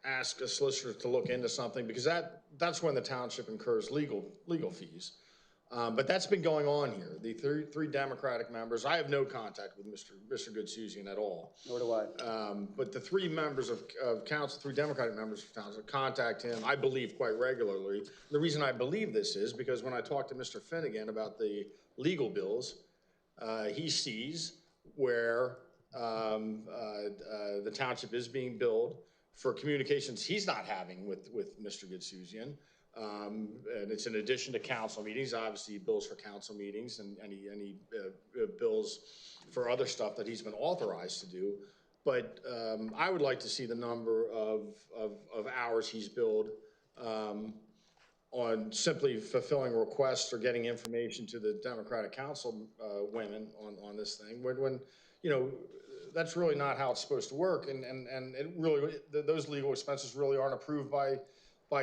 ask a solicitor to look into something, because that's when the township incurs legal fees. But that's been going on here. The three Democratic members, I have no contact with Mr. Goodsouzian at all. Nor do I. But the three members of council, three Democratic members of council contact him, I believe, quite regularly. The reason I believe this is because when I talked to Mr. Finnegan about the legal bills, he sees where the township is being billed for communications he's not having with Mr. Goodsouzian. And it's in addition to council meetings. Obviously, he bills for council meetings and he bills for other stuff that he's been authorized to do. But I would like to see the number of hours he's billed on simply fulfilling requests or getting information to the Democratic council women on this thing. When you know, that's really not how it's supposed to work. And it really, those legal expenses really aren't approved by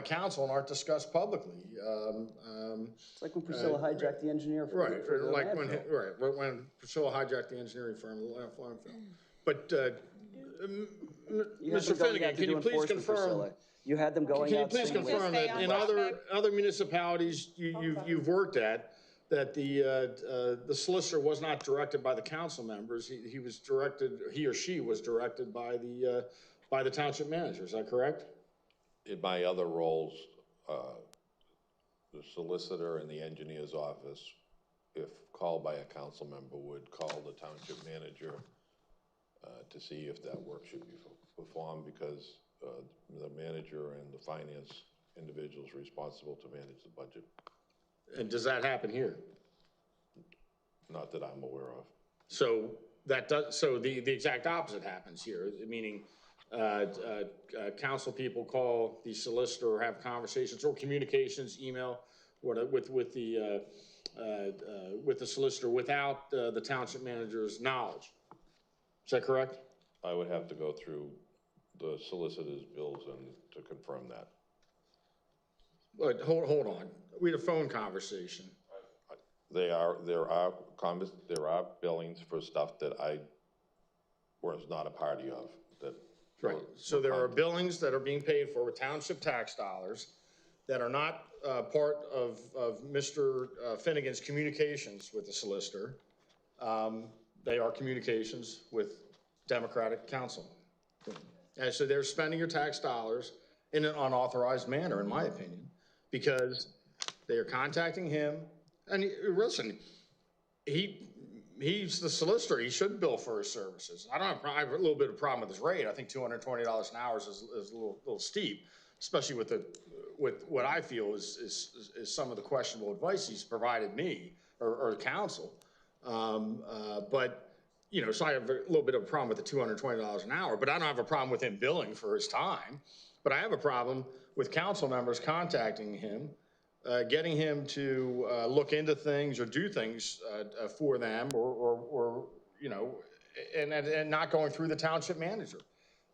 council and aren't discussed publicly. It's like when Priscilla hijacked the engineer firm. Right, for the like landfill. when Priscilla hijacked the engineering firm, the landfill. But You had Mr. them going Finnegan, out to can do you please enforcement, confirm? Priscilla. You had them going Can you out. please saying, confirm that in other municipalities you've worked at, that the solicitor was not directed by the council members, he or she was directed by the township manager, is that correct? In my other roles, the solicitor in the engineer's office, if called by a council member, would call the township manager to see if that work should be performed, because the manager and the finance individual is responsible to manage the budget. And does that happen here? Not that I'm aware of. So the exact opposite happens here, meaning council people call the solicitor or have conversations or communications, email with the solicitor without the township manager's knowledge. Is that correct? I would have to go through the solicitor's bills and to confirm that. But hold on, we had a phone conversation. There are billings for stuff that I was not a party of. Right, so there are billings that are being paid for with township tax dollars that are not part of Mr. Finnegan's communications with the solicitor. They are communications with Democratic council. And so they're spending your tax dollars in an unauthorized manner, in my opinion, because they are contacting him. And listen, he's the solicitor. He should bill for his services. I have a little bit of a problem with his rate. I think $220 an hour is a little steep, especially with what I feel is some of the questionable advice he's provided me or council. But you know, so I have a little bit of a problem with the $220 an hour. But I don't have a problem with him billing for his time. But I have a problem with council members contacting him, getting him to look into things or do things for them, or you know, and not going through the township manager.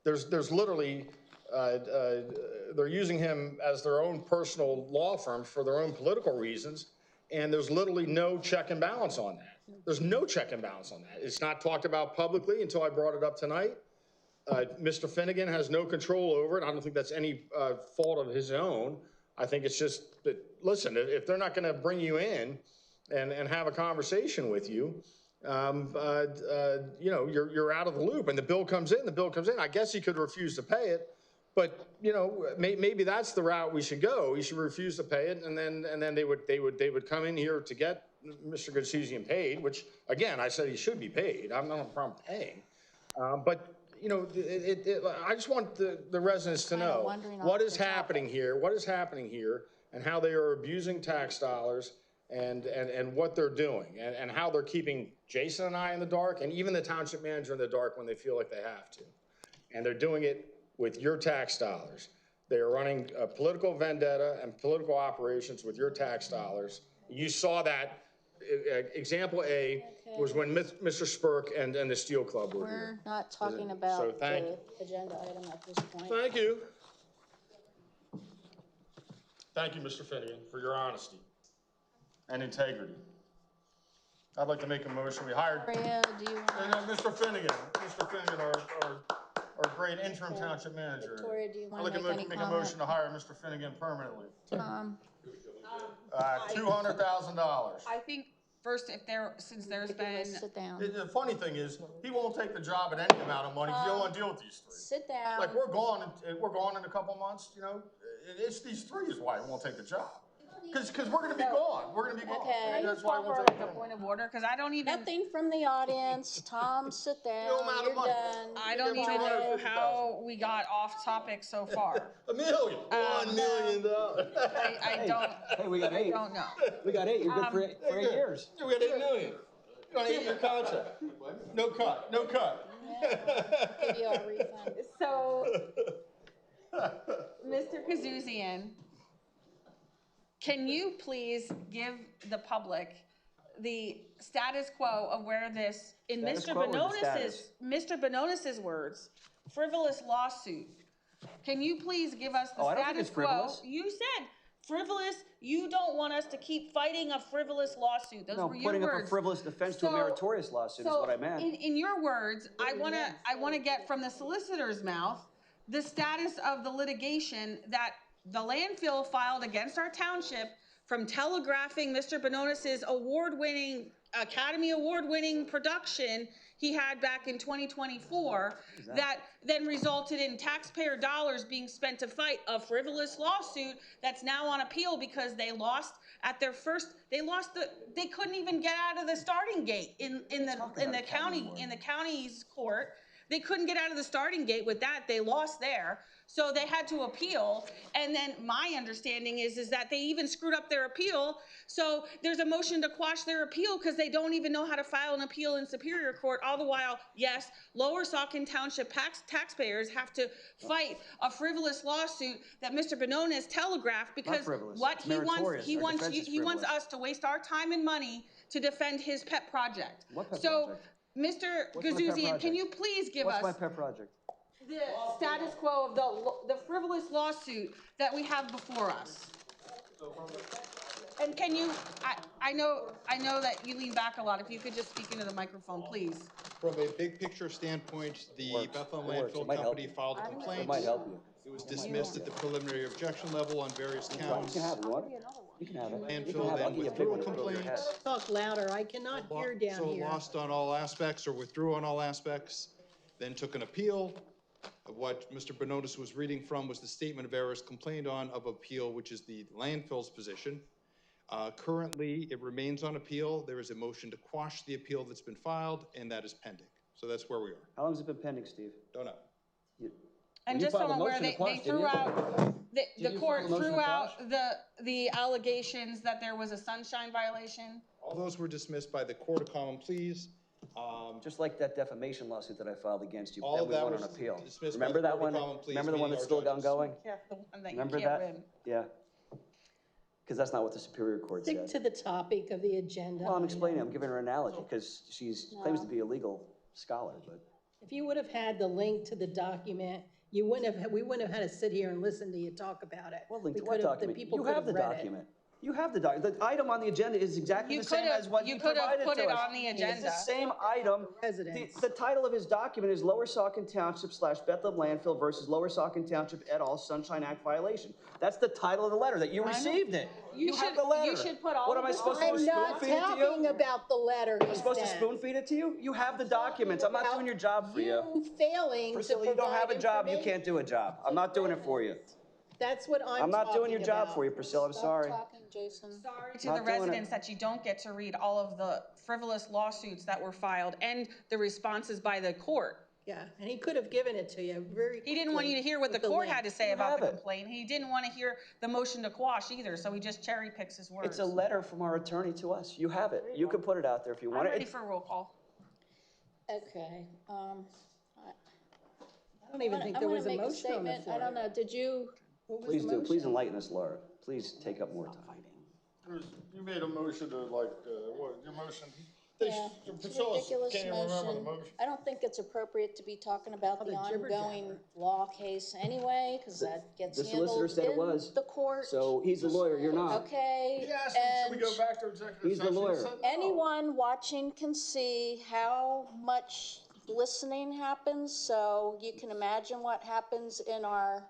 There's literally they're using him as their own personal law firm for their own political reasons, and there's literally no check and balance on that. There's no check and balance on that. It's not talked about publicly until I brought it up tonight. Mr. Finnegan has no control over it. I don't think that's any fault of his own. I think it's just that, listen, if they're not going to bring you in and have a conversation with you, you know, you're out of the loop. And the bill comes in. I guess he could refuse to pay it, but you know, maybe that's the route we should go. He should refuse to pay it, and then they would come in here to get Mr. Goodsouzian paid, which again I said he should be paid. I'm not a problem paying, but. You know, I just want the residents to know what is happening here, and how they are abusing tax dollars, and what they're doing, and how they're keeping Jason and I in the dark, and even the township manager in the dark when they feel like they have to. And they're doing it with your tax dollars. They are running a political vendetta and political operations with your tax dollars. You saw that. Example A was when Mr. Spurk and the Steel Club were here. We're not talking about the agenda item at this point. Thank you. Thank you, Mr. Finnegan, for your honesty and integrity. I'd like to make a motion. We hired Mr. Finnegan, our great interim township manager. Victoria, do you I'd want like to to make any make a motion to hire Mr. Finnegan permanently. $200,000. I think first, since there's been, Sit down. The funny thing is, he won't take the job at any amount of money because he don't want to deal with these three. Sit down. Like, we're gone in a couple months, you know? It's these three is why he won't take the job. Because we're going to be gone. We're going to be gone. Okay. And that's why he won't for take like the a point of order, because I don't even, Nothing from the audience. Tom, sit down. No amount of You're money. done. I don't even know how we got off topic so far. $1 million. $1 million. I don't, Hey, we got I 8. don't know. We got 8. You're good for 8 years. We got $8 million. On an 8-year contract. No cut. No cut. Give you our refund. So, Mr. Kazoozian, can you please give the public the status quo of where this, in Status Mr. quo or the Bononis's words, frivolous lawsuit? Can you please give us the Oh, I don't think status it's quo? frivolous. You said frivolous. You don't want us to keep fighting a frivolous lawsuit. Those No, were your putting up words. a frivolous defense to a meritorious lawsuit is what I meant. In your words, I wanna get from the solicitor's mouth the status of the litigation that the landfill filed against our township from telegraphing Mr. Bononis's Academy Award-winning production he had back in 2024 that then resulted in taxpayer dollars being spent to fight a frivolous lawsuit that's now on appeal because they lost at their first, they couldn't even get out of the starting gate in the county's court. They couldn't get out of the starting gate with that. They lost there. So they had to appeal. And then my understanding is that they even screwed up their appeal. So there's a motion to quash their appeal because they don't even know how to file an appeal in Superior Court. All the while, yes, Lower Saucon Township taxpayers have to fight a frivolous lawsuit that Mr. Bononis telegraphed because what he wants us to waste our time and money to defend his pet project. What pet so, project? Mr. What's my pet Gazoozian, can project? you please give What's us my pet project? the status quo of the frivolous lawsuit that we have before us? And can you, I know that you lean back a lot. If you could just speak into the microphone, please. From a big picture standpoint, the Bethlehem Landfill Company filed a complaint. It might help you. It was dismissed at the preliminary objection level on various You counts. can have it. You want it? You can have it. Landfill then withdrew a complaint. Talk louder, I cannot hear down So here. lost on all aspects or withdrew on all aspects, then took an appeal. What Mr. Bononis was reading from was the statement of errors complained on of appeal, which is the landfill's position. Currently, it remains on appeal. There is a motion to quash the appeal that's been filed, and that is pending. So that's where we are. How long has it been pending, Steve? Don't know. And just so I'm aware, they threw out, the court threw out the allegations that there was a sunshine violation. All those were dismissed by the Court of Common Pleas. Just like that defamation lawsuit that I filed against you, All that of we that won was on appeal. dismissed by Remember the that Court one? of Common Pleas, Remember the one meaning that's our still judges. ongoing? Yeah, the one that you Remember can't that? win. Yeah. Because that's not what the Superior Court Stick said. to the topic of the agenda. Well, I'm explaining, I'm giving her an analogy, because she claims to be a legal scholar, but. If you would have had the link to the document, we wouldn't have had to sit here and listen to you talk about it. Well, link to We what could have- document? The people You could have have the read it. document. You have the document. The item on the agenda is exactly the same as what you provided to us. You could have put it on the It's agenda. the same item. Residents. The title of his document is Lower Saucon Township / Bethlehem Landfill versus Lower Saucon Township et al. Sunshine Act violation. That's the title of the letter, that you received it. You have the letter. You should put all What of am I this supposed to do, I'm spoon not feed it to talking you? about the letter I'm supposed to spoon feed it to you? You have the documents. I'm not doing your job for you. You failing to Priscilla, you don't have a provide job, you information. can't do a job. I'm not doing it for you. That's what I'm not doing your job for you, Priscilla, I'm sorry. Talking, Jason. Sorry to Not the doing it. residents that you don't get to read all of the frivolous lawsuits that were filed and the responses by the court. Yeah, and he could have given it to you very He didn't want you to hear what the quickly with court link. had to say You about have the it. complaint. He didn't want to hear the motion to quash either, so he just cherry picks his words. It's a letter from our attorney to us. You have it. You can put it out there if you I'm want ready it. for a roll call. Okay, I don't even think there was a motion on the floor. I don't know, did you? What was Please the do. motion? Please enlighten us, Laura. Please take up more time. You made a motion to what, your motion? Yeah, it's a ridiculous motion. I don't think it's appropriate to be talking about the ongoing law case anyway, because that gets The solicitor handled said it in was. the court. So he's the lawyer, you're not. Okay, Should we go back to executive He's the session? lawyer. He said no. anyone watching can see how much listening happens, so you can imagine what happens in our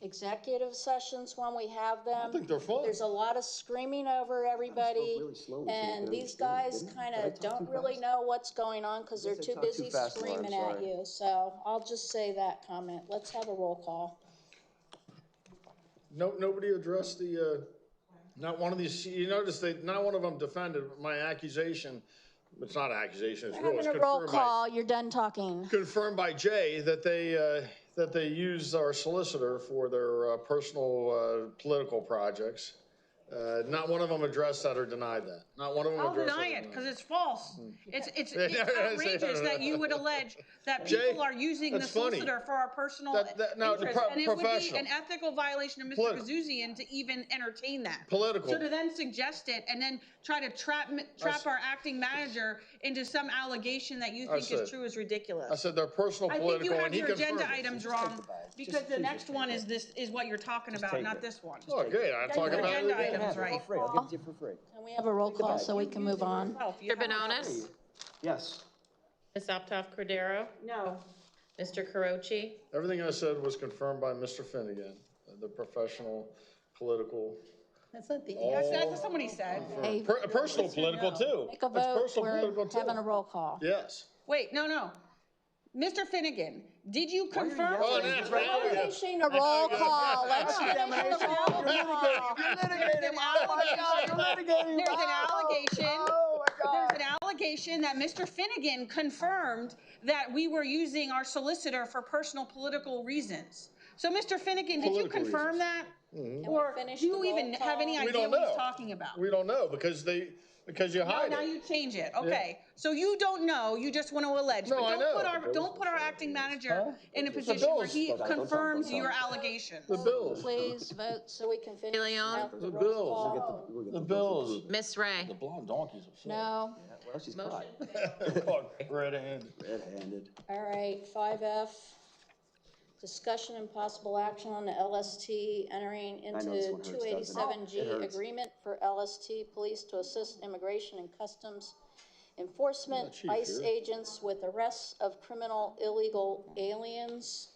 executive sessions when we have them. I think they're fun. There's a lot of screaming over everybody. really slowly so they And could these understand, guys didn't I? kind Did I of talk don't too really fast? know what's going on because they're guess I too talked too busy fast, Laura, I'm screaming at sorry. you. So I'll just say that comment. Let's have a roll call. No, nobody addressed the, not one of these, you notice not one of them defended my accusation. It's not an accusation, it's We're real. It's having a roll confirmed by, call. You're done talking. confirmed by Jay that they use our solicitor for their personal political projects. Not one of them addressed that or denied that. Not one of them I'll addressed that. deny or it, denied because it's false. It's Yeah, outrageous that you would allege that Jay, people are using the that's funny. solicitor for our personal No, interests. And it would be professional. an ethical violation of Mr. Political. Gazouzian to even entertain that. Political. So to then suggest it and then try to trap our acting manager into some allegation that you think said- is true is ridiculous. I said they're personal I think political you have and he your confirmed agenda it. items wrong, because the next one is what you're talking about, take not it. this one. Oh, good, I'm Get talking your about it agenda again. items right. For free, I'll give it to you for free. Can we have a roll call so we can move on? Mr. Benonis? Yes. Ms. Optoff Cordero? No. Mr. Carochi? Everything I said was confirmed by Mr. Finnegan, the professional, political. That's not the all- answer. That's what somebody said. Hey, Personal political too. make a That's vote. personal We're political too. having a roll call. Yes. Wait, no. Mr. Finnegan, did you confirm? Oh, that's right. We're finishing a roll call. Let's finish the roll call. There's an allegation that Mr. Finnegan confirmed that we were using our solicitor for personal political reasons. So, Mr. Finnegan, did you Political confirm reasons. that? Can Or we finish do the you even roll have any call? We idea don't what he's know. talking about? We don't know because you hide Now it. you change it. Okay. So you don't know, you just want to allege. No, But I know. don't put our acting manager in a position where bills. he confirms your allegations. The bills. Please vote so we can finish Leon? out the The roll bills. call. The bills. Miss Ray? blonde donkeys are No. Well, she's caught. Red-handed. Red-handed. All right, 5F, discussion and possible action on the LST entering know this into one hurts, doesn't it? It 287G hurts. agreement for LST police to assist immigration and customs enforcement, Chief ICE here. agents with arrests of criminal illegal aliens.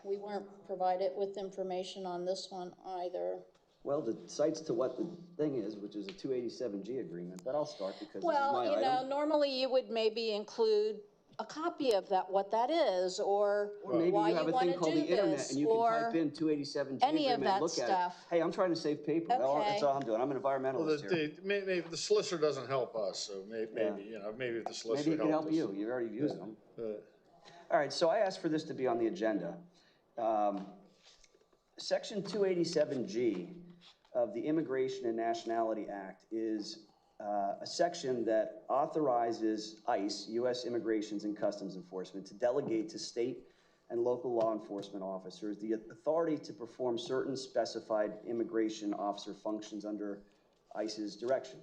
We weren't provided with information on this one either. Well, the cites to what the thing is, which is a 287G agreement, but I'll start because this is Well, my you know, item. normally you would maybe include a copy of that, what that is, or Or maybe why you have you a want thing to called do the internet this, and you can or type in 287G any of agreement, that look at stuff. it. Hey, I'm trying to save paper. That's Okay. all I'm doing. I'm an environmentalist here. Maybe the solicitor doesn't help us, so maybe, you know, maybe if the solicitor Maybe he can helped help us. you. You've already used them. Uh, All right, so I asked for this to be on the agenda. Section 287G of the Immigration and Nationality Act is a section that authorizes ICE, U.S. Immigrations and Customs Enforcement, to delegate to state and local law enforcement officers the authority to perform certain specified immigration officer functions under ICE's direction.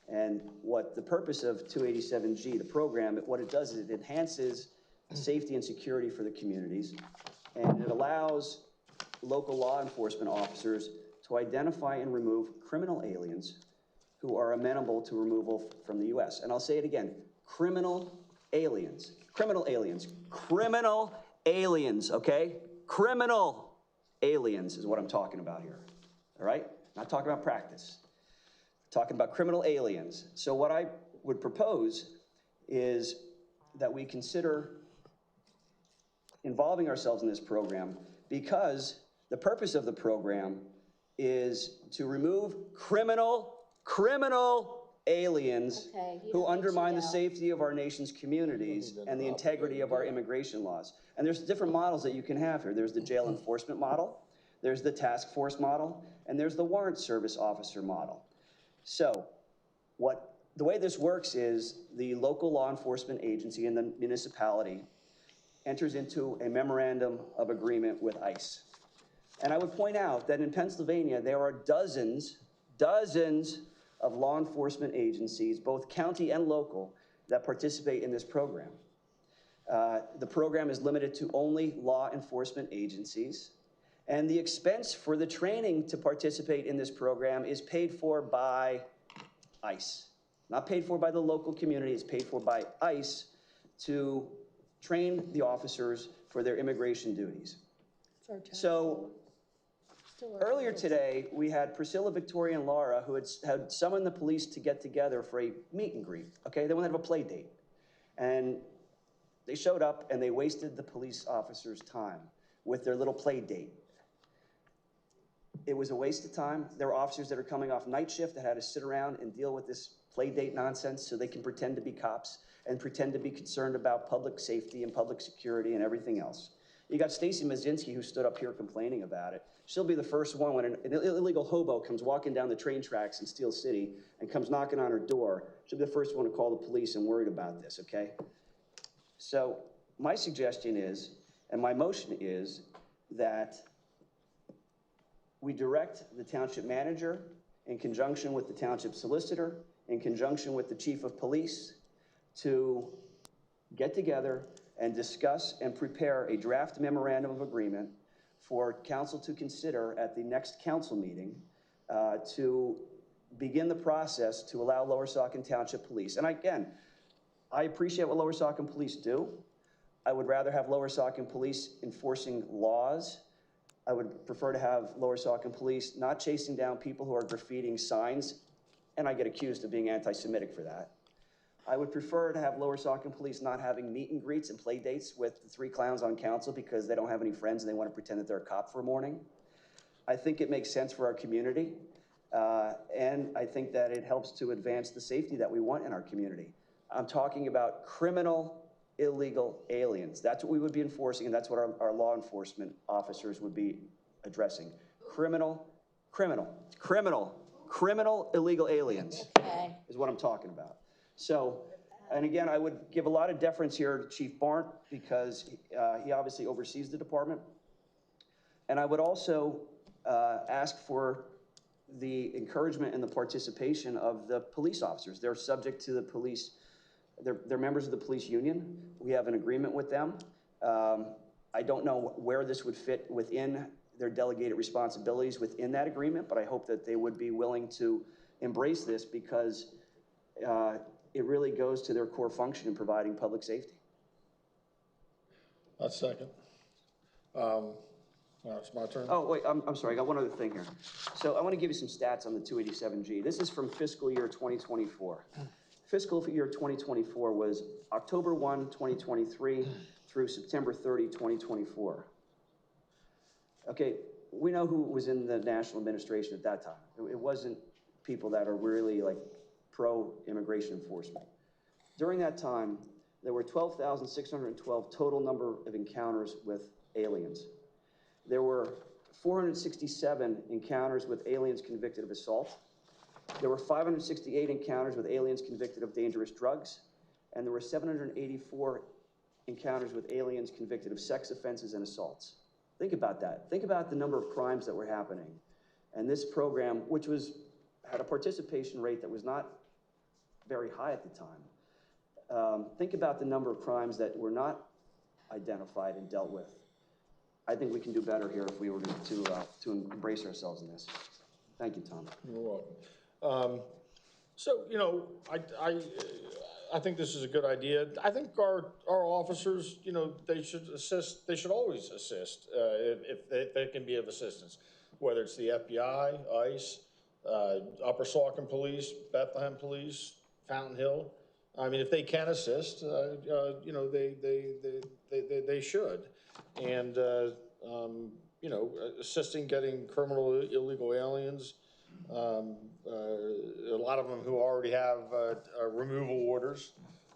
And what the purpose of 287G, the program, what it does is it enhances safety and security for the communities, and it allows local law enforcement officers to identify and remove criminal aliens who are amenable to removal from the U.S. And I'll say it again, criminal aliens, okay? Criminal aliens is what I'm talking about here, all right? Not talking about practice. Talking about criminal aliens. So what I would propose is that we consider involving ourselves in this program because the purpose of the program is to remove criminal aliens Okay, you who don't need to undermine the yell. safety of our nation's communities and the integrity of our immigration laws. And there's different models that you can have here. There's the jail enforcement model, there's the task force model, and there's the warrant service officer model. So the way this works is the local law enforcement agency in the municipality enters into a memorandum of agreement with ICE. And I would point out that in Pennsylvania, there are dozens of law enforcement agencies, both county and local, that participate in this program. The program is limited to only law enforcement agencies, and the expense for the training to participate in this program is paid for by ICE. Not paid for by the local community, it's paid for by ICE to train the officers for their immigration duties. So earlier today, we had Priscilla, Victoria, and Laura who had summoned the police to get together for a meet and greet, okay? They wanted to have a play date. And they showed up and they wasted the police officers' time with their little play date. It was a waste of time. There were officers that are coming off night shift that had to sit around and deal with this play date nonsense so they can pretend to be cops and pretend to be concerned about public safety and public security and everything else. You got Stacy Mazinski who stood up here complaining about it. She'll be the first one when an illegal hobo comes walking down the train tracks in Steel City and comes knocking on her door. She'll be the first one to call the police and worried about this, okay? So my suggestion is, and my motion is, that we direct the township manager in conjunction with the township solicitor, in conjunction with the chief of police, to get together and discuss and prepare a draft memorandum of agreement for council to consider at the next council meeting to begin the process to allow Lower Saucon Township Police. And again, I appreciate what Lower Saucon Police do. I would rather have Lower Saucon Police enforcing laws. I would prefer to have Lower Saucon Police not chasing down people who are graffitiing signs, and I get accused of being anti-Semitic for that. I would prefer to have Lower Saucon Police not having meet and greets and play dates with the three clowns on council because they don't have any friends and they want to pretend that they're a cop for a morning. I think it makes sense for our community, and I think that it helps to advance the safety that we want in our community. I'm talking about criminal, illegal aliens. That's what we would be enforcing, and that's what our law enforcement officers would be addressing. Criminal, illegal aliens is what I'm talking about. So, and again, I would give a lot of deference here to Chief Barnt because he obviously oversees the department. And I would also ask for the encouragement and the participation of the police officers. They're subject to the police, they're members of the police union. We have an agreement with them. I don't know where this would fit within their delegated responsibilities within that agreement, but I hope that they would be willing to embrace this because it really goes to their core function in providing public safety. That's second. It's my turn. Oh, wait, I'm sorry, I got one other thing here. So I want to give you some stats on the 287G. This is from fiscal year 2024. Fiscal year 2024 was October 1, 2023 through September 30, 2024. Okay, we know who was in the national administration at that time. It wasn't people that are really like pro-immigration enforcement. During that time, there were 12,612 total number of encounters with aliens. There were 467 encounters with aliens convicted of assault. There were 568 encounters with aliens convicted of dangerous drugs. And there were 784 encounters with aliens convicted of sex offenses and assaults. Think about that. Think about the number of crimes that were happening. And this program, which had a participation rate that was not very high at the time. Think about the number of crimes that were not identified and dealt with. I think we can do better here if we were to embrace ourselves in this. Thank you, Tom. You're welcome. So, you know, I think this is a good idea. I think our officers, you know, they should assist. They should always assist if they can be of assistance, whether it's the FBI, ICE, Upper Saucon Police, Bethlehem Police, Fountain Hill. I mean, if they can assist, you know, they should. And, you know, assisting getting criminal illegal aliens, a lot of them who already have removal orders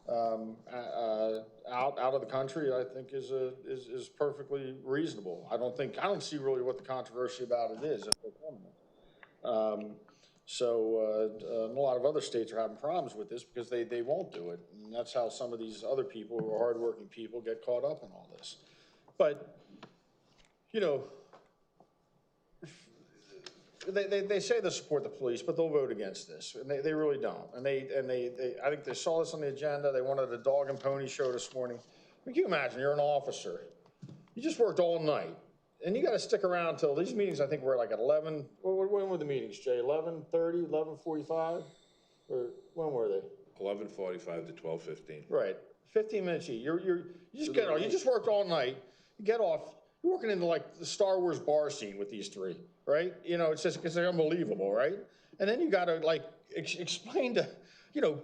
out of the country, I think is perfectly reasonable. I don't see really what the controversy about it is if they're coming. A lot of other states are having problems with this because they won't do it. And that's how some of these other people who are hardworking people get caught up in all this. But, you know, they say they support the police, but they'll vote against this, and they really don't. And I think they saw this on the agenda. They wanted a dog and pony show this morning. I mean, can you imagine, you're an officer. You just worked all night, and you got to stick around till these meetings, I think, were like at 11. When were the meetings, Jay? 11:30, 11:45? Or when were they? 11:45 to 12:15. Right. 15 minutes each. You just get off. You just worked all night. You get off. You're working into like the Star Wars bar scene with these three, right? You know, it's just, it's unbelievable, right? And then you gotta like explain to, you know,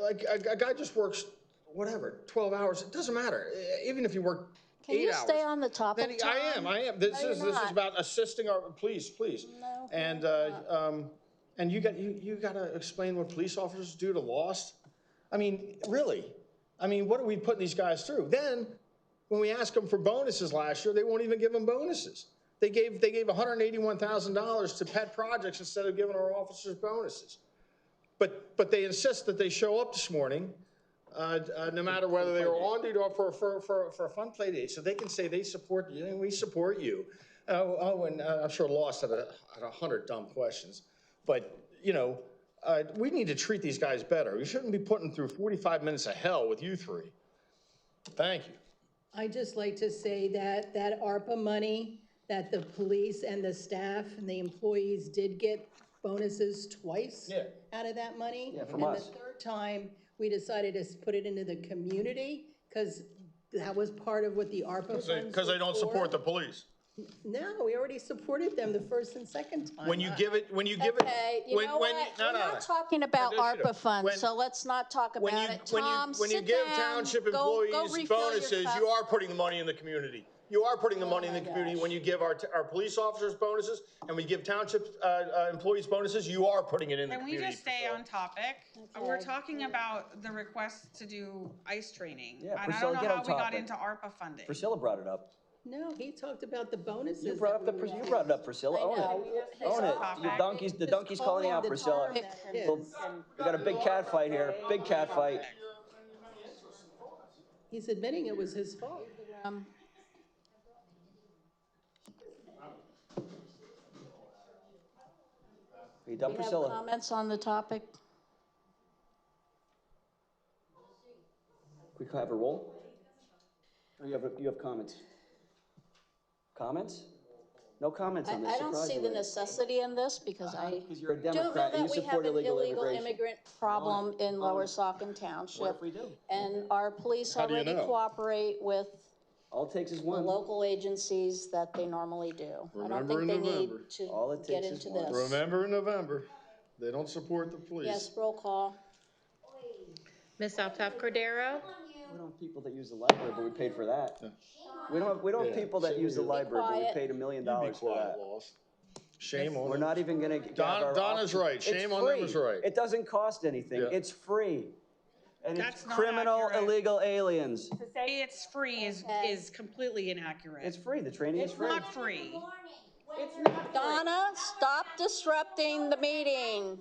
like a guy just works, whatever, 12 hours, it doesn't matter. Even if you work 8 hours. Can you stay on the Then topic, Tom? I am. This No, is you're this is not. about assisting our, please. No, And you gotta explain what police officers do to Lost. I mean, really? I mean, what are we putting these guys through? Then, when we asked them for bonuses last year, they won't even give them bonuses. They gave $181,000 to pet projects instead of giving our officers bonuses. But they insist that they show up this morning, no matter whether they were on duty or for a fun play date, so they can say they support you and we support you. And I'm sure Lost had 100 dumb questions, but you know, we need to treat these guys better. We shouldn't be putting through 45 minutes of hell with you three. Thank you. I'd just like to say that that ARPA money, that the police and the staff and the employees did get bonuses twice out of that money. Yeah, from us. And the third time, we decided to put it into the community, because that was part of what the ARPA funds Because they don't support the police. No, we already supported them the first and second time. When you give it, Okay, you know what? We're not talking about ARPA funds, so let's not talk about it. Tom, when you sit give down. township Go employees refill your bonuses, cup. you are putting the money in the community. You are putting the money in the community. When you give our police officers bonuses and we give township employees bonuses, you are putting it in the Can we community. just stay on topic? We're talking about the request to do ice training. Yeah, And I Priscilla, don't know get how on we got topic. into ARPA funding. Priscilla brought it up. No, he talked about the bonuses. You brought it up, Priscilla. Own it. Own it. The donkey's calling you out, Priscilla. Well, we got a big cat fight here. Big cat fight. He's admitting it was his fault. Are you done, We have Priscilla? comments on the topic? We could have a roll? Or you have comments? Comments? No comments on this, I don't see the surprisingly. necessity in this because I Because you're a don't know Democrat and that you we have support an illegal illegal immigration. immigrant problem in Lower Saucon Township. What if we do? And our police How do you already know? cooperate with All it takes is the one. local agencies that they normally do. I don't Remember think in they need November. All it to get takes is into one. this. Remember in November, they don't support the police. Yes, roll call. Ms. Altaf Cordero? We don't have people that use the library, but we paid for that. We don't have people that use the library, but we quiet. paid $1 million You be for quiet, that. Lost. Shame on We're them. not even gonna get our Donna's option. right. Shame It's on them free. is right. It doesn't cost anything. Yeah. It's free. And it's That's not criminal, accurate. illegal aliens. To say it's free is completely inaccurate. It's free. The training is It's free. not free. Donna, stop disrupting the meeting.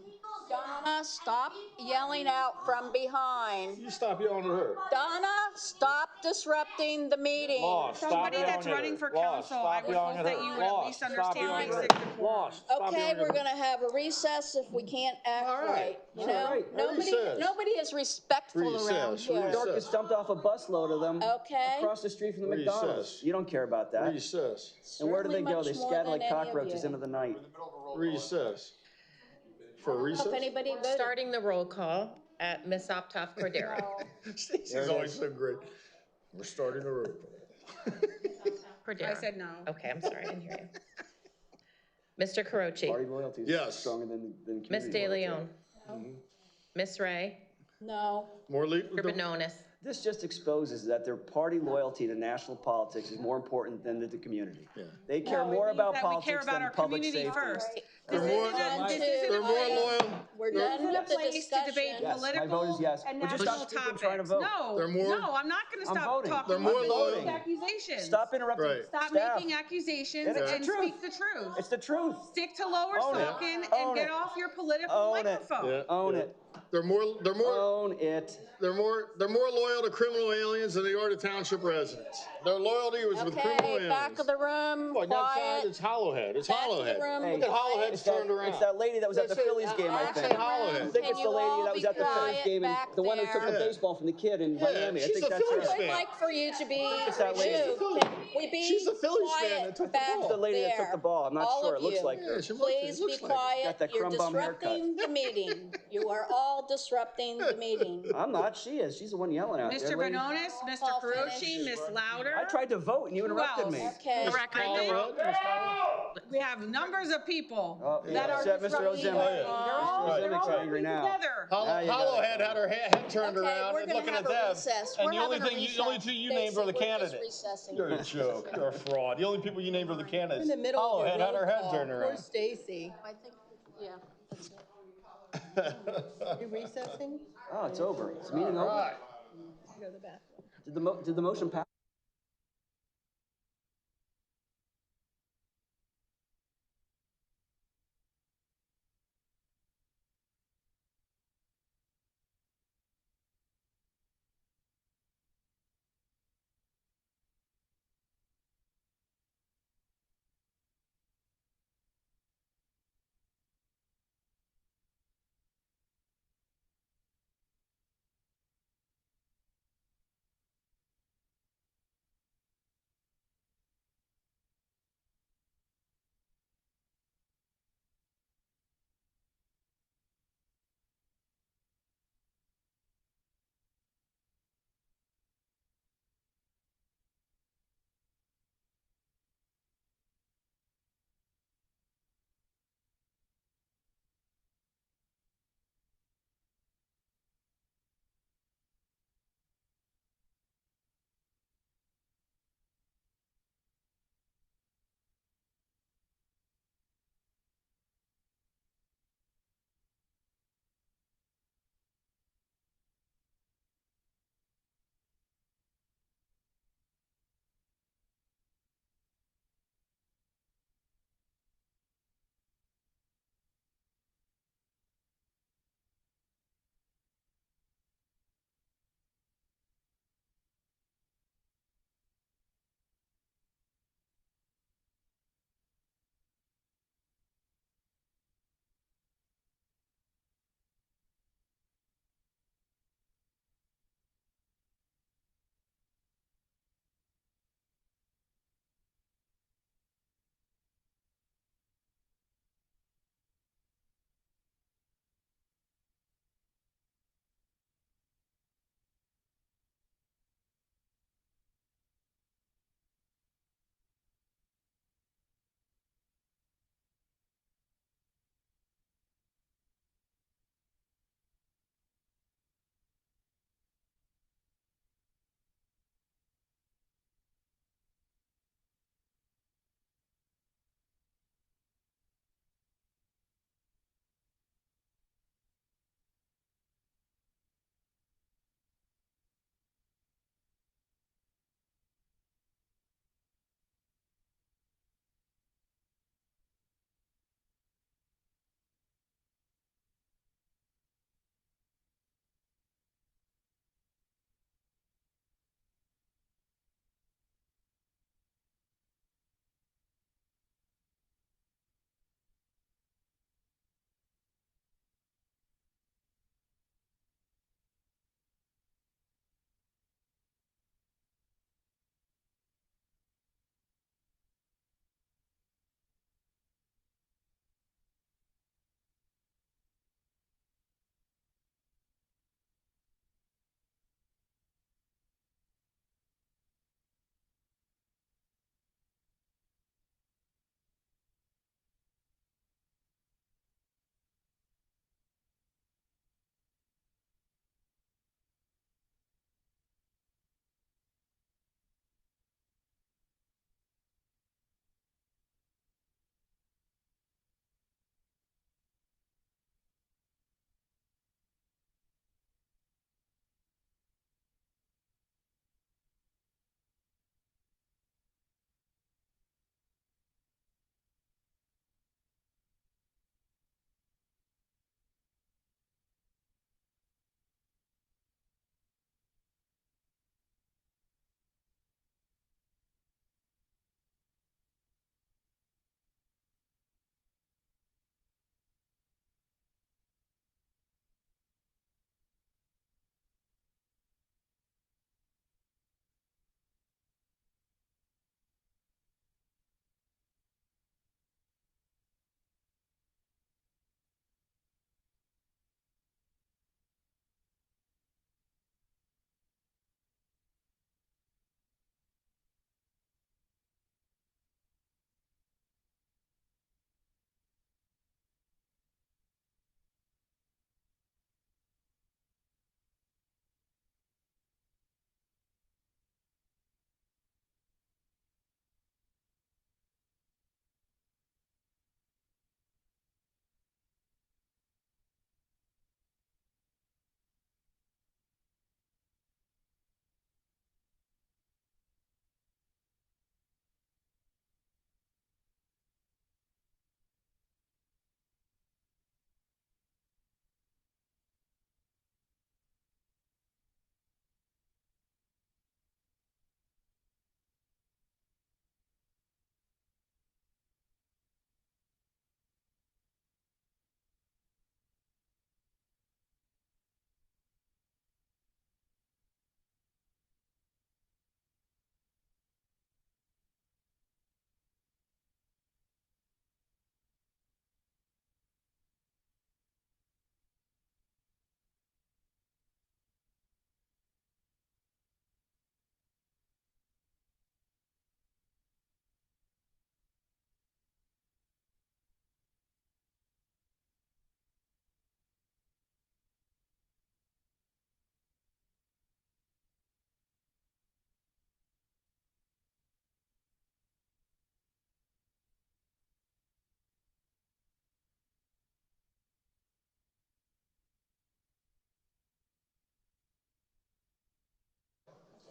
Donna, stop yelling out from behind. You stop yelling at her. Donna, stop disrupting the meeting. Lost, stop Somebody yelling that's at her. running for Lost, council, I stop would yelling hope at that her. you would at Lost, least stop understand yelling at basic her. decorum. Lost, stop Okay, yelling at we're her. gonna have a recess if we can't act All right. right. You All know, right. nobody, Recess. nobody is respectful around Recess. here. Recess. Dorcas dumped off a busload of them Okay. across the street from the Recess. McDonald's. You don't care about that. Recess. And where do they Certainly go? much They more scatter than like any of cockroaches you. into the night. Recess. For If recess? anybody voted. Starting the roll call at Ms. Altaf Cordero. Stacey's There it always is. so great. We're starting the roll call. Cordero. I said no. Okay, I'm sorry, I didn't hear you. Mr. Carochi? Party loyalty is Yes. stronger than community Ms. De loyalty. Leon? Ms. Ray? No. More Mr. Benonis? This just exposes that their party loyalty to national politics is more important than to the community. Yeah. They care No, it more means about that we care politics about than our public community safety. first. They're This more, isn't a- this they're isn't a more place- loyal. We're They're- done with the place to debate discussion. Yes, my political vote is yes. and Would you national stop speaking? I'm topics. trying to vote. No, They're more- no, I'm not gonna I'm stop voting. talking. They're more I'm loyal. making accusations. Stop interrupting Right. Stop staff. making accusations It's the and truth. speak the truth. It's the truth. Stick to Lower Own it. Saucon and Own get it. off your political Own it. microphone. Yeah. Own it. They're more Own it. they're more loyal to criminal aliens than they are to township residents. Their loyalty was with criminal Okay, aliens. back of the room, What, outside, quiet. it's Hollowhead. It's Back of the Hollowhead. room, Look at Hollowhead's It's that, turned around. it's that lady that was at the That's it. Phillies game, I Back think. at Hollowhead. I think Can it's the you lady all that be was at the Phillies quiet game and back the one who took the there? baseball from the kid in Yeah, Miami. I she's think a that's Phillies her. fan. I'd like for you to be it's that lady. removed. Can we be She's the Phillies fan quiet that took the back ball. The lady that took there? the ball. I'm not All sure. of It looks you. like her. Yeah, she looks Please be like her. quiet. Got that You're crumb bum haircut. disrupting the meeting. You are all all disrupting the meeting. I'm not, she is, she's the one yelling out there. Mr. lady. Bononis, Mr. Call Carucci, finish. Ms. Louder. I tried to vote and you Who interrupted else? me. Okay. We have numbers of people Oh, that are except Mr. disrupting. Ozemic. They're all Ozemic's angry now. together. Now you got it. Hollowhead had her head turned Okay, around we're and gonna looking have at a Deb. recess. And We're the only having a thing, the only recess. two you named were the Stacy, we're just candidates. recessing. You're a joke, you're a fraud. The only people you named were the We're candidates. in the middle of a Hollowhead had her roll head call. turned Poor around. Stacy. I think, yeah, that's it. Are you recessing? Oh, it's over. Is the meeting over? Right. Go to the bathroom. Did the motion pass?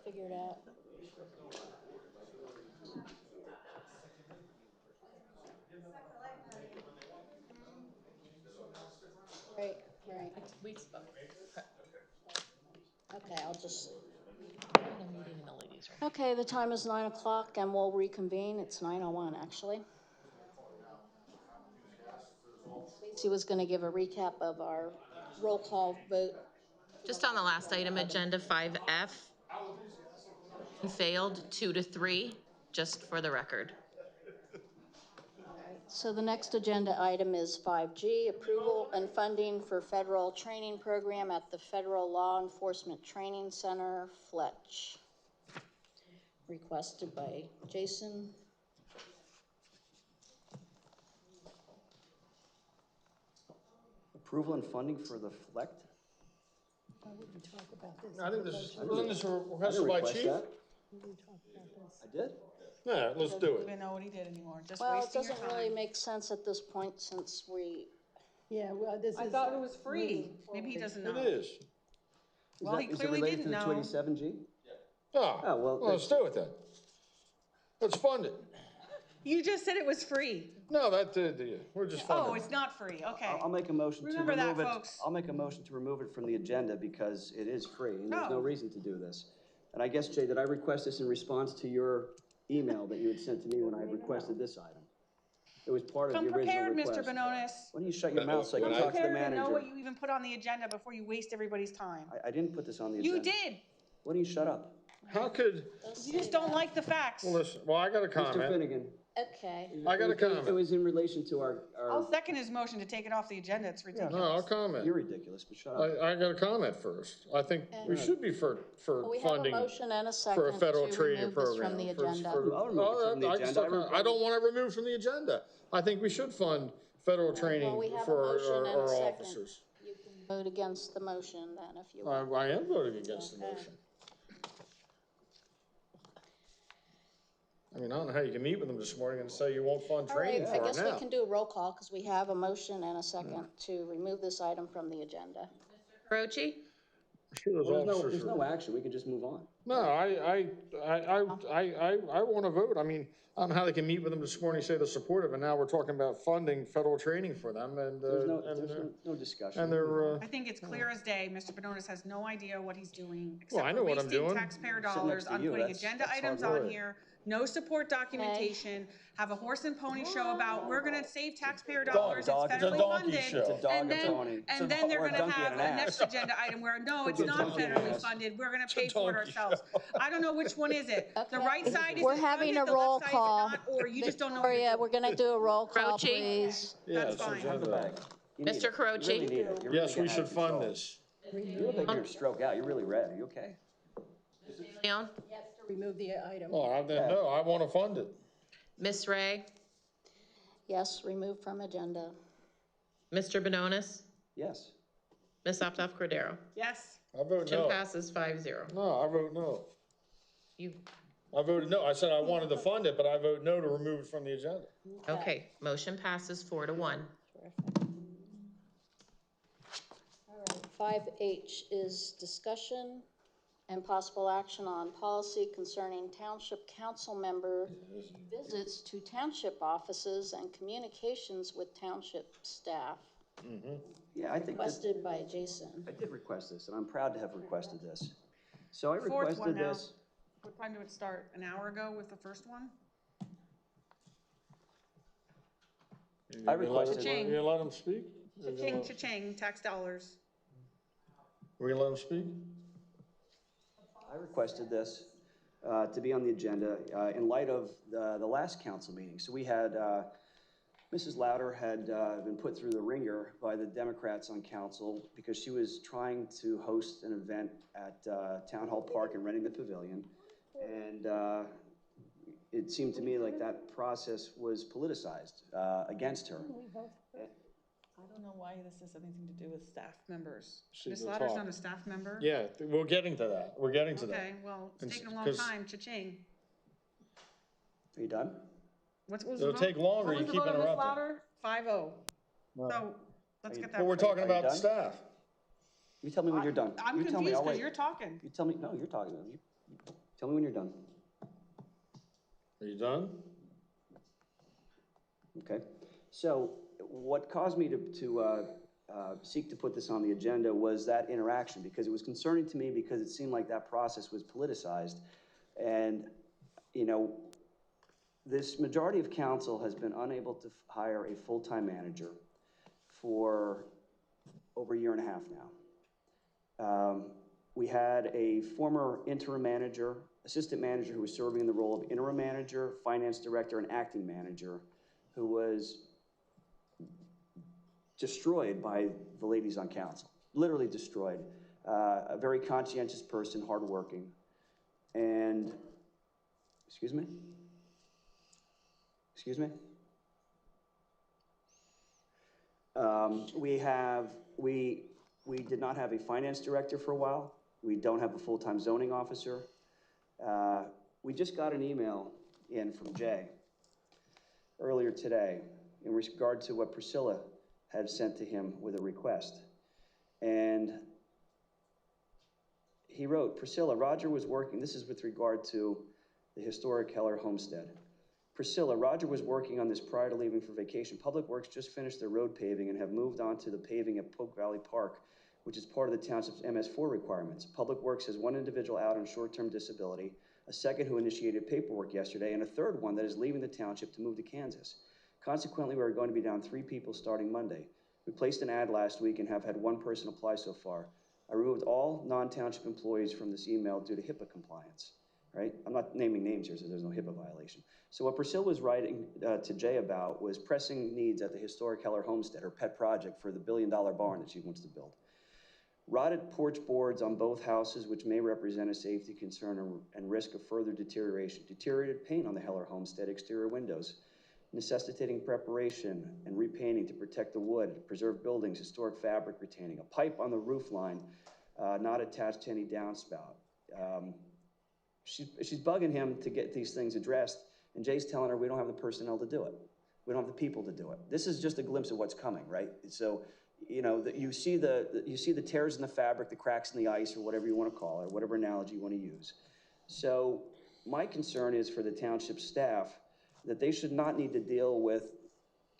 figure it out. Right, right. We spoke. Okay, I'll just, In a meeting in the ladies' room. okay, the time is 9 o'clock and we'll reconvene. It's 9:01, actually. Stacy was gonna give a recap of our roll call vote. Just on the last item, agenda 5F, failed 2-3, just for the record. So the next agenda item is 5G, approval and funding for federal training program at the Federal Law Enforcement Training Center, Fletch. Requested by Jason. Approval and funding for the FLECT? I wouldn't talk about this. I think wasn't this I requested didn't by request chief? that. We didn't talk about this. I did? Yeah, let's do Don't it. even know what he did anymore, just Well, it wasting your doesn't really time. make sense at this point since we, Yeah, well, this is. I thought it was free. Maybe he doesn't know. It is. Well, he Is it clearly related didn't to the know. 287G? Oh, Oh, well, well, let's do it then. Let's fund it. You just said it was free. No, we're just funding. Oh, it's not free, okay. I'll make a motion to Remember that, remove it. folks. I'll make a motion to remove it from the agenda because it is free and there's no No. reason to do this. And I guess, Jay, did I request this in response to your email that you had sent to me when I requested this item? It was part of Come the original prepared, request. Mr. Bononis. Why don't you shut your mouth so I can Come talk to the prepared and know manager? what you even put on the agenda before you waste everybody's time. I didn't put this on the agenda. You did. Why don't you shut up? How could, You just don't like the facts. well, listen, well, I got a Mr. comment. Finnegan. okay. I got a It comment. was in relation to our, I'll second his motion to take it off the agenda. It's No, ridiculous. I'll comment. you're ridiculous, but shut up. I got a comment first. I think we should be for We have a funding motion and a for a second federal to training remove this program. from the For- agenda. for- I'll remove it from the I just agenda. don't- I don't want it removed from the agenda. I think we should fund federal training Well, we have a for motion and a our second. officers. You can vote against the motion then if you want. I am voting against the motion. I mean, I don't know how you can meet with them this morning and say you won't fund All right, training I for guess them we now. can do a roll call because we have a motion and a second to remove this item from the agenda. Croce? Sure, those Well, officers there's are- no action, we can just move on. No, I want to vote. I mean, I don't know how they can meet with them this morning, say they're supportive, and now we're talking about funding federal training for them and, There's no discussion. and they're, I think it's clear as day. Mr. Bononis has no idea what he's doing. Well, I except know for what I'm wasting doing. Taxpayer Sitting dollars next to on you, putting that's agenda hard items work. on here, no support documentation, have a horse and pony show about, we're gonna save taxpayer dollars, it's dog- it's a federally donkey funded. show. It's a dog And and then, pony. and then they're Or a gonna donkey have and a an next ass. agenda item where, no, it's a not donkey and an federally ass. funded, we're gonna pay for it donkey show. ourselves. I don't know which one is it. The Okay. right side is We're funded, having a the roll left side is call. not, or you just don't know what you're Victoria, doing. we're gonna do a roll call, Croce? please. yeah, That's it's fine. Have the agenda. bag. You need Mr. it. You Croce? really need it. You're really Yes, we getting out should of fund control. this. You look like you're stroke out, you're really red, are you okay? Leon? Remove the item. Oh, no, I want to fund it. Miss Ray? Yes, remove from agenda. Mr. Bononis? Yes. Ms. Optoff Cordero? Yes. I vote Motion no. passes 5-0. No, I vote no. You, I voted no. I said I wanted to fund it, but I vote no to remove it from the agenda. okay, motion passes 4-1. All right, 5H is discussion and possible action on policy concerning township council member visits to township offices and communications with township staff. Yeah, I think that, Requested by Jason. I did request this, and I'm proud to have requested this. So I Fourth one requested now. this. What time did it start? An hour ago with the first one? I requested- Cha-ching. You gonna let them speak? Cha-ching, cha-ching, tax dollars. We gonna let them speak? I requested this to be on the agenda in light of the last council meeting. So we had, Mrs. Louder had been put through the ringer by the Democrats on council because she was trying to host an event at Town Hall Park and renting the pavilion. And it seemed to me like that process was politicized against her. I don't know why this has anything to do with staff members. She Ms. will Louder's talk. not a staff member? Yeah, we're getting to that. We're getting to that. Okay, well, And it's taking a long 'cause- time, cha-ching. Are you done? What was It'll the vote? take longer, What you was the keep vote on Ms. interrupting. Louder? 5-0. So, let's get that. Well, we're right. talking Are you about the done? staff. You tell me when you're done. I'm You tell me, confused I'll because wait. you're talking. You tell me, no, you're talking. Tell me when you're done. Are you done? Okay. So what caused me to seek to put this on the agenda was that interaction, because it was concerning to me because it seemed like that process was politicized. And, you know, this majority of council has been unable to hire a full-time manager for over a year and a half now. We had a former interim manager, assistant manager who was serving in the role of interim manager, finance director, and acting manager, who was destroyed by the ladies on council, literally destroyed. A very conscientious person, hardworking, and, excuse me? Excuse me? We did not have a finance director for a while. We don't have a full-time zoning officer. We just got an email in from Jay earlier today in regard to what Priscilla had sent to him with a request. And he wrote, Priscilla, Roger was working, this is with regard to the historic Heller homestead. Priscilla, Roger was working on this prior to leaving for vacation. Public Works just finished their road paving and have moved on to the paving at Polk Valley Park, which is part of the township's MS4 requirements. Public Works has one individual out on short-term disability, a second who initiated paperwork yesterday, and a third one that is leaving the township to move to Kansas. Consequently, we're going to be down 3 people starting Monday. We placed an ad last week and have had 1 person apply so far. I removed all non-township employees from this email due to HIPAA compliance, right? I'm not naming names here, so there's no HIPAA violation. So what Priscilla was writing to Jay about was pressing needs at the historic Heller homestead, her pet project for the $1 billion barn that she wants to build. Rotted porch boards on both houses, which may represent a safety concern and risk of further deterioration. Deteriorated paint on the Heller homestead exterior windows, necessitating preparation and repainting to protect the wood, preserve buildings, historic fabric retaining. A pipe on the roof line not attached to any downspout. She's bugging him to get these things addressed, and Jay's telling her we don't have the personnel to do it. We don't have the people to do it. This is just a glimpse of what's coming, right? So, you know, you see the tears in the fabric, the cracks in the ice, or whatever you want to call it, or whatever analogy you want to use. So my concern is for the township staff that they should not need to deal with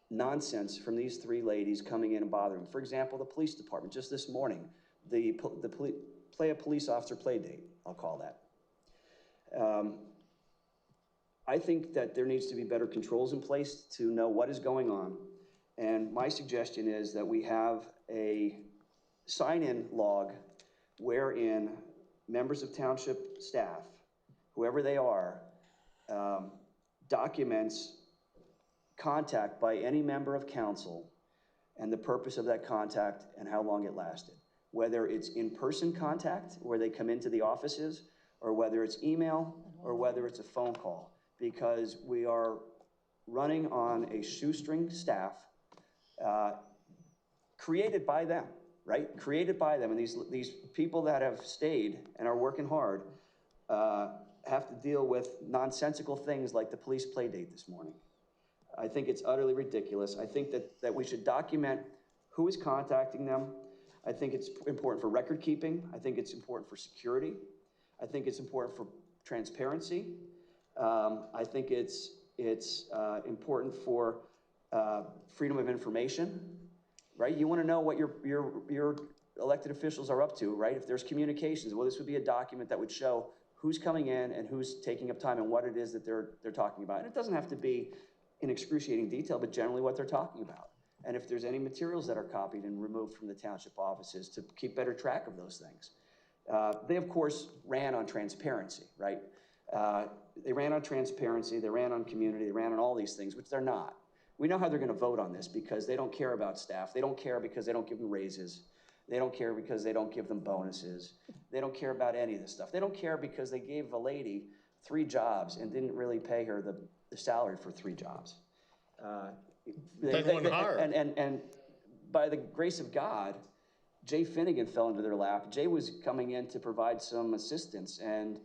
nonsense from these 3 ladies coming in and bothering them. For example, the police department, just this morning, the police officer play date, I'll call that. I think that there needs to be better controls in place to know what is going on. And my suggestion is that we have a sign-in log wherein members of township staff, whoever they are, documents contact by any member of council and the purpose of that contact and how long it lasted. Whether it's in-person contact, where they come into the offices, or whether it's email, or whether it's a phone call. Because we are running on a shoestring staff created by them, right? Created by them, and these people that have stayed and are working hard have to deal with nonsensical things like the police play date this morning. I think it's utterly ridiculous. I think that we should document who is contacting them. I think it's important for record keeping. I think it's important for security. I think it's important for transparency. I think it's important for freedom of information, right? You want to know what your elected officials are up to, right? If there's communications, well, this would be a document that would show who's coming in and who's taking up time and what it is that they're talking about. And it doesn't have to be in excruciating detail, but generally what they're talking about. And if there's any materials that are copied and removed from the township offices to keep better track of those things. They, of course, ran on transparency, right? They ran on transparency, they ran on community, they ran on all these things, which they're not. We know how they're going to vote on this because they don't care about staff. They don't care because they don't give them raises. They don't care because they don't give them bonuses. They don't care about any of this stuff. They don't care because they gave a lady 3 jobs and didn't really pay her the salary for 3 jobs. And by the grace of God, Jay Finnegan fell into their lap. Jay was coming in to provide some assistance, and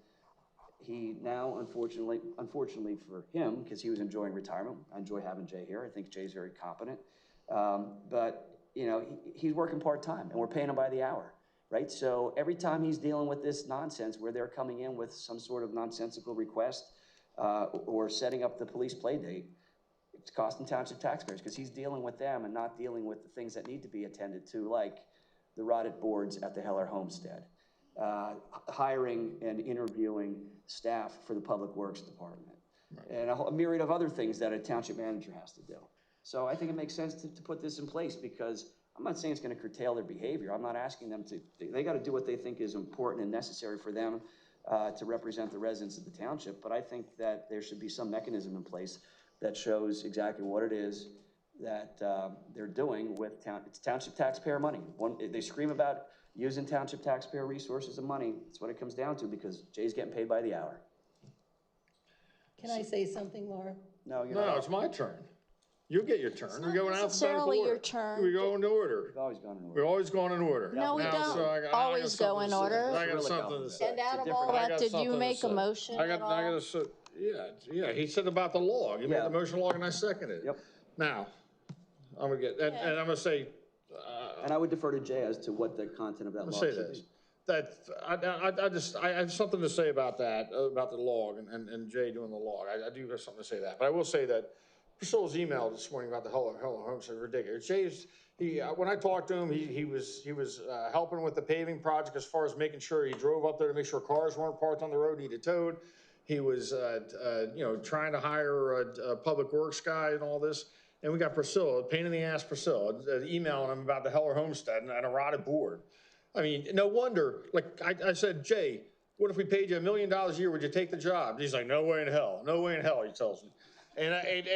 he now, unfortunately for him, because he was enjoying retirement, I enjoy having Jay here. I think Jay's very competent. But you know, he's working part-time, and we're paying him by the hour, right? So every time he's dealing with this nonsense where they're coming in with some sort of nonsensical request or setting up the police play date, it's costing township taxpayers because he's dealing with them and not dealing with the things that need to be attended to, like the rotted boards at the Heller Homestead, hiring and interviewing staff for the Public Works Department, and a myriad of other things that a township manager has to do. So I think it makes sense to put this in place because I'm not saying it's going to curtail their behavior. I'm not asking them to, they got to do what they think is important and necessary for them to represent the residents of the township. But I think that there should be some mechanism in place that shows exactly what it is that they're doing with it's township taxpayer money. They scream about using township taxpayer resources and money. That's what it comes down to because Jay's getting paid by the hour. Can I say something, Laura? No, you're not. No, it's my turn. You'll get your turn. We're going in alphabetical necessarily order. your turn. We go in order. We've always gone in order. We're always going in order. No, we Now, don't so I got always go in something to say. order. I got something to say. And out of different- all I that, got did something you to make a say. motion I at got all? to, yeah, he said about the log. You made Yeah. the motion log and I seconded it. Yep. Now, I'm gonna get, and I'm gonna say, And I would defer to Jay as to what the content of that I'll law say should this, be. that I have something to say about that, about the log and Jay doing the log. I do have something to say that, but I will say that Priscilla's email this morning about the Heller Homestead is ridiculous. Jay's, when I talked to him, he was helping with the paving project as far as making sure he drove up there to make sure cars weren't parked on the road, needed towed. He was, trying to hire a public works guy and all this. And we got Priscilla, pain in the ass Priscilla, emailing him about the Heller Homestead and a rotted board. I mean, no wonder, like I said, Jay, what if we paid you $1 million a year, would you take the job? And he's like, no way in hell, no way in hell, he tells me. And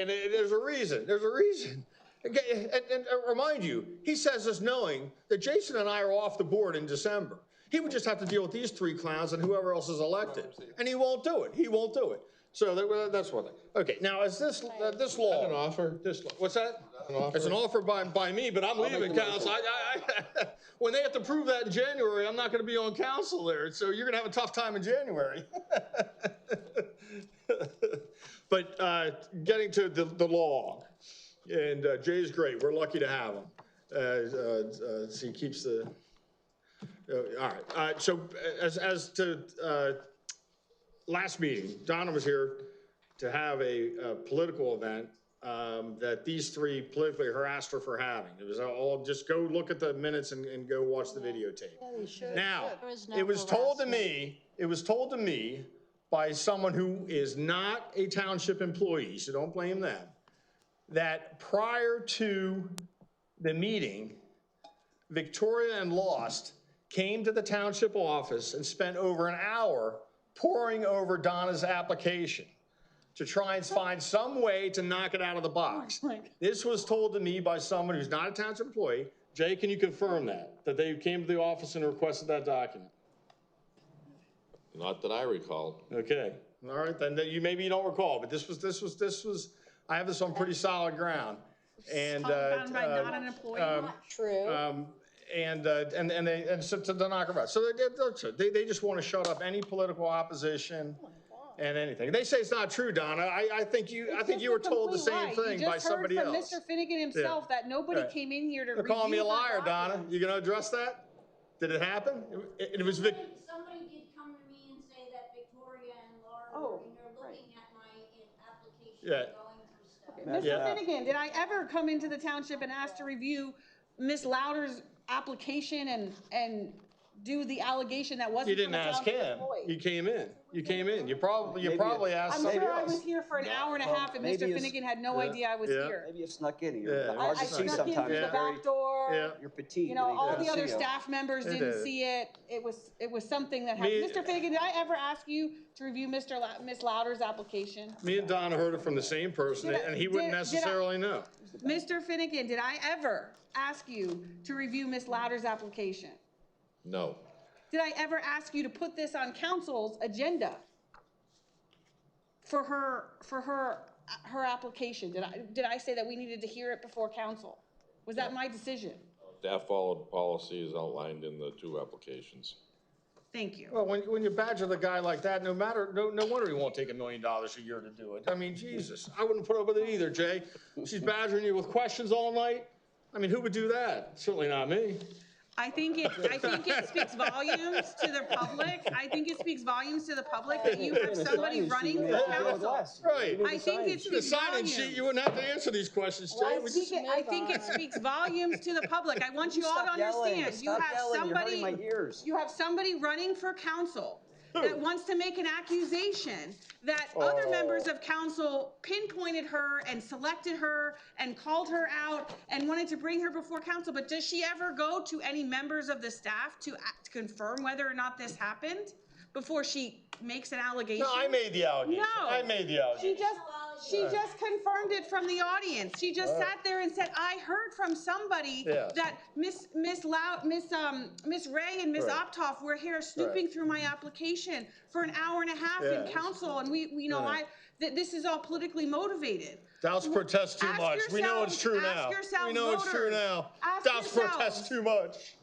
there's a reason, And remind you, he says this knowing that Jason and I are off the board in December. He would just have to deal with these three clowns and whoever else is elected. And he won't do it. So that's one thing. Okay, now is this law? An offer, What's that? offer. It's an offer by me, but I'm leaving council. When they have to prove that in January, I'm not gonna be on council there, so you're gonna have a tough time in January. But getting to the law, and Jay's great, we're lucky to have him. So he keeps the, all right, so as to last meeting, Donna was here to have a political event that these three politically harassed her for having. It was all, just go look at the minutes and go watch the videotape. Now, it was told to me by someone who is not a township employee, so don't blame them, that prior to the meeting, Victoria and Lost came to the township office and spent over an hour poring over Donna's application to try and find some way to knock it out of the box. This was told to me by someone who's not a township employee. Jay, can you confirm that they came to the office and requested that document? Not that I recall. Okay, all right, then maybe you don't recall, but this was, I have this on pretty solid ground. And, Found by not an employee. True. And so to knock them out. So they just want to shut up any political opposition and anything. They say it's not true, Donna. I think you were told the same thing by somebody else. You just heard from Mr. Finnegan himself that nobody Right. came in here to They're review calling me a her liar, document. Donna. You gonna address that? Did it happen? It was Vic. Somebody did come to me and say that Victoria and Laura were in there looking at my application, Yeah. going through stuff. Mr. Finnegan, did I ever come into the township and ask to review Ms. Louder's application and do the allegation that wasn't You didn't from a ask township him. employee? You came in. You probably asked I'm somebody sure I else. was here for an hour and a half and maybe Mr. it's- Finnegan had no idea I was Yeah. here. Maybe you snuck in. Yeah. You're hard I to see snuck in sometimes. through the back door. Yeah. You're petite. You know, and all you the can't other see you. staff members They didn't did. see it. It was something that happened. Me- Mr. Finnegan, did I ever ask you to review Ms. Louder's application? Me and Donna heard it from the same person, Did I- and he wouldn't did I- necessarily know. Mr. Finnegan, did I ever ask you to review Ms. Louder's application? No. Did I ever ask you to put this on council's agenda for her application? Did I say that we needed to hear it before council? Was that my decision? Staff followed policy as outlined in the two applications. Thank you. Well, when you badger the guy like that, no wonder he won't take $1 million a year to do it. I mean, Jesus, I wouldn't put up with it either, Jay. She's badgering you with questions all night. I mean, who would do that? Certainly not me. I think it speaks volumes to the public. I think it speaks volumes to the public that you have somebody running for council. Right. I think it The speaks sign-in sheet, volumes. you wouldn't have to answer these questions, Jay. I think it speaks volumes to the public. I want you all to understand, you have somebody running for council that wants to make an accusation that other members of council pinpointed her and selected her and called her out and wanted to bring her before council. But does she ever go to any members of the staff to confirm whether or not this happened before she makes an allegation? No, I made the allegation. No. I made the allegation. She just confirmed it from the audience. She just sat there and said, I heard from somebody that Miss Ray and Miss Optoff were here snooping through my application for an hour and a half in council, and this is all politically motivated. Doubts protest too much. We know it's true now. We know it's true now. Doubts protest too much.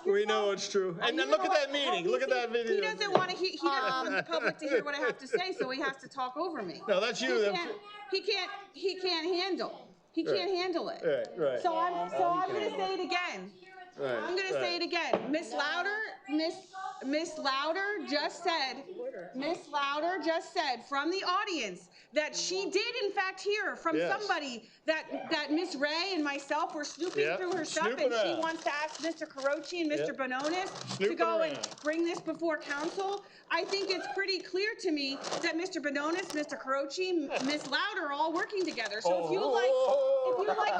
We know it's true. And then look at that meeting. Look at that video. He doesn't want the public to hear what I have to say, so he has to talk over me. No, that's you. He can't handle. He can't handle it. Right. So I'm going to say it again. I'm going to say it again. Miss Louder just said from the audience that she did in fact hear from somebody that Miss Ray and myself were snooping through her stuff, and she wants to ask Mr. Carochi and Mr. Bononis to go and bring this before council. I think it's pretty clear to me that Mr. Bononis, Mr. Carochi, Miss Louder are all working together. So if you like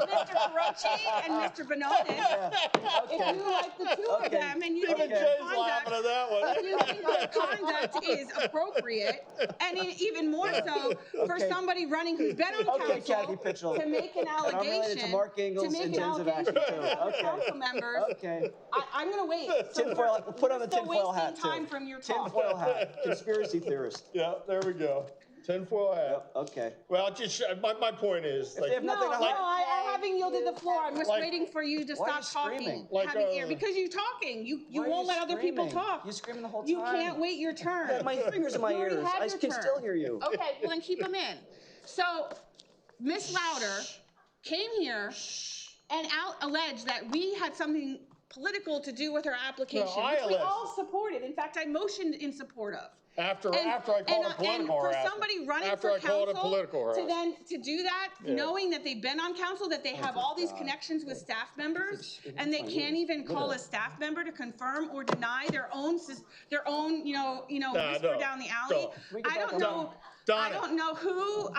Mr. Carochi and Mr. Bononis, if you like the two of them and you think their conduct is appropriate, and even more so for somebody running who's been on council to make an allegation, council members. I'm going to wait. Put on the tinfoil hat too. Time from your talk. Tinfoil hat, conspiracy theorist. Yeah, there we go. Tinfoil hat. Okay. Well, just my point is, If they have nothing to hide. I haven't yielded the floor. I'm just waiting for you to stop talking. Because you're talking. You won't let other people talk. You're screaming the whole time. You can't wait your turn. I have my fingers in my ears. I can still hear you. Okay, well then keep them in. So, Miss Louder came here and alleged that we had something political to do with her application, which we all supported. In fact, I motioned in support of. After I called it political harassment. For somebody running for council to do that, knowing that they've been on council, that they have all these connections with staff members, and they can't even call a staff member to confirm or deny their own whisper down the alley. I don't know. I don't know who.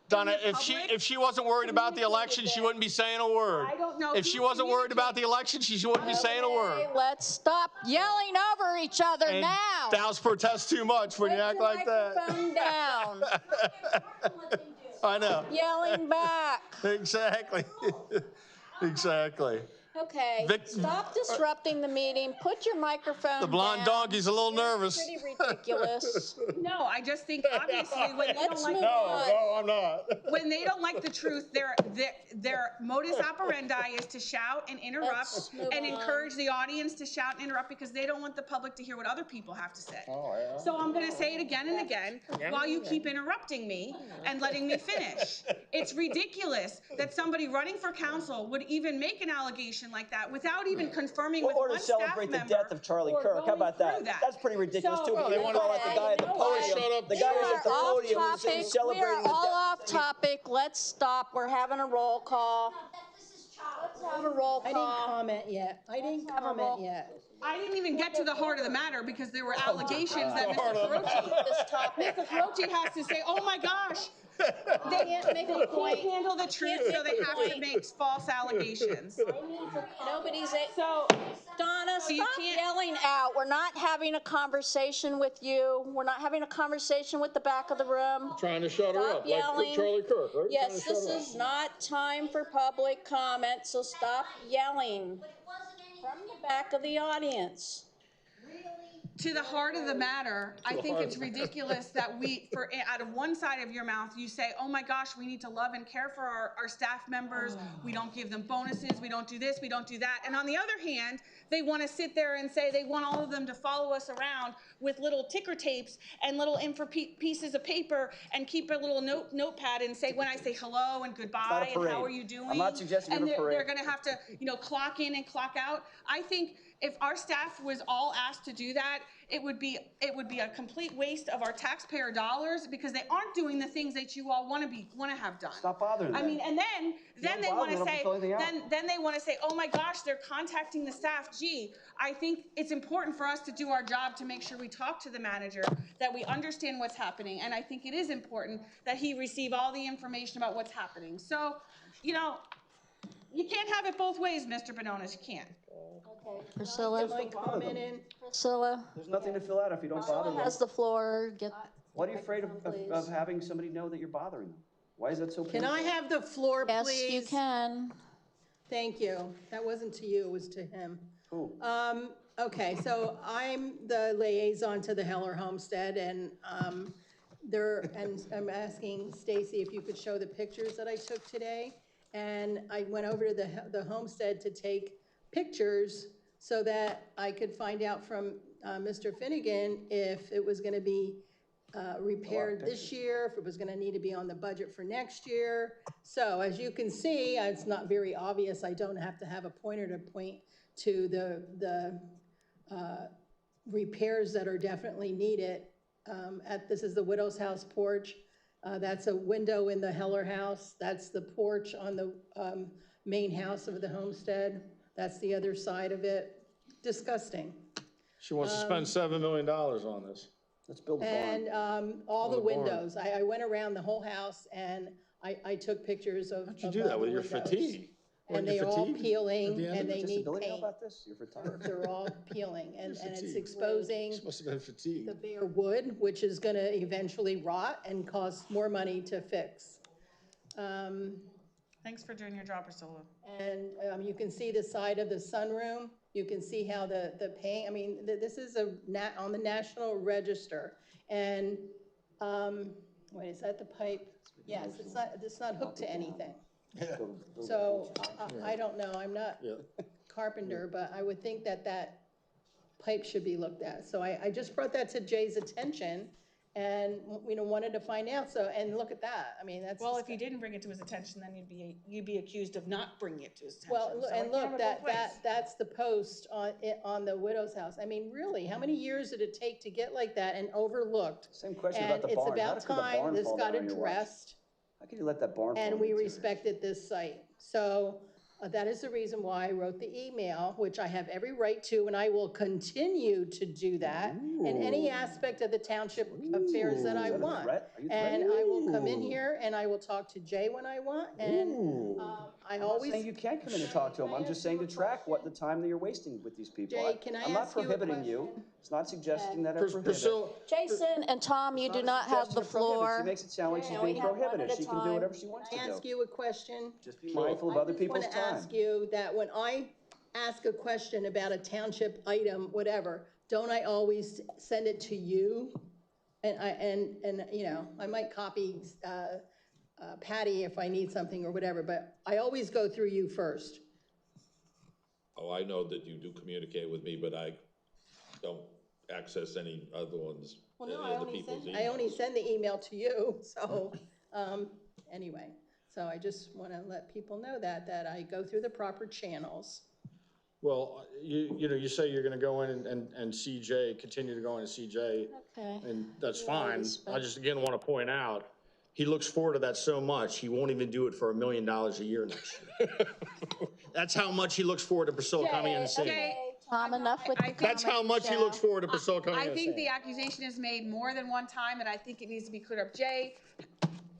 Donna, if she wasn't worried about the election, she wouldn't be saying a word. I don't know. If she wasn't worried about the election, she wouldn't be saying a word. Let's stop yelling over each other And now. Doubts protest too much when you act like that. Microphone down. I know. Yelling back. Exactly. Exactly. Okay, stop disrupting the meeting. Put your microphone down. The blonde donkey's a little nervous. Pretty ridiculous. No, I just think obviously when they don't like No, I'm not. when they don't like the truth, their modus operandi is to shout and interrupt and encourage the audience to shout and interrupt because they don't want the public to hear what other people have to say. So I'm going to say it again and again while you keep interrupting me and letting me finish. It's ridiculous that somebody running for council would even make an allegation like that without even confirming with one staff member. Or to celebrate the death of Charlie Kirk. How about that? That's pretty ridiculous too. They want to call out the guy at the podium. The guy who's at the podium who's celebrating the death. We are all off topic. Let's stop. We're having a roll call. Let's have a roll call. I didn't comment yet. I didn't even get to the heart of the matter because there were allegations that Mr. Carochi has to say, oh my gosh, they can't handle the truth, so they have to make false allegations. Nobody's Donna, stop yelling out. We're not having a conversation with you. We're not having a conversation with the back of the room. Trying to shut her up, like Charlie Kirk, right? Yes, this is not time for public comment, so stop yelling from the back of the audience. to the heart of the matter, I think it's ridiculous that out of one side of your mouth, you say, oh my gosh, we need to love and care for our staff members. We don't give them bonuses. We don't do this. We don't do that. And on the other hand, they want to sit there and say they want all of them to follow us around with little ticker tapes and little info pieces of paper and keep a little notepad and say, when I say hello and goodbye and how are you doing? I'm not suggesting and you're a parade. they're going to have to, clock in and clock out. I think if our staff was all asked to do that, it would be a complete waste of our taxpayer dollars because they aren't doing the things that you all want to have done. Stop bothering them. I mean, and then they want to say, then they want to say, oh my gosh, they're contacting the staff. Gee, I think it's important for us to do our job to make sure we talk to the manager, that we understand what's happening, and I think it is important that he receive all the information about what's happening. So, you can't have it both ways, Mr. Bononis. You can't. Okay, Priscilla. Priscilla There's nothing to fill out if you don't bother them. has the floor. What are you afraid of having somebody know that you're bothering them? Why is that so painful? Can I have the floor, please? Yes, you can. Thank you. That wasn't to you, it was to him. Who? Okay, so I'm the liaison to the Heller Homestead, and I'm asking Stacy if you could show the pictures that I took today. And I went over to the homestead to take pictures so that I could find out from Mr. Finnegan if it was gonna be repaired this year, if it was gonna need to be on the budget for next year. So as you can see, it's not very obvious. I don't have to have a pointer to point to the repairs that are definitely needed. This is the widow's house porch. That's a window in the Heller house. That's the porch on the main house of the homestead. That's the other side of it. Disgusting. She wants to spend $7 million on this. Let's build a barn. And all the windows. I went around the whole house and I took pictures of How'd you do that with your fatigue? And they're all peeling and they need Disability, how paint. about this? You're retired. They're all peeling and it's exposing She must have been fatigued. the bare wood, which is gonna eventually rot and cost more money to fix. Thanks for doing your job, Priscilla. And you can see the side of the sunroom. You can see how the paint, I mean, this is on the National Register. And, wait, is that the pipe? Yes, it's not hooked to anything. So I don't know, I'm not a carpenter, but I would think that pipe should be looked at. So I just brought that to Jay's attention and, wanted to find out. So, and look at that. I mean, that's. Well, if you didn't bring it to his attention, then you'd be accused of not bringing it to his attention. Well, So and it look, can't have it both ways. that's the post on the widow's house. I mean, really, how many years did it take to get like that and overlooked? Same question And about the barn. it's How about could the barn time this fall got down on your watch? addressed. How can you let that barn fall? And we into it? respected this site. So that is the reason why I wrote the email, which I have every right to, and I will continue to do that in any aspect of the township affairs that I Is that a want. threat? Are you And threatening? I will come in here and I will talk to Jay when I want, and I I'm not always. saying you can't come in and talk to them. I'm just saying to track what the time that you're wasting with these people. Jay, can I I'm not ask you a prohibiting you. question? It's not suggesting that I prohibit. Priscilla, Jason and Tom, you do not have the Suggestion of prohibit. floor. She makes it sound like she's Can we being have one prohibited. at a She can do time? whatever she wants to Can I ask do. you a question? Just be mindful of other people's I just want time. to ask you that when I ask a question about a township item, whatever, don't I always send it to you? And I might copy Patty if I need something or whatever, but I always go through you first. Oh, I know that you do communicate with me, but I don't access any other ones, Well, any no, other people's emails. I only send the email to you, so, anyway. So I just want to let people know that I go through the proper channels. well, you say you're gonna go in and see Jay, continue to go in and see Jay, Okay. and that's Yeah, fine. respect. I just again want to point out, he looks forward to that so much, he won't even do it for $1 million a year next year. That's how much he looks forward to Priscilla coming in and seeing him. Okay, Tom, enough with the That's how much he looks forward to Priscilla coming in I and think seeing the him. accusation is made more than one time, and I think it needs to be cleared up. Jay,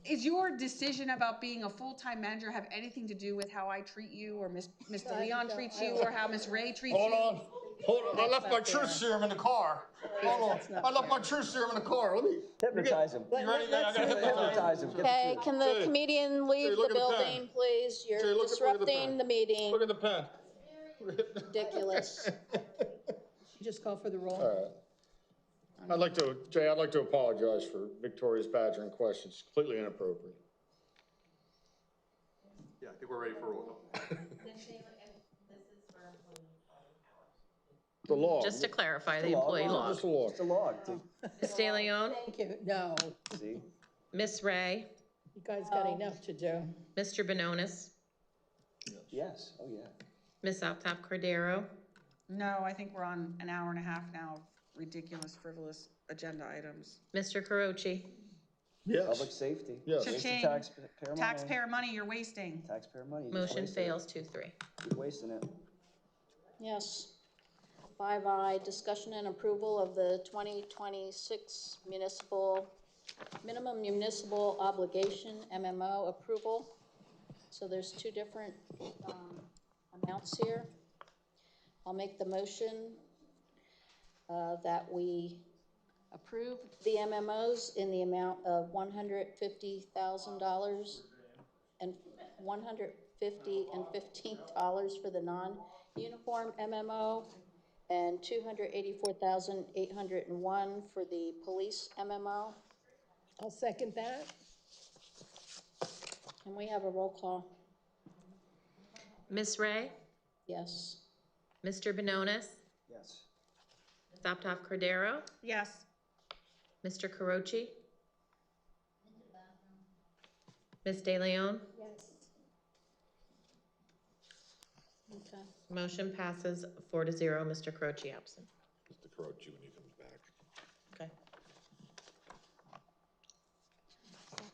is your decision about being a full-time manager have anything to do with how I treat you, or Mr. Leon treats you, or how Miss Ray treats you? Hold on, I left my truth serum in the car. Hold on, I left my truth serum in the car, let me. Hypnotize him. You ready? I gotta Hypnotize him. Get the Okay, truth. can the Jay, comedian leave look the at the pen. building, please? You're Jay, look at the disrupting pen. the meeting. Look at the pen. Ridiculous. You just call for the roll. All right. Jay, I'd like to apologize for Victoria's badgering questions, completely inappropriate. Yeah, I think we're ready for a roll call. The law. Just to clarify, the Just a log. employee log. Just a law. Just a log. Ms. De Leon, Thank you. No, See? Ms. Ray, you guys got enough to do. Mr. Benonis, Yes, oh yeah. Ms. Altop Cordero, No, I think we're on an hour and a half now of ridiculous, frivolous agenda items. Mr. Carochi, Yes. Public safety. Yes. Wasting Cha-ching. taxpayer money. Taxpayer money you're wasting. Taxpayer money. You're just motion wasting it. fails 2-3. Keep wasting it. Yes. 5I, discussion and approval of the 2026 minimum municipal obligation, MMO approval. So there's two different amounts here. I'll make the motion that we approve the MMOs in the amount of $150,000 and $150 for the non-uniform MMO and $284,801 for the police MMO. I'll second that. Can we have a roll call? Ms. Ray, Yes. Mr. Benonis, Yes. Ms. Altop Cordero, Yes. Mr. Carochi, Ms. De Leon, Yes. Okay. motion passes 4-0. Mr. Carochi absent. Mr. Croce when he comes back. Okay.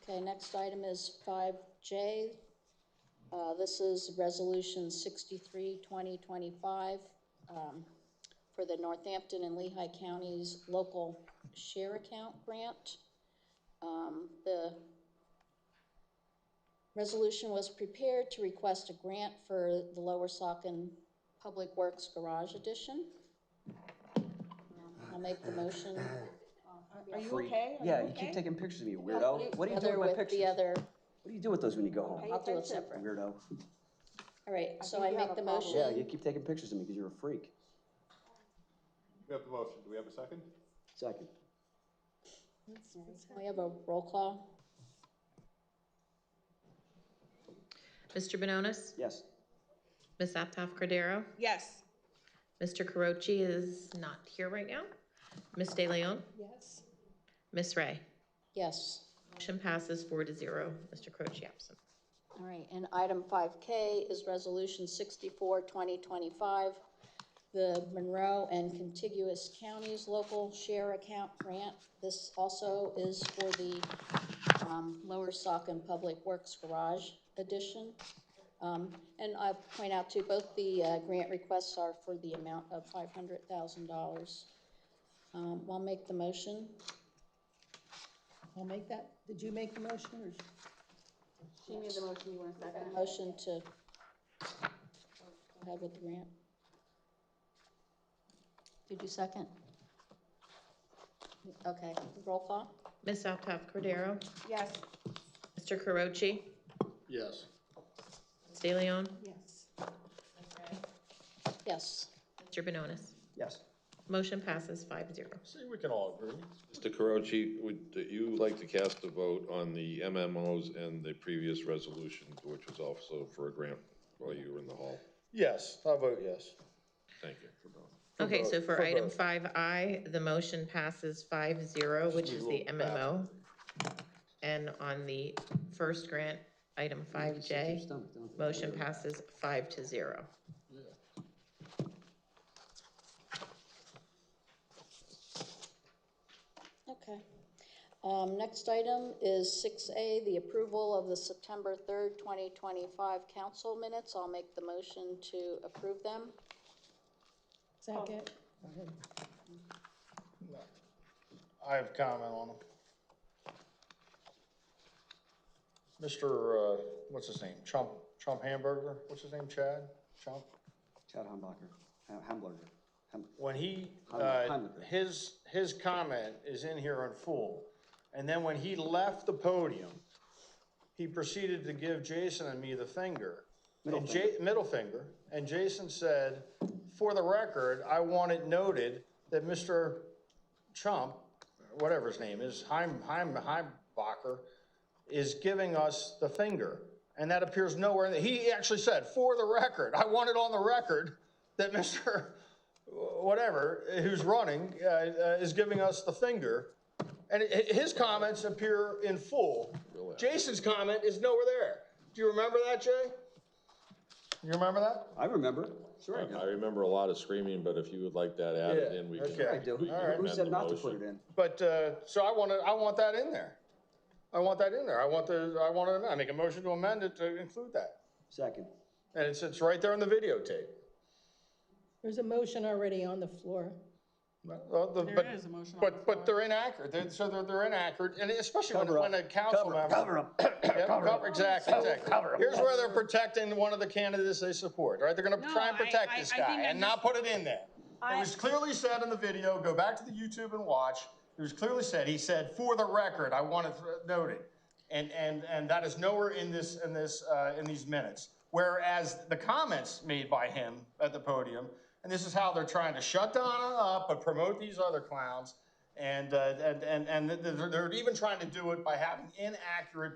Okay, next item is 5J. This is Resolution 63, 2025, for the Northampton and Lehigh Counties Local Share Account Grant. The resolution was prepared to request a grant for the Lower Saucon Public Works Garage Addition. I'll make the motion. Are you okay? Are Yeah, you you okay? keep taking pictures of me, weirdo. What do you do with my pictures? The other, What do you do with those when you go home? I'll do it separate. Weirdo. All right, so I make the motion. Yeah, you keep taking pictures of me because you're a freak. We have the motion. Do we have a second? Second. We have a roll call. Mr. Benonis, Yes. Ms. Altop Cordero, Yes. Mr. Carochi is not here right now. Ms. De Leon, Yes. Ms. Ray, Yes. motion passes 4-0. Mr. Carochi absent. All right, and item 5K is Resolution 64, 2025, the Monroe and contiguous counties local share account grant. This also is for the Lower Saucon Public Works Garage Addition. And I point out too, both the grant requests are for the amount of $500,000. I'll make the motion. I'll make that. Did you make the motion or? She made the motion, you want a second? Motion to go ahead with the grant. Did you second? Okay, roll call? Ms. Altop Cordero, Yes. Mr. Carochi, Yes. Ms. De Leon, Yes. Yes. Mr. Benonis. Yes. Motion passes 5-0. See, we can all agree. Mr. Caroci, would you like to cast a vote on the MMOs and the previous resolution, which was also for a grant while you were in the hall? Yes, I'll vote yes. Thank you. Okay, so for for item both. 5I, the motion passes 5-0, which is the MMO. And on the first grant, item 5J, motion passes 5-0. Okay. Next item is 6A, the approval of the September 3rd, 2025 council minutes. I'll make the motion to approve them. Second. I have comment on them. Mr., what's his name? Chump Hamburger? What's his name? Chad? Chump? Chad Hamburger. Hamburger. When he, Heimlicher. his comment is in here in full. And then when he left the podium, he proceeded to give Jason and me the finger. Middle finger. And Jason said, for the record, I want it noted that Mr. chump, whatever his name is, Heimbacher, is giving us the finger. And that appears nowhere. He actually said, for the record, I want it on the record that Mr. whatever, who's running, is giving us the finger. And his comments appear in full. Jason's comment is nowhere there. Do you remember that, Jay? You remember that? I remember. Sure I do. I remember a lot of screaming, but if you would like that added in, we can. Okay. I do. Who said not to put it in? But, so I want that in there. I want that in there. I make a motion to amend it to include that. Second. And it's right there in the videotape. There's a motion already on the floor. Well, There is a motion on the floor. But they're inaccurate. They're inaccurate, and especially when a council member. Cover them. Exactly. Here's where they're protecting one of the candidates they support, right? They're gonna try and protect this guy and not put it in there. It was clearly said in the video, go back to the YouTube and watch. It was clearly said, he said, for the record, I want it noted. And that is nowhere in these minutes. Whereas the comments made by him at the podium, and this is how they're trying to shut Donna up but promote these other clowns, and they're even trying to do it by having inaccurate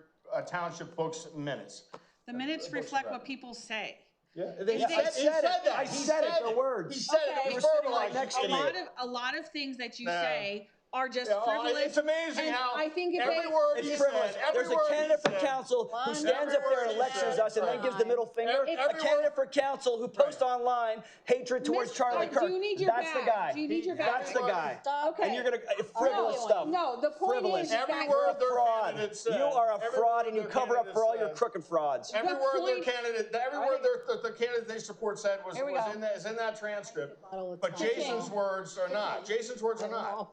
township books minutes. The minutes reflect what people say. Yeah, He said it. I said it, the words. He said it. You were sitting right next to me. A lot of things that you say are just frivolous. It's amazing and how I think if every they, word It's he frivolous. said, There's a candidate for council who stands up there and lectures us and then gives the middle finger. A candidate for council who posts online hatred towards Charlie Kirk. That's the guy. Do you need your badge? That's the guy. Okay. And you're gonna frivolous stuff. No, the point Frivolous. is that You're a fraud. You are a fraud, and you cover up for all your crooked frauds. Every word the candidate they support said is in that transcript. But Jason's words are not. Jason's words are not.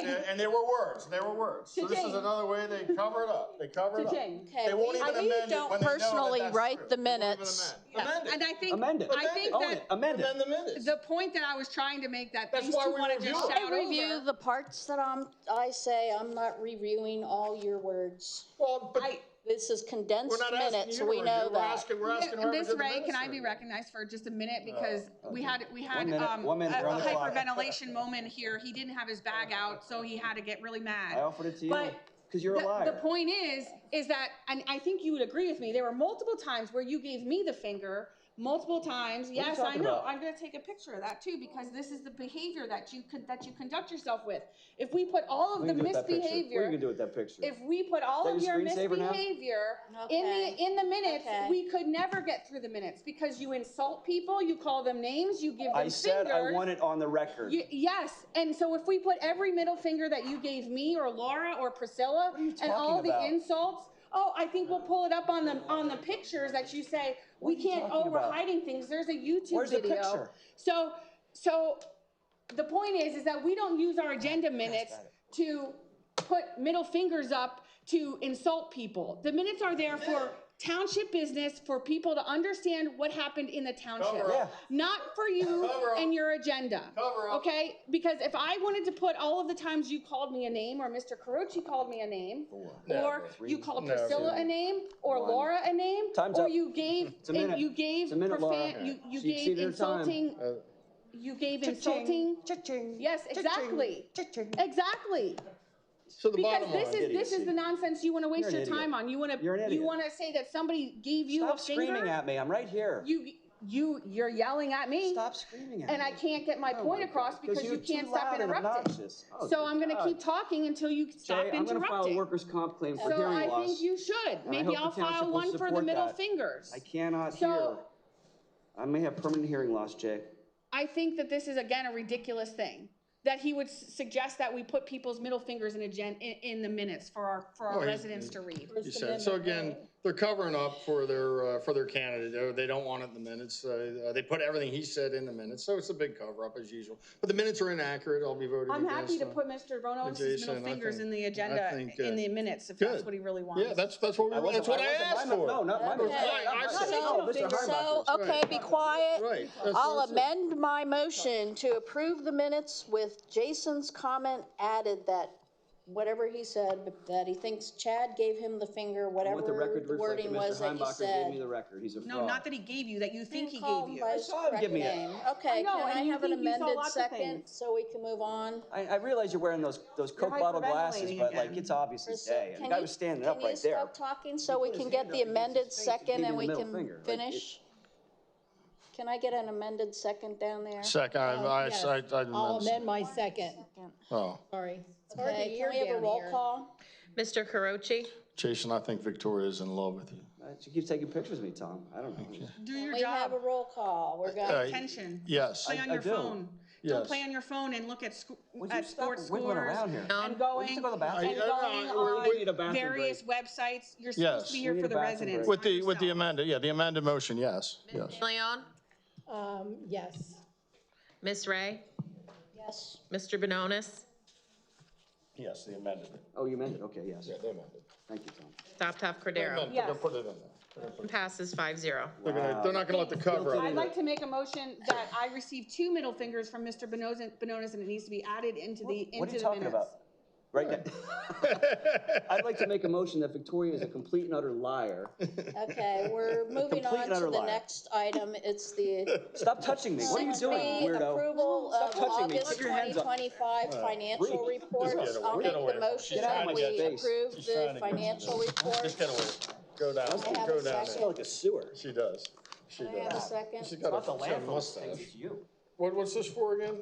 And they were words. They were words. So this is another way they cover it up. They cover it up. They won't even amend it don't when they know personally that that's write true. the They won't even minutes. amend it. And I think Amend it. I think Own that it. Amend it. Amend the minutes. the point that I was trying to make that That's these why two we want to review just it. shout I review over. the parts that I say. I'm not reviewing all your words. Well, but This is condensed we're not asking minutes, you to we review. know We're that. asking whoever Miss did the Ray, minutes can I to be review. recognized for just a minute because we had 1 minute. 1 minute. a We're on the clock. hyperventilation moment here. He didn't have his bag out, so he had to get really mad. I offered it to you But because you're a liar. The point is that, and I think you would agree with me, there were multiple times where you gave me the finger, multiple times. What are you Yes, I talking know. about? I'm going to take a picture of that too because this is the behavior that you conduct yourself with. If we put all of the What are you gonna misbehavior, do with that picture? if we put all Is of that your your screensaver now? misbehavior Okay. in the minutes, Okay. we could never get through the minutes because you insult people, you call them names, you give them I said I fingers. want it on the record. Yes, and so if we put every middle finger that you gave me or Laura or Priscilla and all talking the about? insults, I think we'll pull it up on the pictures that you say we are you can't. talking We're about? hiding things. There's a YouTube Where's the video. picture? So the point is that we don't use our agenda minutes to put middle fingers up to insult people. The minutes are there for township business, for people to understand what happened in the township. Cover up. Not for you Cover up. and your agenda. Cover up. Okay? Because if I wanted to put all of the times you called me a name, or Mr. Carucci called me a name, or you called Priscilla a name, or Laura a name, Time's or up. you gave It's a minute. you gave It's a minute, Laura. you She gave exceeded her time. insulting. You gave insulting. Yes, exactly. Exactly. So the Because bottom line. this is the nonsense you want to waste You're your an idiot. time on. You want You're an to idiot. say that somebody gave you Stop a finger. screaming at me. I'm right here. You're yelling at me. Stop screaming at me. And I can't get my point across because you you're can't too stop loud and interrupting. obnoxious. Oh, So I'm going to God. keep talking until you stop Jay, I'm going to file a interrupting. workers' comp claim for So hearing I loss. think you should. and I Maybe hope I'll the township file will one for the support middle that. fingers. I cannot So- hear. I may have permanent hearing loss, Jay. I think that this is, again, a ridiculous thing. That he would suggest that we put people's middle fingers in the minutes for our Well, residents to read. You said, so again, they're covering up for their candidate. They don't want it in the minutes. They put everything he said in the minutes, so it's a big cover up as usual. But the minutes are inaccurate. I'll be voting I'm against. happy to put Mr. Bono's Jason, middle I fingers think- in the I agenda, think, in the minutes, if good. that's what he really wants. Yeah, that's what I asked for. No, not mine. Okay. I said, No, Mr. So, Heinbacher's. okay, be quiet. Right. That's I'll what I said. amend my motion to approve the minutes with Jason's comment added that whatever he said, but that he thinks Chad gave him the finger, I want whatever the record the to reflect wording that was Mr. that you Heimbacher gave me said. the record. He's a fraud. No, not that he gave you, that you think he Call gave him you. by his saw him give correct me it. name. Okay, I know, can I and you have an think you saw amended lots of second things. so we can move on? I realize you're wearing those Coke bottle glasses, hyperventilating but like, again. it's obvious as Priscilla, day. And the can guy you- was standing up right Can there. you stop talking so we put his can get hand the up against amended his face and second gave me and the we middle can finger. Like, finish? Can I get an amended second down there? Second, Yes, I'll amend my second. Oh, Sorry. It's hard to Okay, hear can we have a down roll here. call? Mr. Carochi? Jason, I think Victoria's in love with you. She keeps taking pictures of me, Tom. I don't know. Do your We have job. a roll call. We're Pay going, attention. Yes. Play on I your do. phone. Don't Yes. play on your phone and look at Would you stop sports wiggling scores around here? and We used to go to the bathroom. and going We need a on bathroom various websites. You're supposed to be Yes. here We need for a the bathroom residents. break. not With the yourself. amended, yeah, the amended motion, yes, yes. Leon? Yes. Ms. Ray? yes. Mr. Benonis? Yes, the amended. Oh, you meant it? Okay, yes. Yeah, they amended. Thank you, Tom. Stop Cordero? Yes. They'll put it in there. Passes 5-0. They're not gonna let the cover I'd up. like to make a motion that I received 2 middle fingers from Mr. Benonis and it needs to be added into the What are you minutes. talking about? Right now. I'd like to make a motion that Victoria is a complete and utter liar. Okay, we're moving Complete on and to utter the liar. next item. It's the Stop touching me. What are you doing, 6B weirdo? approval Stop of touching me. August Keep your hands up. 2025 financial Freak. reports. I'll make the motion Get out that of my we space. approve She's the trying to get you financial there. reports. Just get away. Go down, I have go a down I second. smell like a sewer. She does. She Can I have a does. second? She's got Not the a, she's got a landfill mustache. thinks it's you. What's this for again?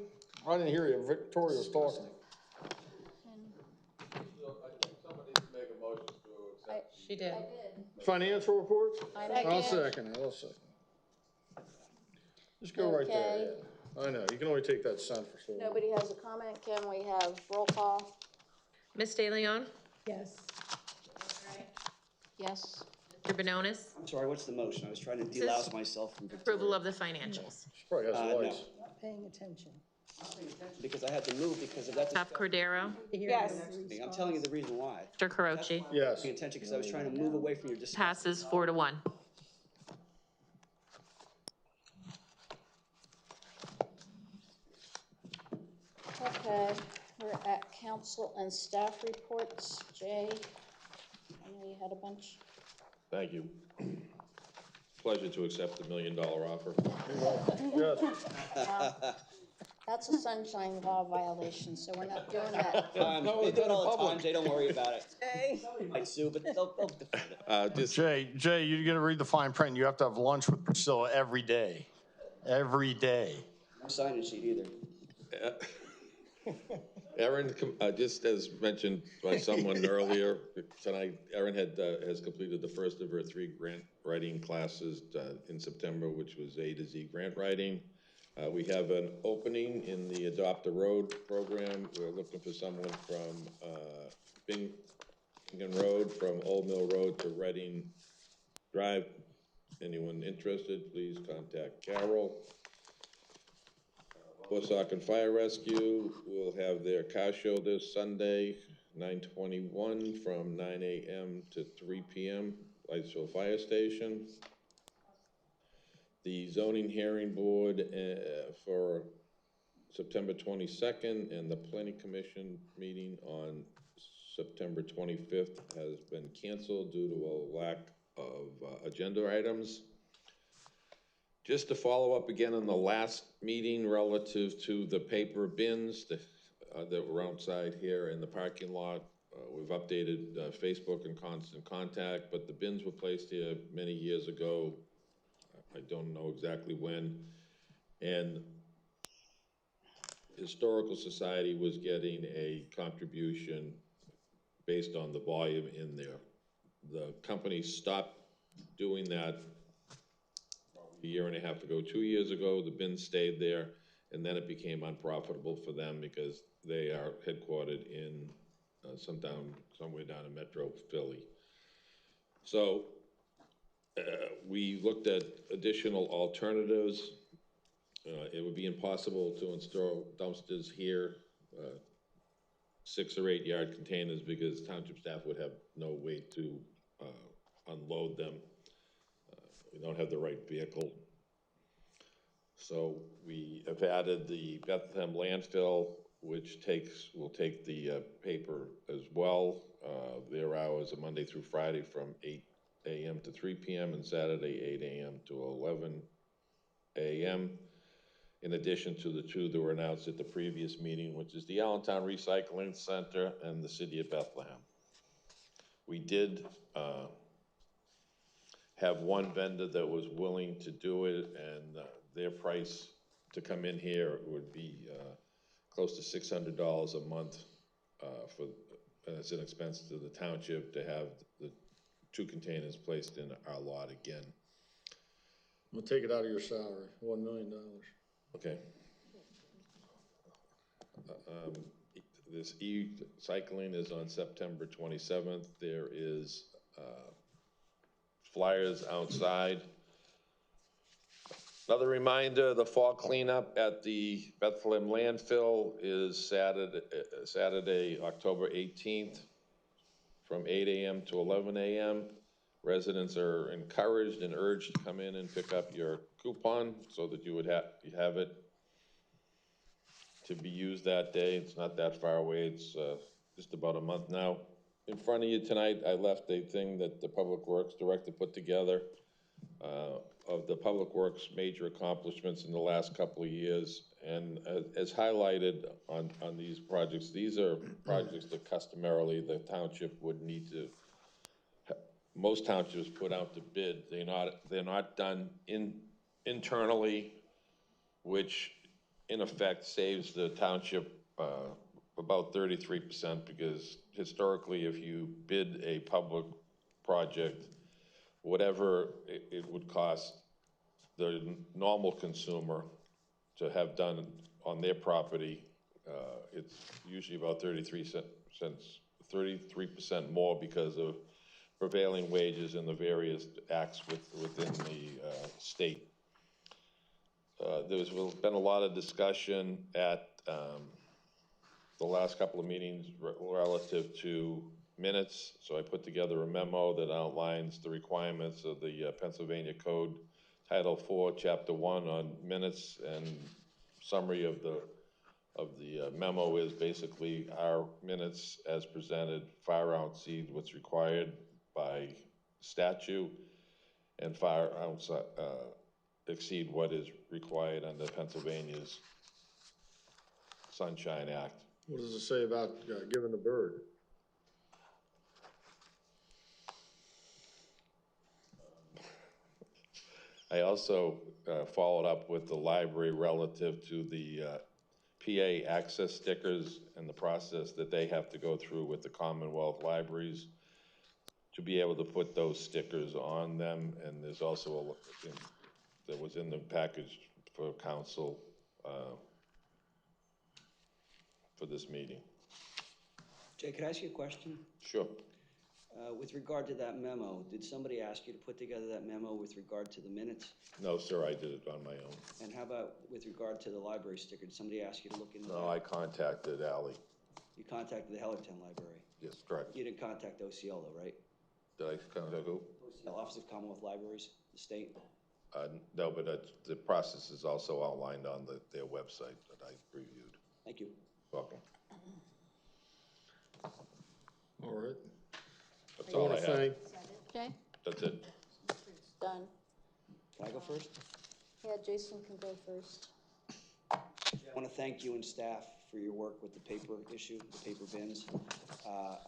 I didn't hear you. Victoria was talking. She did. Financial reports? I'll Second. second it, I'll second it. Just go right there, Okay. yeah. I know, you can only take that cent for so long. Nobody has a comment. Can we have roll call? Ms. De Leon? Yes. Yes. Mr. Benonis? I'm sorry, what's the motion? I was trying to delouse myself from Victoria. Approval of the financials. She probably has No. lights. Not paying attention. Because I had to move because of that. Stop Cordero? Yes. I'm telling you the reason why. Mr. Carochi? Yes. Paying attention because I was trying to move away from your discussion. Passes 4-1. Okay, we're at council and staff reports. Jay, I know you had a bunch. Thank you. Pleasure to accept the $1 million offer. Yes. That's a sunshine law violation, so we're not doing that. They do it all the time, Jay, don't worry about it. Somebody might sue, but they'll defend it. Jay, you're gonna read the fine print. You have to have lunch with Priscilla every day. Every day. No sign-in sheet either. Erin, just as mentioned by someone earlier tonight, Erin has completed the first of her 3 grant writing classes in September, which was A to Z grant writing. We have an opening in the Adopt a Road program. We're looking for someone from Bingen Road, from Old Mill Road to Reading Drive. Anyone interested, please contact Carol. Saucon Fire Rescue will have their car show this Sunday, 9/21, from 9 a.m. to 3 p.m., Lightsville Fire Station. The zoning hearing board for September 22nd and the planning commission meeting on September 25th has been canceled due to a lack of agenda items. Just to follow up again on the last meeting relative to the paper bins that were outside here in the parking lot. We've updated Facebook and Constant Contact, but the bins were placed here many years ago. I don't know exactly when. And Historical Society was getting a contribution based on the volume in there. The company stopped doing that a year and a half ago, 2 years ago. The bins stayed there, and then it became unprofitable for them because they are headquartered in somewhere down in Metro Philly. So we looked at additional alternatives. It would be impossible to install dumpsters here, 6 or 8 yard containers, because township staff would have no way to unload them. We don't have the right vehicle. So we have added the Bethlehem landfill which will take the paper as well. Their hours are Monday through Friday from 8 a.m. to 3 p.m. and Saturday 8 a.m. to 11 a.m. In addition to the two that were announced at the previous meeting, which is the Allentown Recycling Center and the City of Bethlehem. We did have one vendor that was willing to do it, and their price to come in here would be close to $600 a month as an expense to the township to have the 2 containers placed in our lot again. We'll take it out of your salary, $1 million. Okay. This e-cycling is on September 27th. There is flyers outside. Another reminder, the fall cleanup at the Bethlehem landfill is Saturday, October 18th from 8 a.m. to 11 a.m. Residents are encouraged and urged to come in and pick up your coupon so that you would have it to be used that day. It's not that far away. It's just about a month now. In front of you tonight, I left a thing that the Public Works Director put together of the Public Works major accomplishments in the last couple of years. And as highlighted on these projects, these are projects that customarily the township would need to, most townships put out to bid. They're not done internally, which in effect saves the township about 33%, because historically, if you bid a public project, whatever it would cost the normal consumer to have done on their property, it's usually about 33% more because of prevailing wages and the various acts within the state. There's been a lot of discussion at the last couple of meetings relative to minutes, so I put together a memo that outlines the requirements of the Pennsylvania Code, Title 4, Chapter 1 on minutes, and summary of the memo is basically our minutes as presented far exceed what's required by statute and far outside, exceed what is required under Pennsylvania's Sunshine Act. What does it say about giving the bird? I also followed up with the library relative to the PA access stickers and the process that they have to go through with the Commonwealth libraries to be able to put those stickers on them. And there's also that was in the package for council for this meeting. Jay, could I ask you a question? Sure. With regard to that memo, did somebody ask you to put together that memo with regard to the minutes? No, sir, I did it on my own. And how about with regard to the library sticker? Did somebody ask you to look into that? No, I contacted Ally. You contacted the Hellertown Library? Yes, correct. You didn't contact OCL though, right? Did I contact who? The Office of Commonwealth Libraries, the state? No, but the process is also outlined on their website that I reviewed. Thank you. Welcome. All right. That's all I have. Jay? That's it. Done. Can I go first? Yeah, Jason can go first. I want to thank you and staff for your work with the paper issue, the paper bins.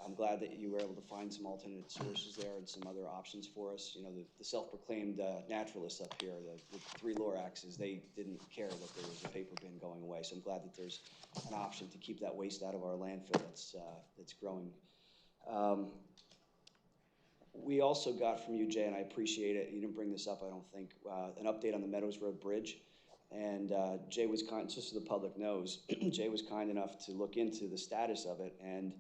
I'm glad that you were able to find some alternate sources there and some other options for us. You know, the self-proclaimed naturalists up here, the 3 Loraxes, they didn't care that there was a paper bin going away. So I'm glad that there's an option to keep that waste out of our landfill that's growing. We also got from you, Jay, and I appreciate it, you didn't bring this up, I don't think, an update on the Meadows Road Bridge. And Jay was kind, just so the public knows, Jay was kind enough to look into the status of it, and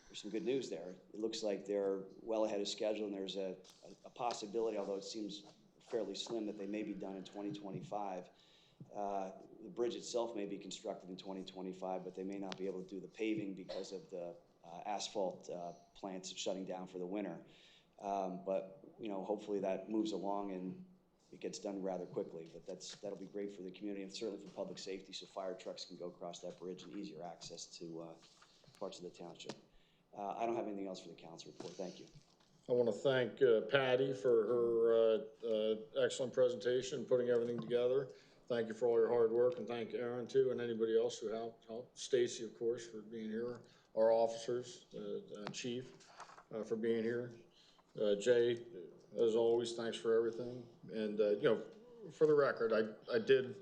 there's some good news there. It looks like they're well ahead of schedule, and there's a possibility, although it seems fairly slim, that they may be done in 2025. The bridge itself may be constructed in 2025, but they may not be able to do the paving because of the asphalt plants shutting down for the winter. But, you know, hopefully that moves along and, it gets done rather quickly, but that'll be great for the community and certainly for public safety, so fire trucks can go across that bridge and easier access to parts of the township. I don't have anything else for the council report. Thank you. I want to thank Patty for her excellent presentation, putting everything together. Thank you for all your hard work, and thank Aaron too, and anybody else who helped. Stacy, of course, for being here. Our officers, Chief, for being here. Jay, as always, thanks for everything. And you know, for the record, I did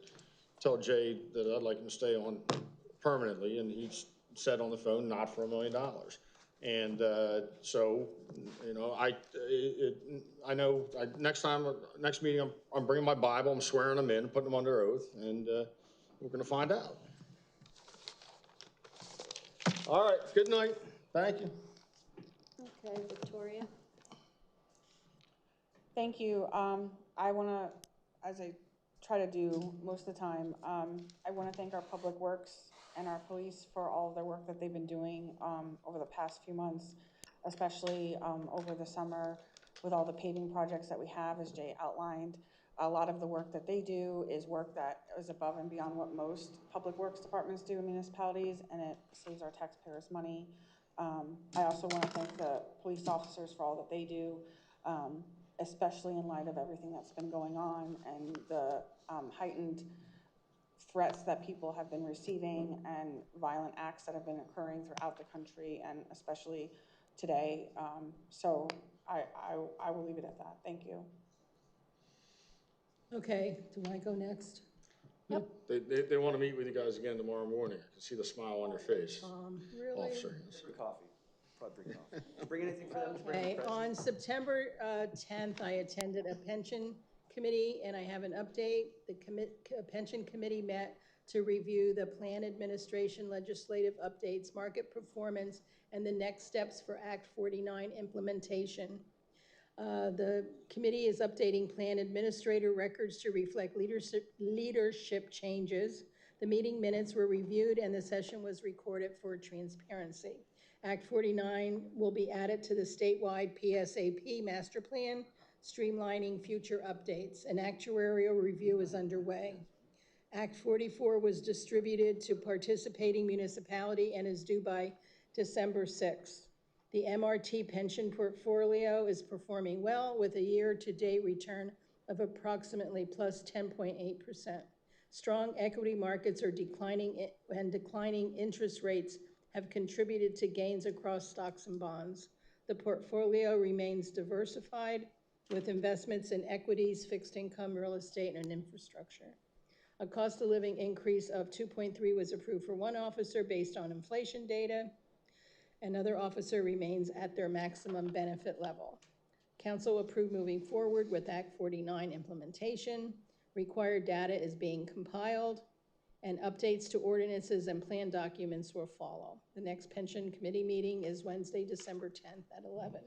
tell Jay that I'd like him to stay on permanently, and he said on the phone, not for $1 million. And so, you know, next meeting, I'm bringing my Bible, I'm swearing them in, putting them under oath, and we're going to find out. All right, good night. Thank you. Okay, Victoria. Thank you. I want to, as I try to do most of the time, I want to thank our Public Works and our police for all of their work that they've been doing over the past few months, especially over the summer with all the paving projects that we have, as Jay outlined. A lot of the work that they do is work that is above and beyond what most public works departments do in municipalities, and it saves our taxpayers money. I also want to thank the police officers for all that they do, especially in light of everything that's been going on and the heightened threats that people have been receiving and violent acts that have been occurring throughout the country, and especially today. So I will leave it at that. Thank you. Okay, do I go next? Yep. They want to meet with you guys again tomorrow morning. I can see the smile on your face. Really? Officer. Bring coffee. Probably bring coffee. Bring anything for them to bring. Okay, on September 10th, I attended a pension committee, and I have an update. The pension committee met to review the plan administration legislative updates, market performance, and the next steps for Act 49 implementation. The committee is updating plan administrator records to reflect leadership changes. The meeting minutes were reviewed and the session was recorded for transparency. Act 49 will be added to the statewide PSAP master plan, streamlining future updates. An actuarial review is underway. Act 44 was distributed to participating municipality and is due by December 6th. The MRT pension portfolio is performing well with a year-to-date return of approximately plus 10.8%. Strong equity markets are declining, and declining interest rates have contributed to gains across stocks and bonds. The portfolio remains diversified with investments in equities, fixed income, real estate, and infrastructure. A cost of living increase of 2.3 was approved for one officer based on inflation data. Another officer remains at their maximum benefit level. Council approved moving forward with Act 49 implementation. Required data is being compiled, and updates to ordinances and plan documents will follow. The next pension committee meeting is Wednesday, December 10th at 11.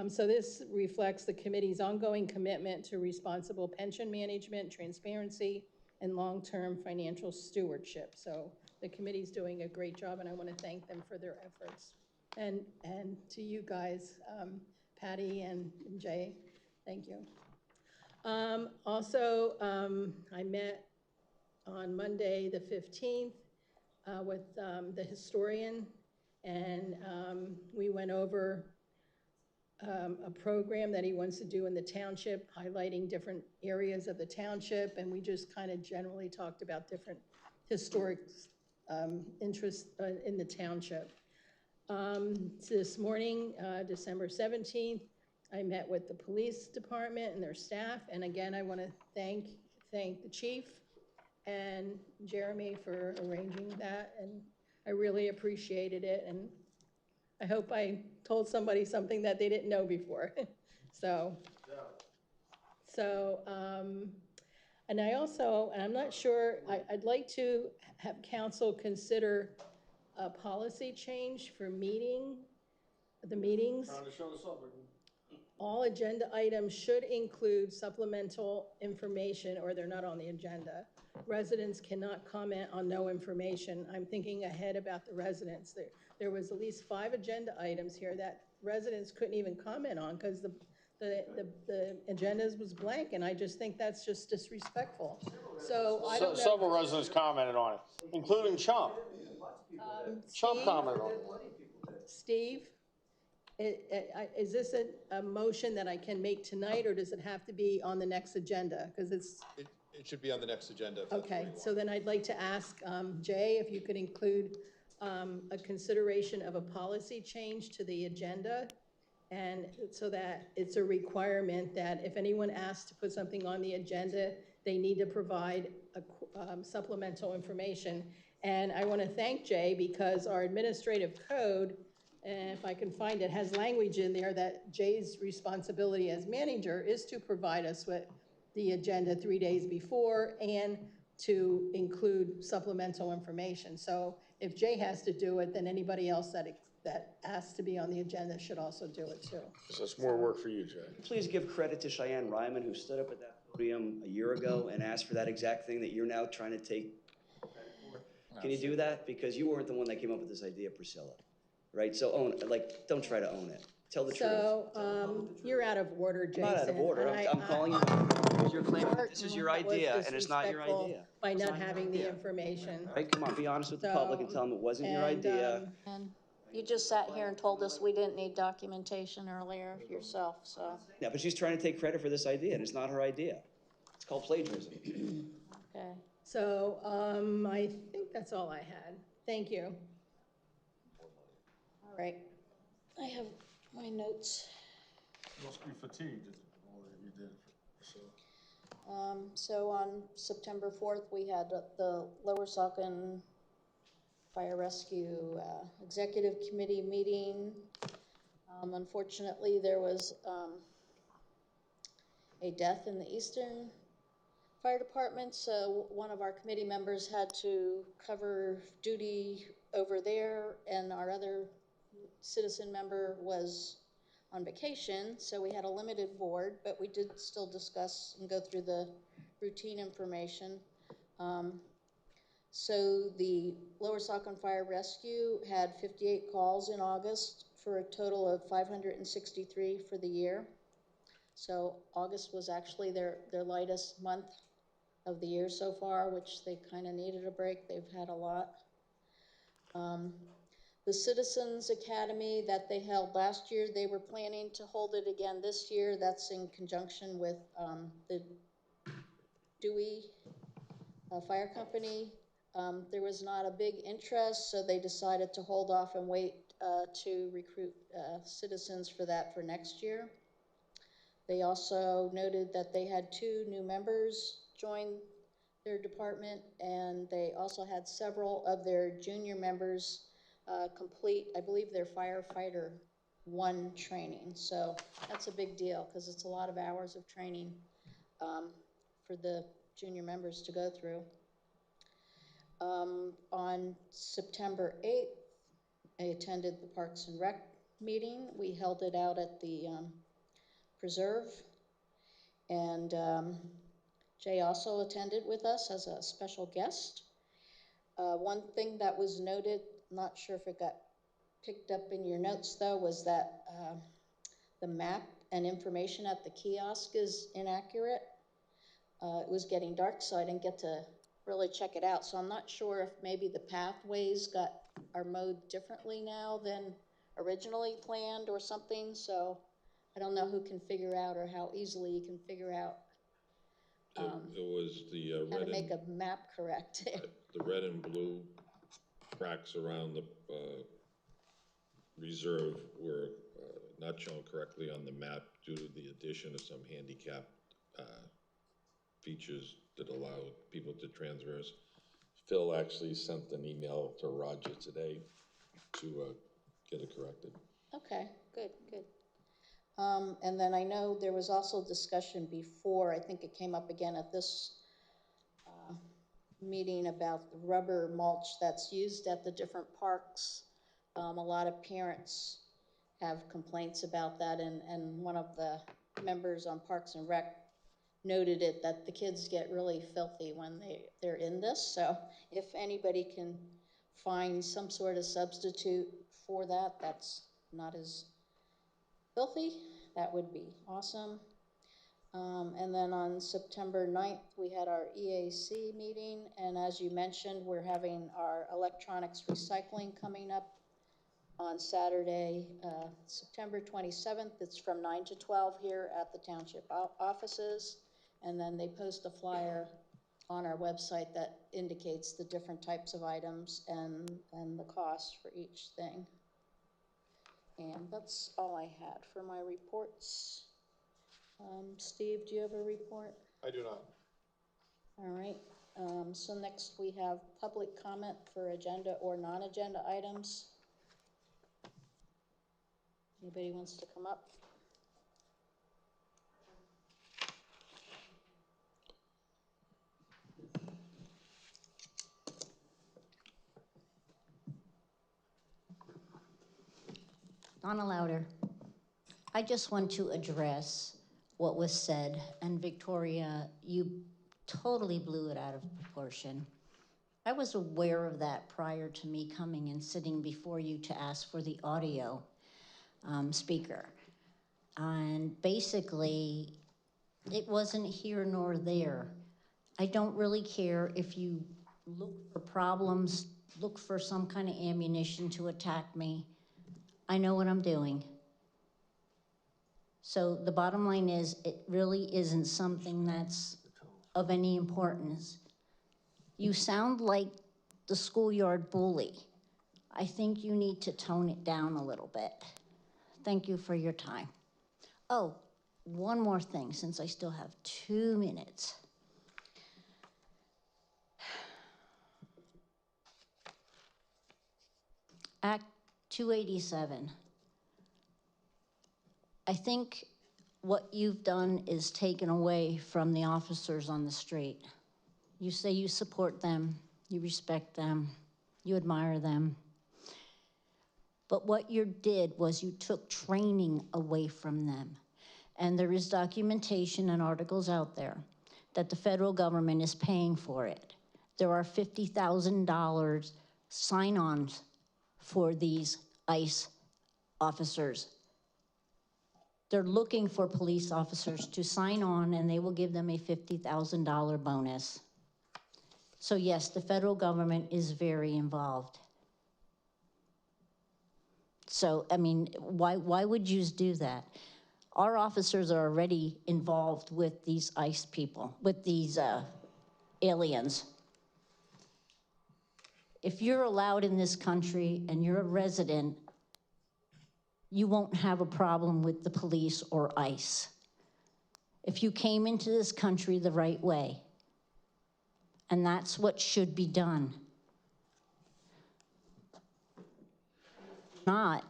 So this reflects the committee's ongoing commitment to responsible pension management, transparency, and long-term financial stewardship. So the committee's doing a great job, and I want to thank them for their efforts. And to you guys, Patty and Jay, thank you. Also, I met on Monday, the 15th, with the historian, and we went over a program that he wants to do in the township, highlighting different areas of the township, and we just kind of generally talked about different historic interests in the township. So this morning, December 17th, I met with the police department and their staff, and again, I want to thank the chief and Jeremy for arranging that, and I really appreciated it, and I hope I told somebody something that they didn't know before. And I also, and I'm not sure, I'd like to have council consider a policy change for the meetings. Trying to show us something. All agenda items should include supplemental information or they're not on the agenda. Residents cannot comment on no information. I'm thinking ahead about the residents. There was at least 5 agenda items here that residents couldn't even comment on because the agendas was blank, and I just think that's just disrespectful. So I don't know. Several residents commented on it, including Chump. Chump Steve? commented on it. Steve, is this a motion that I can make tonight, or does it have to be on the next agenda? Because it's, It should be on the next agenda. If that's what okay, you want. so then I'd like to ask Jay if you could include a consideration of a policy change to the agenda, and so that it's a requirement that if anyone asks to put something on the agenda, they need to provide supplemental information. And I want to thank Jay because our administrative code, and if I can find it, has language in there that Jay's responsibility as manager is to provide us with the agenda 3 days before and to include supplemental information. So if Jay has to do it, then anybody else that asks to be on the agenda should also do it too. So it's more work for you, Jay. Please give credit to Cheyenne Ryman, who stood up at that podium a year ago and asked for that exact thing that you're now trying to take credit for. Can you do that? Because you weren't the one that came up with this idea, Priscilla, right? So don't try to own it. Tell the truth. So, you're out of order, Jason. I'm not out of order. I'm calling you because you're claiming that this is your idea and it's not your idea. By not having the information. Right, come on, be honest with the public and tell them it wasn't your idea. And you just sat here and told us we didn't need documentation earlier yourself, so. Yeah, but she's trying to take credit for this idea and it's not her idea. It's called plagiarism. Okay. So, I think that's all I had. Thank you. All right. I have my notes. You must be fatigued, all that you did, so. So on September 4th, we had the Lower Saucon Fire Rescue Executive Committee meeting. Unfortunately, there was a death in the Eastern Fire Department, so one of our committee members had to cover duty over there, and our other citizen member was on vacation, so we had a limited board, but we did still discuss and go through the routine information. So the Lower Saucon Fire Rescue had 58 calls in August for a total of 563 for the year. So August was actually their lightest month of the year so far, which they kind of needed a break. They've had a lot. The Citizens Academy that they held last year, they were planning to hold it again this year. That's in conjunction with the Dewey Fire Company. There was not a big interest, so they decided to hold off and wait to recruit citizens for that for next year. They also noted that they had 2 new members join their department, and they also had several of their junior members complete, I believe, their firefighter 1 training. So that's a big deal because it's a lot of hours of training for the junior members to go through. On September 8th, I attended the Parks and Rec meeting. We held it out at the Preserve, and Jay also attended with us as a special guest. One thing that was noted, not sure if it got picked up in your notes though, was that the map and information at the kiosk is inaccurate. It was getting dark, so I didn't get to really check it out. So I'm not sure if maybe the pathways are mowed differently now than originally planned or something. So I don't know who can figure out or how easily you can figure out It was the how red to make and, a map correct. the red and blue tracks around the reserve were not shown correctly on the map due to the addition of some handicap features that allow people to transverse. Phil actually sent an email to Roger today to get it corrected. Okay, good, good. And then I know there was also discussion before, I think it came up again at this meeting about the rubber mulch that's used at the different parks. A lot of parents have complaints about that, and one of the members on Parks and Rec noted it, that the kids get really filthy when they're in this. So if anybody can find some sort of substitute for that, that's not as filthy, that would be awesome. And then on September 9th, we had our EAC meeting, and as you mentioned, we're having our electronics recycling coming up on Saturday, September 27th. It's from 9 to 12 here at the township offices, and then they post a flyer on our website that indicates the different types of items and the cost for each thing. And that's all I had for my reports. Steve, do you have a report? I do not. All right, so next we have public comment for agenda or non-agenda items. Anybody wants to come up? Donna Louder. I just want to address what was said, and Victoria, you totally blew it out of proportion. I was aware of that prior to me coming and sitting before you to ask for the audio speaker. And basically, it wasn't here nor there. I don't really care if you look for problems, look for some kind of ammunition to attack me. I know what I'm doing. So the bottom line is, it really isn't something that's of any importance. You sound like the schoolyard bully. I think you need to tone it down a little bit. Thank you for your time. Oh, one more thing, since I still have 2 minutes. Act 287. I think what you've done is taken away from the officers on the street. You say you support them, you respect them, you admire them. But what you did was you took training away from them. And there is documentation and articles out there that the federal government is paying for it. There are $50,000 sign-ons for these ICE officers. They're looking for police officers to sign on, and they will give them a $50,000 bonus. So yes, the federal government is very involved. So, I mean, why would you do that? Our officers are already involved with these ICE people, with these aliens. If you're allowed in this country and you're a resident, you won't have a problem with the police or ICE. If you came into this country the right way, and that's what should be done. Not.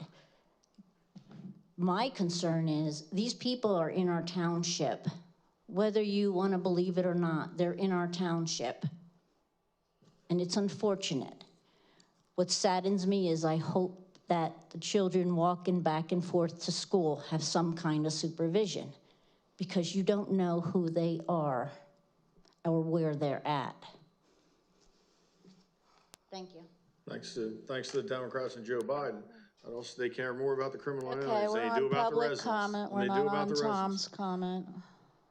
My concern is these people are in our township. Whether you want to believe it or not, they're in our township. And it's unfortunate. What saddens me is I hope that the children walking back and forth to school have some kind of supervision, because you don't know who they are or where they're at. Thank you. Thanks to the Democrats and Joe Biden. And also, they care more about the criminal Okay, aliens we're than they do on about the public residents. comment, than we're they not do about on the Tom's residents. comment.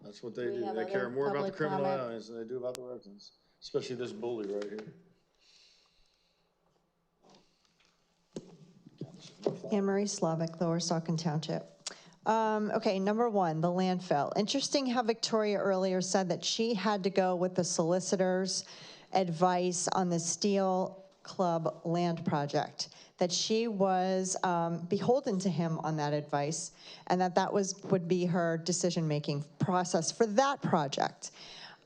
That's what they Do we do. have They care other more about the public criminal comment? aliens than they do about the residents, especially this bully right here. Anne Marie Slavic, Lower Saucon Township. Okay, number one, the landfill. Interesting how Victoria earlier said that she had to go with the solicitor's advice on the Steel Club land project, that she was beholden to him on that advice, and that would be her decision-making process for that project.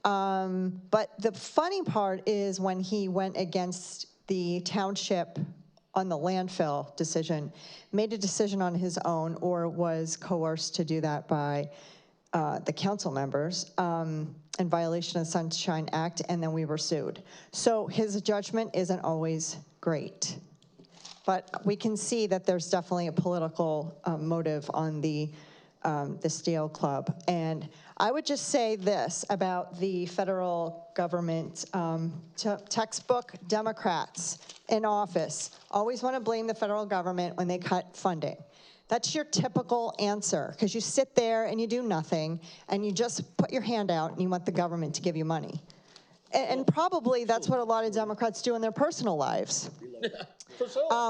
But the funny part is when he went against the township on the landfill decision, made a decision on his own, or was coerced to do that by the council members in violation of the Sunshine Act, and then we were sued. So his judgment isn't always great. But we can see that there's definitely a political motive on the Steel Club. And I would just say this about the federal government, textbook Democrats in office always want to blame the federal government when they cut funding. That's your typical answer, because you sit there and you do nothing, and you just put your hand out and you want the government to give you money. And probably that's what a lot of Democrats do in their personal lives.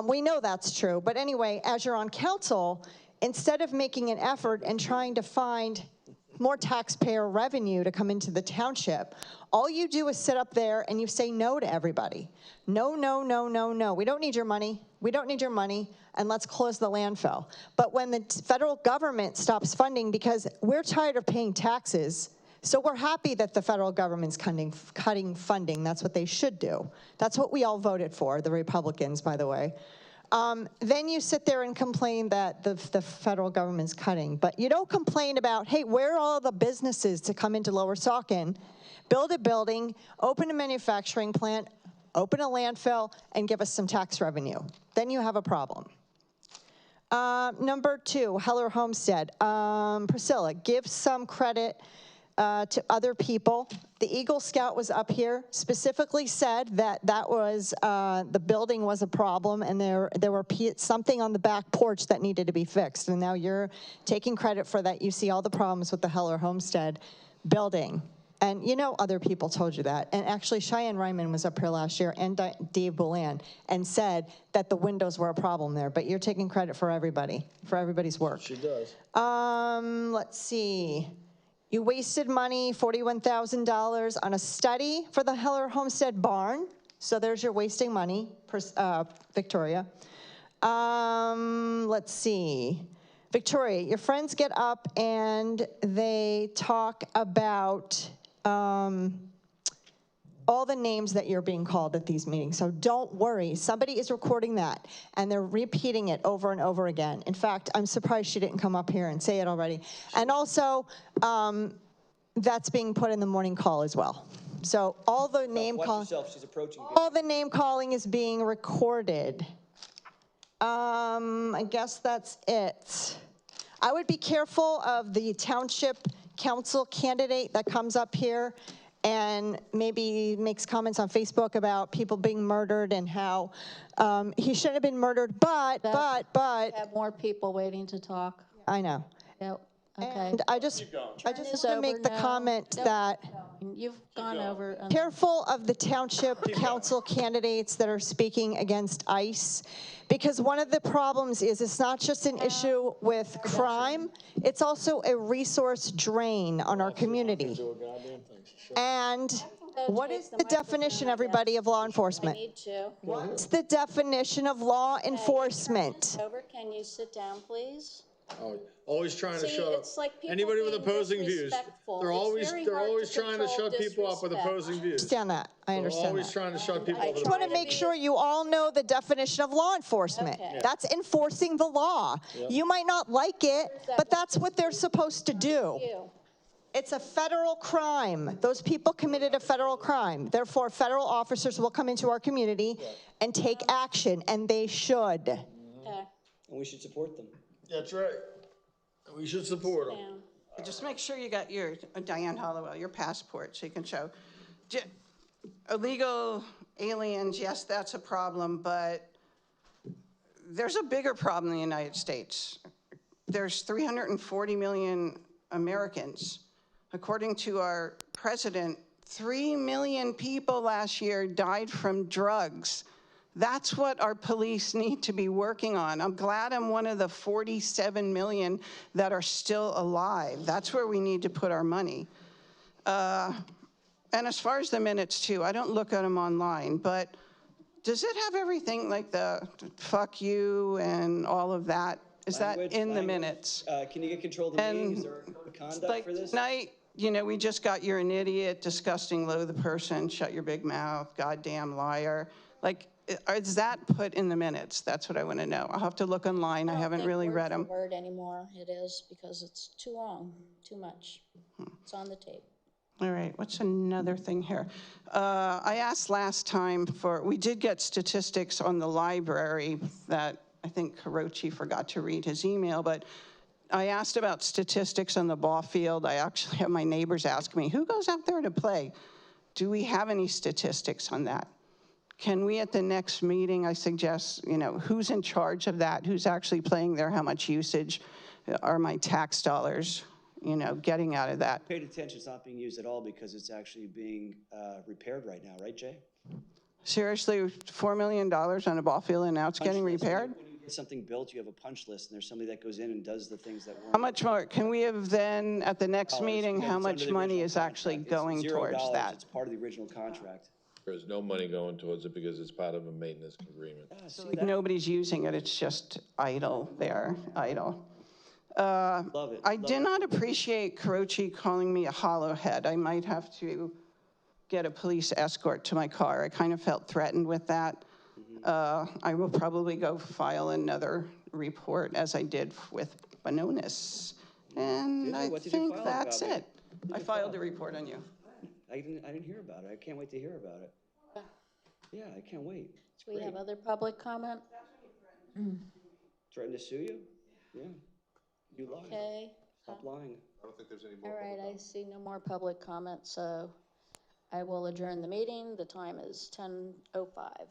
We know that's true. But anyway, as you're on council, instead of making an effort and trying to find more taxpayer revenue to come into the township, all you do is sit up there and you say no to everybody. No, no, no, no, no. We don't need your money. We don't need your money, and let's close the landfill. But when the federal government stops funding, because we're tired of paying taxes, so we're happy that the federal government's cutting funding. That's what they should do. That's what we all voted for, the Republicans, by the way. Then you sit there and complain that the federal government's cutting. But you don't complain about, hey, where are all the businesses to come into Lower Saucon, build a building, open a manufacturing plant, open a landfill, and give us some tax revenue. Then you have a problem. Number 2, Heller Homestead. Priscilla, give some credit to other people. The Eagle Scout was up here, specifically said that was, the building was a problem, and there were something on the back porch that needed to be fixed. And now you're taking credit for that. You see all the problems with the Heller Homestead building. And you know other people told you that. And actually Cheyenne Ryman was up here last year, and Dave Boulan, and said that the windows were a problem there. But you're taking credit for everybody, for everybody's work. She does. Let's see. You wasted money, $41,000 on a study for the Heller Homestead barn. So there's your wasting money, Victoria. Let's see. Victoria, your friends get up and they talk about all the names that you're being called at these meetings. So don't worry, somebody is recording that, and they're repeating it over and over again. In fact, I'm surprised she didn't come up here and say it already. And also, that's being put in the morning call as well. So all the name calling, she's approaching. all the name calling is being recorded. I guess that's it. I would be careful of the township council candidate that comes up here and maybe makes comments on Facebook about people being murdered and how he shouldn't have been murdered, but. Have more people waiting to talk. I know. Yep, okay. And I just want to make the comment that You've gone over. careful of the township council candidates that are speaking against ICE, because one of the problems is it's not just an issue with crime, it's also a resource drain on our community. And what is the definition, everybody, of law enforcement? I need to. What's the definition of law enforcement? Over, can you sit down, please? Oh, always trying to See, shut up it's like people anybody with being opposing views. disrespectful. They're It's always very they're hard always to trying to control shut people up with disrespect. opposing views. Understand that. I understand Always that. trying to shut people up. I just want to make sure you all know the definition of law enforcement. Okay. That's enforcing the law. You might not like it, but that's what they're supposed to do. It's a federal crime. Those people committed a federal crime. Therefore, federal officers will come into our community and take action, and they should. Okay. And we should support them. That's right. We should support them. Down. Just make sure you got your, Diane Hollowell, your passport, so you can show. Illegal aliens, yes, that's a problem, but there's a bigger problem in the United States. There's 340 million Americans. According to our president, 3 million people last year died from drugs. That's what our police need to be working on. I'm glad I'm one of the 47 million that are still alive. That's where we need to put our money. And as far as the minutes too, I don't look at them online, but does it have everything like the fuck you and all of that? Is that in the minutes? Can you get control of the meeting? Is there a code of conduct for this? Tonight, you know, we just got you're an idiot, disgusting, loathe the person, shut your big mouth, goddamn liar. Like, is that put in the minutes? That's what I want to know. I'll have to look online. I haven't really read them. Word anymore. It is because it's too long, too much. It's on the tape. All right, what's another thing here? I asked last time we did get statistics on the library that I think Hirochi forgot to read his email, but I asked about statistics on the ball field. I actually have my neighbors ask me, who goes out there to play? Do we have any statistics on that? can we at the next meeting, I suggest, who's in charge of that? Who's actually playing there? How much usage are my tax dollars, getting out of that? Paid attention, it's not being used at all because it's actually being repaired right now, right, Jay? Seriously, $4 million on a ball field and now it's getting repaired? When you get something built, you have a punch list, and there's somebody that goes in and does the things that weren't. How much more? Can we have then, at the next meeting, Because how it's much under the money original is actually contract. It's going $0, towards that? It's part of the original contract. There's no money going towards it because it's part of a maintenance agreement. Like nobody's using it, it's just idle there, idle. Love it. I did not appreciate Carochi calling me a hollow head. I might have to get a police escort to my car. I kind of felt threatened with that. I will probably go file another report as I did with Bononis. And I think that's it. I filed a report on you. I didn't hear about it. I can't wait to hear about it. Yeah, I can't wait. It's Do we great. have other public comment? Threatened to sue you? Yeah. You lied. Okay. Stop lying. I don't think there's any All right, I see no more public comment, so I will adjourn the meeting. The time is 10:05.